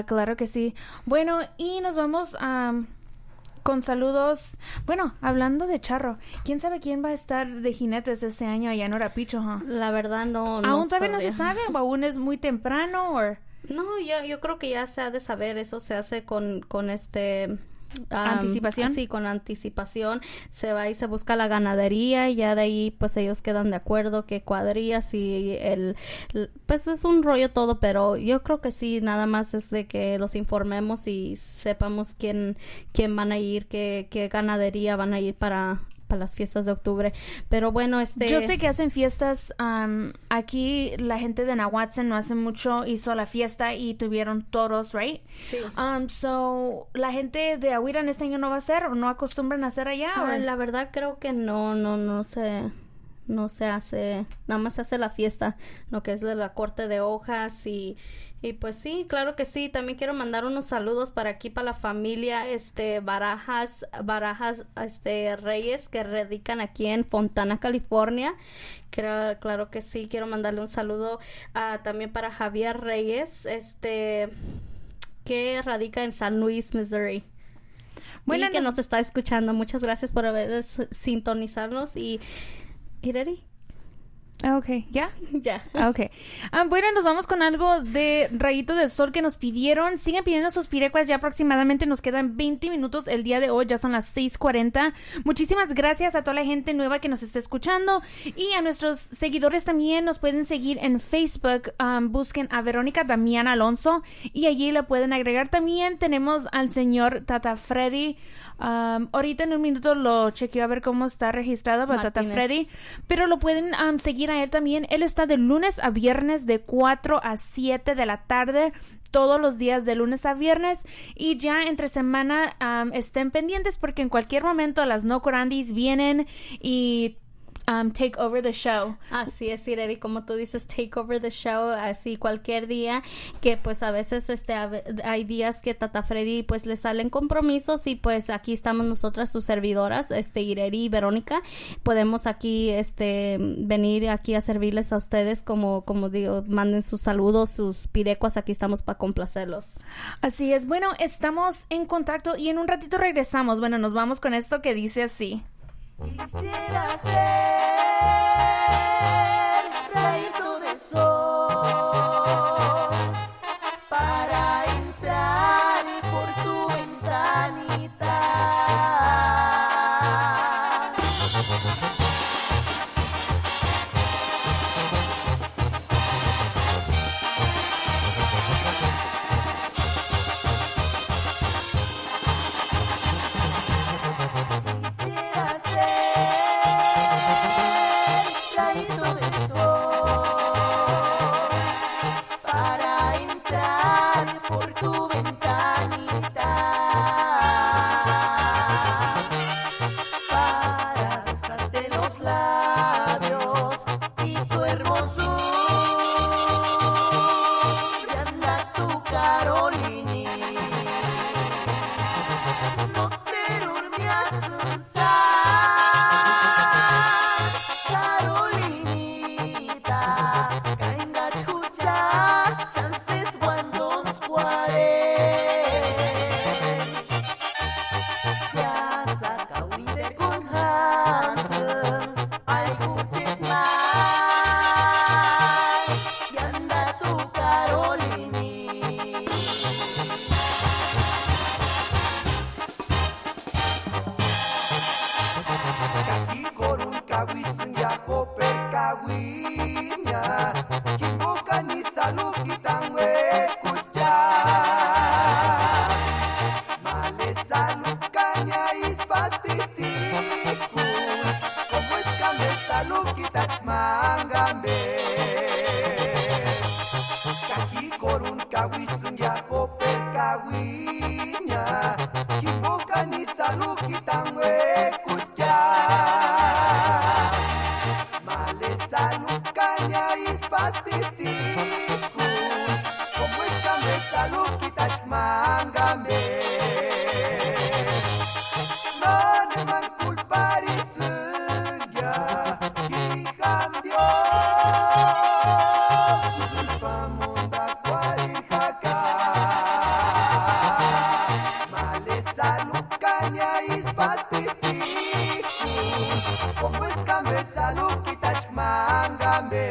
claro que sí. Bueno, y nos vamos con saludos. Bueno, hablando de Charro, ¿quién sabe quién va a estar de jinetes este año allá en Urapicho? La verdad no ¿Aún todavía sabía. no se sabe o aún es muy temprano? No, yo creo que ya se ha de saber, eso se hace con ¿anticipación? Sí, con anticipación se va y se busca la ganadería y ya de ahí pues ellos quedan de acuerdo qué cuadrillas y pues es un rollo todo, pero yo creo que sí, nada más es de que los informemos y sepamos quién van a ir, qué ganadería van a ir para las fiestas de octubre. Pero bueno, yo sé que hacen fiestas aquí, la gente de Nahuatzen no hace mucho hizo la fiesta y tuvieron toros, right? Sí. So la gente de Ahuiran este año no va a hacer o no acostumbran a hacer allá. La verdad creo que no se hace, nada más se hace la fiesta, lo que es de la corte de hojas y pues sí, claro que sí. También quiero mandar unos saludos para aquí, para la familia Barajas Reyes, que radican aquí en Fontana, California. Claro que sí, quiero mandarle un saludo también para Javier Reyes, que radica en San Luis, Missouri. Bueno, que nos está escuchando. Muchas gracias por haber sintonizarnos y Ireri. Okay, ¿ya? Ya. Okay. Bueno, nos vamos con algo de Rayito del Sol que nos pidieron. Sigan pidiendo sus pirecuas, ya aproximadamente nos quedan 20 minutos el día de hoy, ya son las 6:40. Muchísimas gracias a toda la gente nueva que nos está escuchando y a nuestros seguidores también. Nos pueden seguir en Facebook, busquen a Verónica Damián Alonso y allí la pueden agregar. También tenemos al señor Tata Freddy. Ahorita en un minuto lo chequeo a ver cómo está registrado para Tata Freddy, pero lo pueden seguir a él también. Él está de lunes a viernes de 4 a 7 de la tarde, todos los días de lunes a viernes, y ya entre semana estén pendientes porque en cualquier momento las no corandis vienen y take over the show. Así es, Ireri, como tú dices, take over the show, así cualquier día que pues a veces hay días que Tata Freddy pues le salen compromisos y pues aquí estamos nosotras, sus servidoras, Ireri y Verónica, podemos aquí venir aquí a servirles a ustedes, como digo, manden sus saludos, sus pirecuas, aquí estamos para complacerlos. Así es, bueno, estamos en contacto y en un ratito regresamos. Bueno, nos vamos con esto que dice así. Quisiera ser rayito de sol para entrar por tu ventanita. Quisiera ser rayito de sol Marinya Kimbuka ni saluki tangwe kuskia Male salukanya ispaspitiku Como es que me saluki tachmangame No ne man culpari sugya Hijam Dios Kusulpa munda kwarijaka Male salukanya ispaspitiku Como es que me saluki tachmangame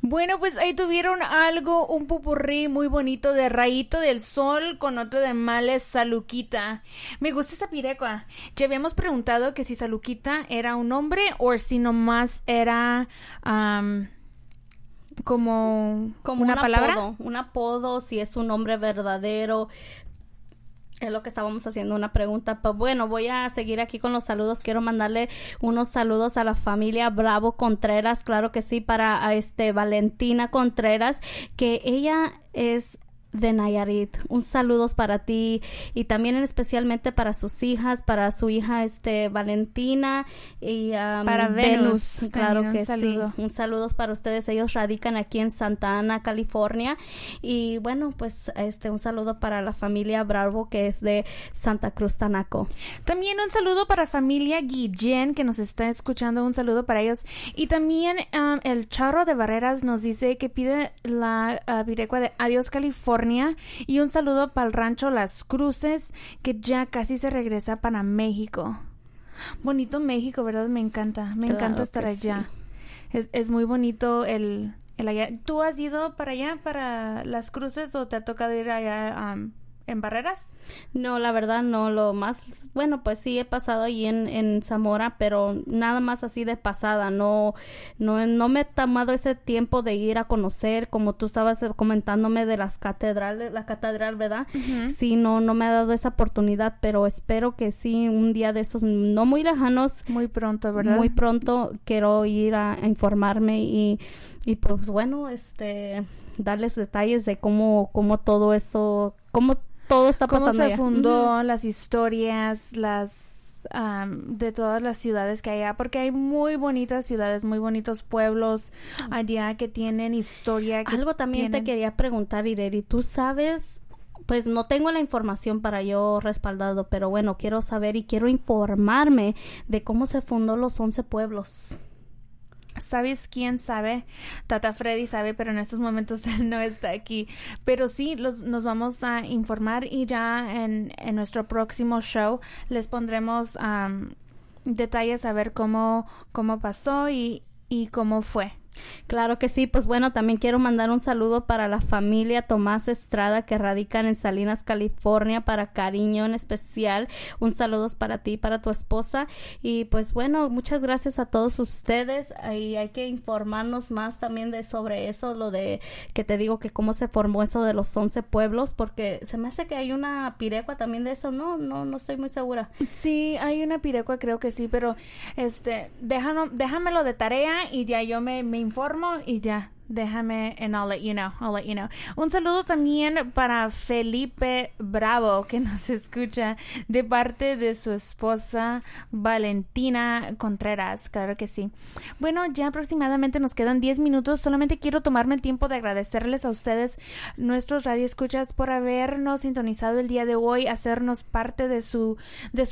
Bueno, pues ahí tuvieron algo, un popurrí muy bonito de Rayito del Sol con otro de Male Saluquita. Me gusta esa pirecua. Ya habíamos preguntado que si Saluquita era un nombre o si nomás era como una palabra. Apodo, un apodo, si es un nombre verdadero. Es lo que estábamos haciendo, una pregunta. Pues bueno, voy a seguir aquí con los saludos. Quiero mandarle unos saludos a la familia Bravo Contreras, claro que sí, para Valentina Contreras, que ella es de Nayarit. Un saludos para ti y también especialmente para sus hijas, para su hija Valentina y para Venus, claro que sí. Un saludos para ustedes. Ellos radican aquí en Santa Ana, California. Y bueno, pues un saludo para la familia Bravo, que es de Santa Cruz, Tanaco. También un saludo para la familia Guillén, que nos está escuchando. Un saludo para ellos. Y también el Charro de Barreras nos dice que pide la pirecua de Adiós California. Y un saludo para el rancho Las Cruces, que ya casi se regresa para México. Bonito México, ¿verdad? Me encanta estar allá. Sí. Es muy bonito el allá. ¿Tú has ido para allá, para Las Cruces, o te ha tocado ir allá en Barreras? No, la verdad no, lo más, bueno, pues sí he pasado ahí en Zamora, pero nada más así de pasada, no me he tomado ese tiempo de ir a conocer, como tú estabas comentándome de la catedral, ¿verdad? Uh-huh. Sí, no me ha dado esa oportunidad, pero espero que sí, un día de esos, no muy lejanos. Muy pronto, ¿verdad? Muy pronto quiero ir a informarme y pues bueno, darles detalles de cómo todo eso, cómo todo está pasando. Cómo se fundó, las historias, de todas las ciudades que hay allá, porque hay muy bonitas ciudades, muy bonitos pueblos allá que tienen historia. Algo también te quería preguntar, Ireri, ¿tú sabes? Pues no tengo la información para yo respaldado, pero bueno, quiero saber y quiero informarme de cómo se fundó los 11 pueblos. ¿Sabes quién sabe? Tata Freddy sabe, pero en estos momentos él no está aquí. Pero sí, nos vamos a informar y ya en nuestro próximo show les pondremos detalles a ver cómo pasó y cómo fue. Claro que sí, pues bueno, también quiero mandar un saludo para la familia Tomás Estrada que radican en Salinas, California, para Cariño en especial. Un saludo para ti, para tu esposa. Y pues bueno, muchas gracias a todos ustedes. Y hay que informarnos más también sobre eso, lo de que te digo que cómo se formó eso de los 11 pueblos, porque se me hace que hay una pirecua también de eso, no estoy muy segura. Sí, hay una pirecua, creo que sí, pero déjamelo de tarea y ya yo me informo y ya. Déjame and I'll let you know. Un saludo también para Felipe Bravo, que nos escucha de parte de su esposa Valentina Contreras. Claro que sí. Bueno, ya aproximadamente nos quedan 10 minutos. Solamente quiero tomarme el tiempo de agradecerles a ustedes, nuestros radioescuchas, por habernos sintonizado el día de hoy, hacernos parte de su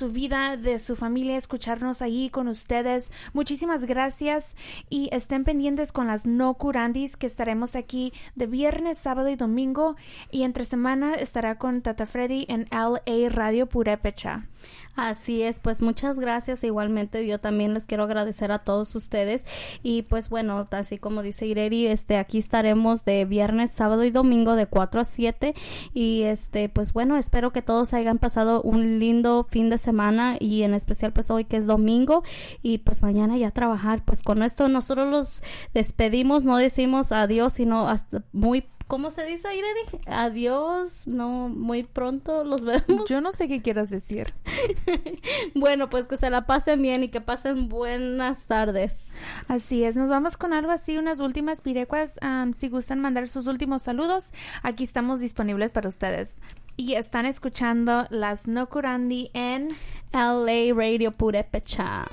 vida, de su familia, escucharnos ahí con ustedes. Muchísimas gracias y estén pendientes con las No Curandis, que estaremos aquí de viernes, sábado y domingo, y entre semana estará con Tata Freddy en LA Radio Purépecha. Así es, pues muchas gracias. Igualmente yo también les quiero agradecer a todos ustedes y pues bueno, así como dice Ireri, aquí estaremos de viernes, sábado y domingo de 4 a 7 y pues bueno, espero que todos hayan pasado un lindo fin de semana y en especial pues hoy que es domingo y pues mañana ya trabajar. Pues con esto nosotros los despedimos, no decimos adiós, sino hasta muy, ¿cómo se dice, Irene? Adiós, no, muy pronto los vemos. Yo no sé qué quieras decir. Bueno, pues que se la pasen bien y que pasen buenas tardes. Así es, nos vamos con algo así, unas últimas pirecuas. Si gustan mandar sus últimos saludos, aquí estamos disponibles para ustedes. Y están escuchando las No Curandi en LA Radio Purépecha.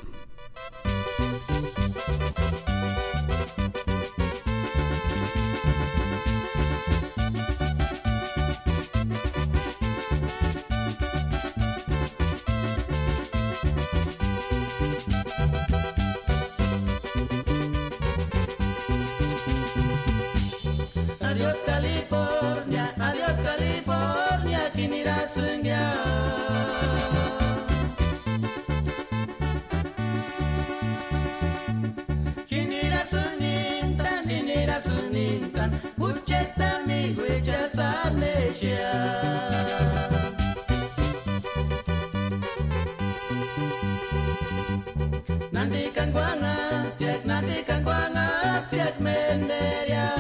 Adiós California, kinira sungya. Kinira sunintan, bucheta mi huecha sanesha. Nanti kan guanga, tiak menderia.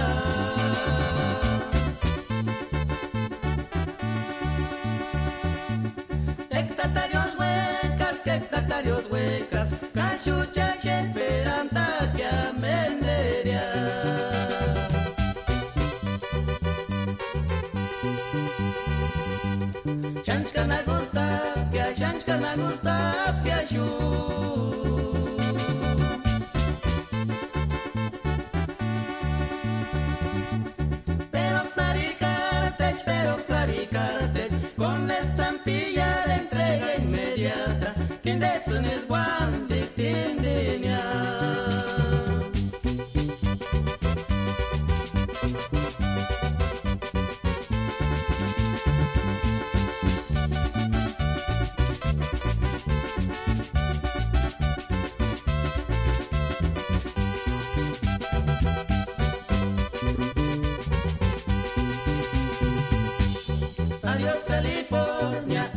Hectatarios huecas, cachucha esperanta que amenderia. Chanchkana gusta, piashu. Pero xaricartech, con estampilla de entrega inmediata. Kindetsun is one big tindinya.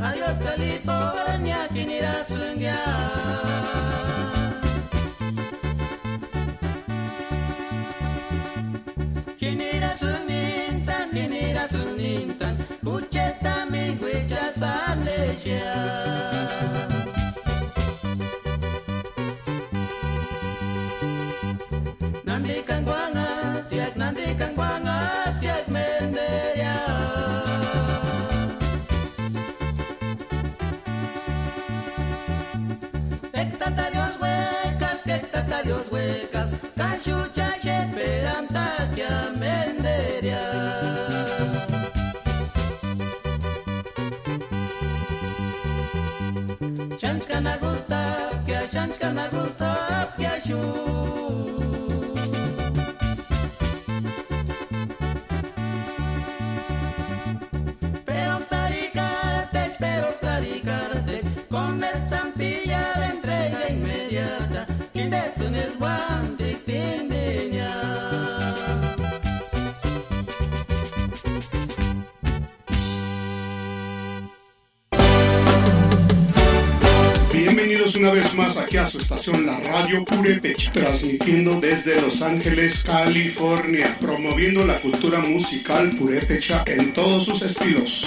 Adiós California, kinira sungya. Kinira sunintan, bucheta mi huecha sanesha. Nanti kan guanga, tiak menderia. Hectatarios huecas, cachucha esperanta que amenderia. Chanchkana gusta, piashu. Pero xaricartech, con estampilla de entrega inmediata. Kindetsun is one big tindinya. Bienvenidos una vez más aquí a su estación La Radio Purépecha, transmitiendo desde Los Ángeles, California, promoviendo la cultura musical purépecha en todos sus estilos.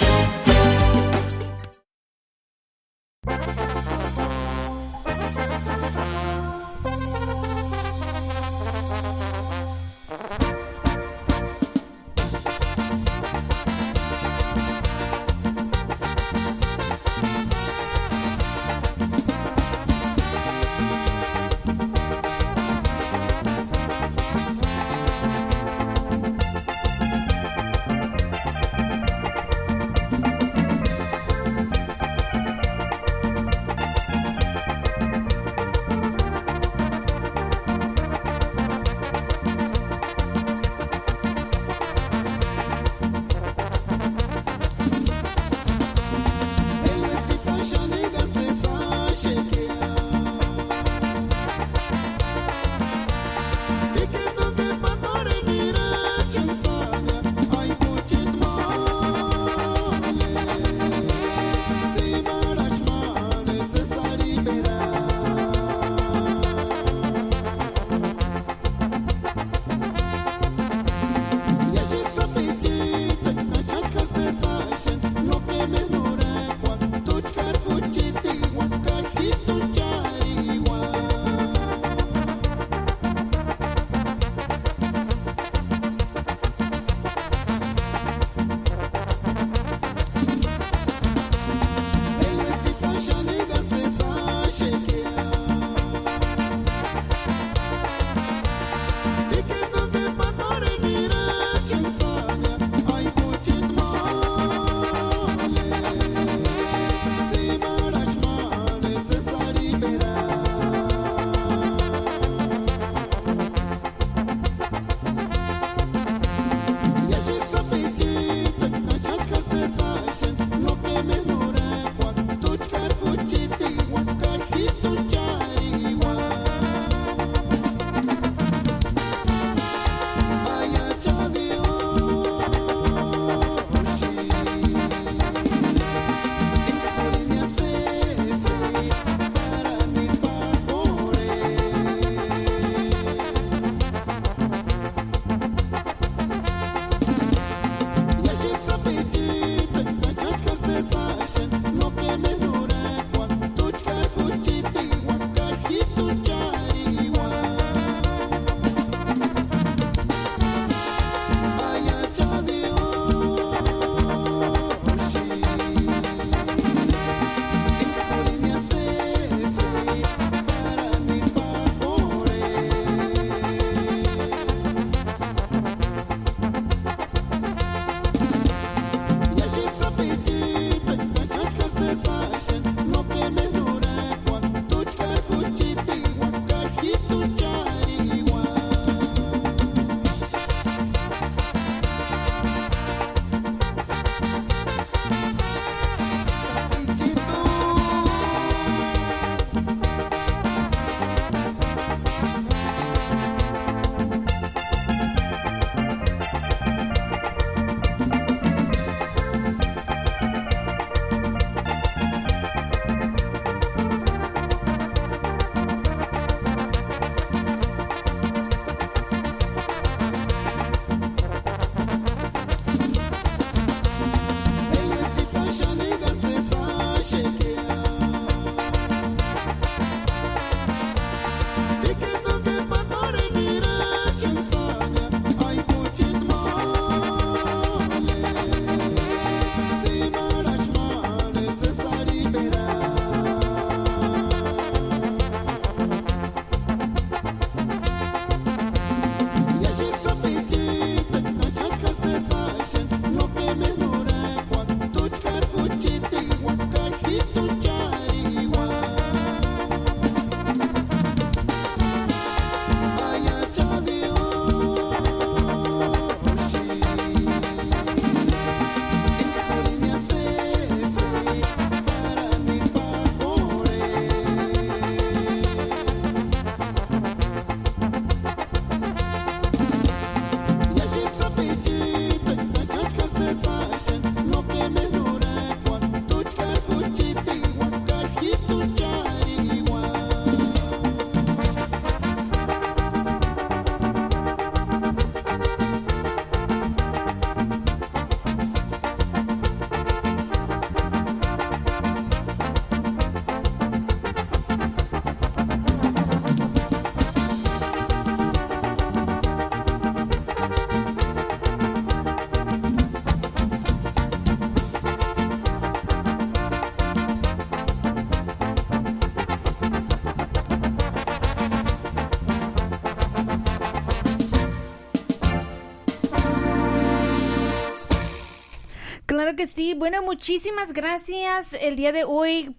que sí. Bueno, muchísimas gracias el día de hoy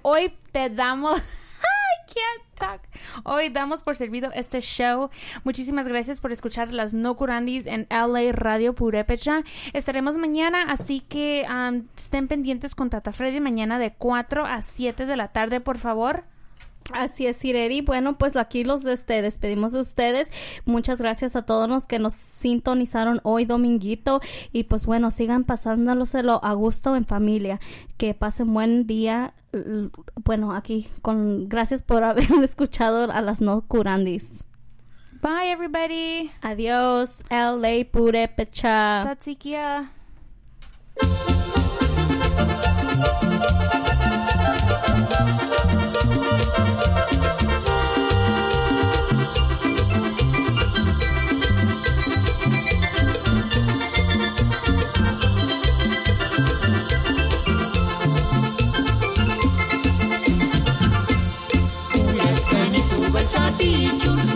hoy te damos... I can't talk. Hoy damos por servido este show. Muchísimas gracias por escuchar las No Curandis en LA Radio Purépecha. Estaremos mañana, así que estén pendientes con Tata Freddy mañana de 4 a 7 de la tarde, por favor. Así es, Ireri. Bueno, pues aquí los despedimos de ustedes. Muchas gracias a todos los que nos sintonizaron hoy dominguito. Y pues bueno, sigan pasándoselo a gusto en familia. Que pasen buen día. Bueno, aquí gracias por haber escuchado a las No Curandis. Bye, everybody. Adiós, LA Purépecha. Tatsikia.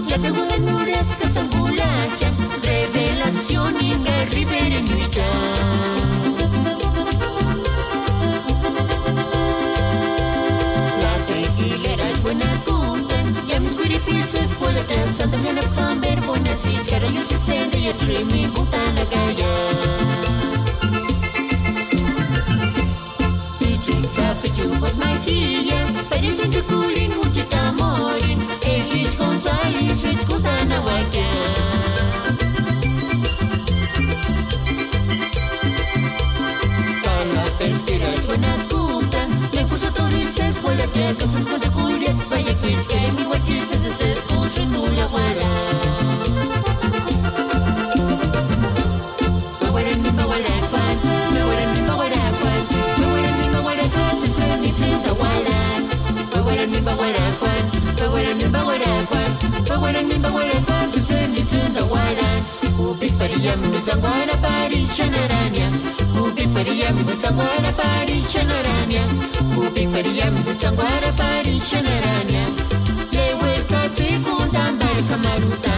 La teguda nuresca sambulacha, revelación inga ribereñuya. La tequilera es buena cuta, ya mi curipisa es fuerte, santa mena pamber buena si cara yo se sende y trimi butana gaya. Teaching sapi chupos magia, parecen chocolín muchita morin. Elich González, escutan a Guayá. Para pesquera, buena puta. Le puso torices, huele que cosas con chocolate. Vaya pitch, que mi guachita se escucha en tu la guara. Me huele en mi bagualacuan, me huele en mi bagualacuan, me huele en mi bagualacuan, se se mi frente a gualan. Me huele en mi bagualacuan. Pawalan min bawalan suseni tunda walan Ubik pariyam butsangwana parishanaranya Ubik pariyam butsangwana parishanaranya Ubik pariyam butsangwana parishanaranya Lewe katsi kundam barkamaruta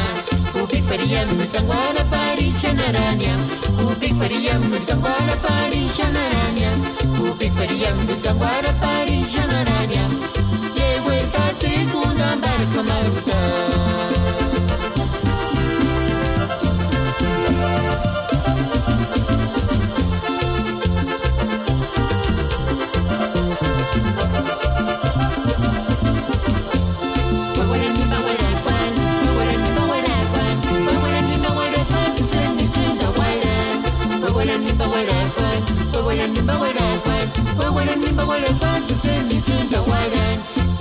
Ubik pariyam butsangwana parishanaranya Ubik pariyam butsangwana parishanaranya Ubik pariyam butsangwana parishanaranya Lewe katsi kundam barkamaruta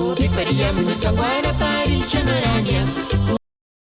Ubik pariyam butsangwana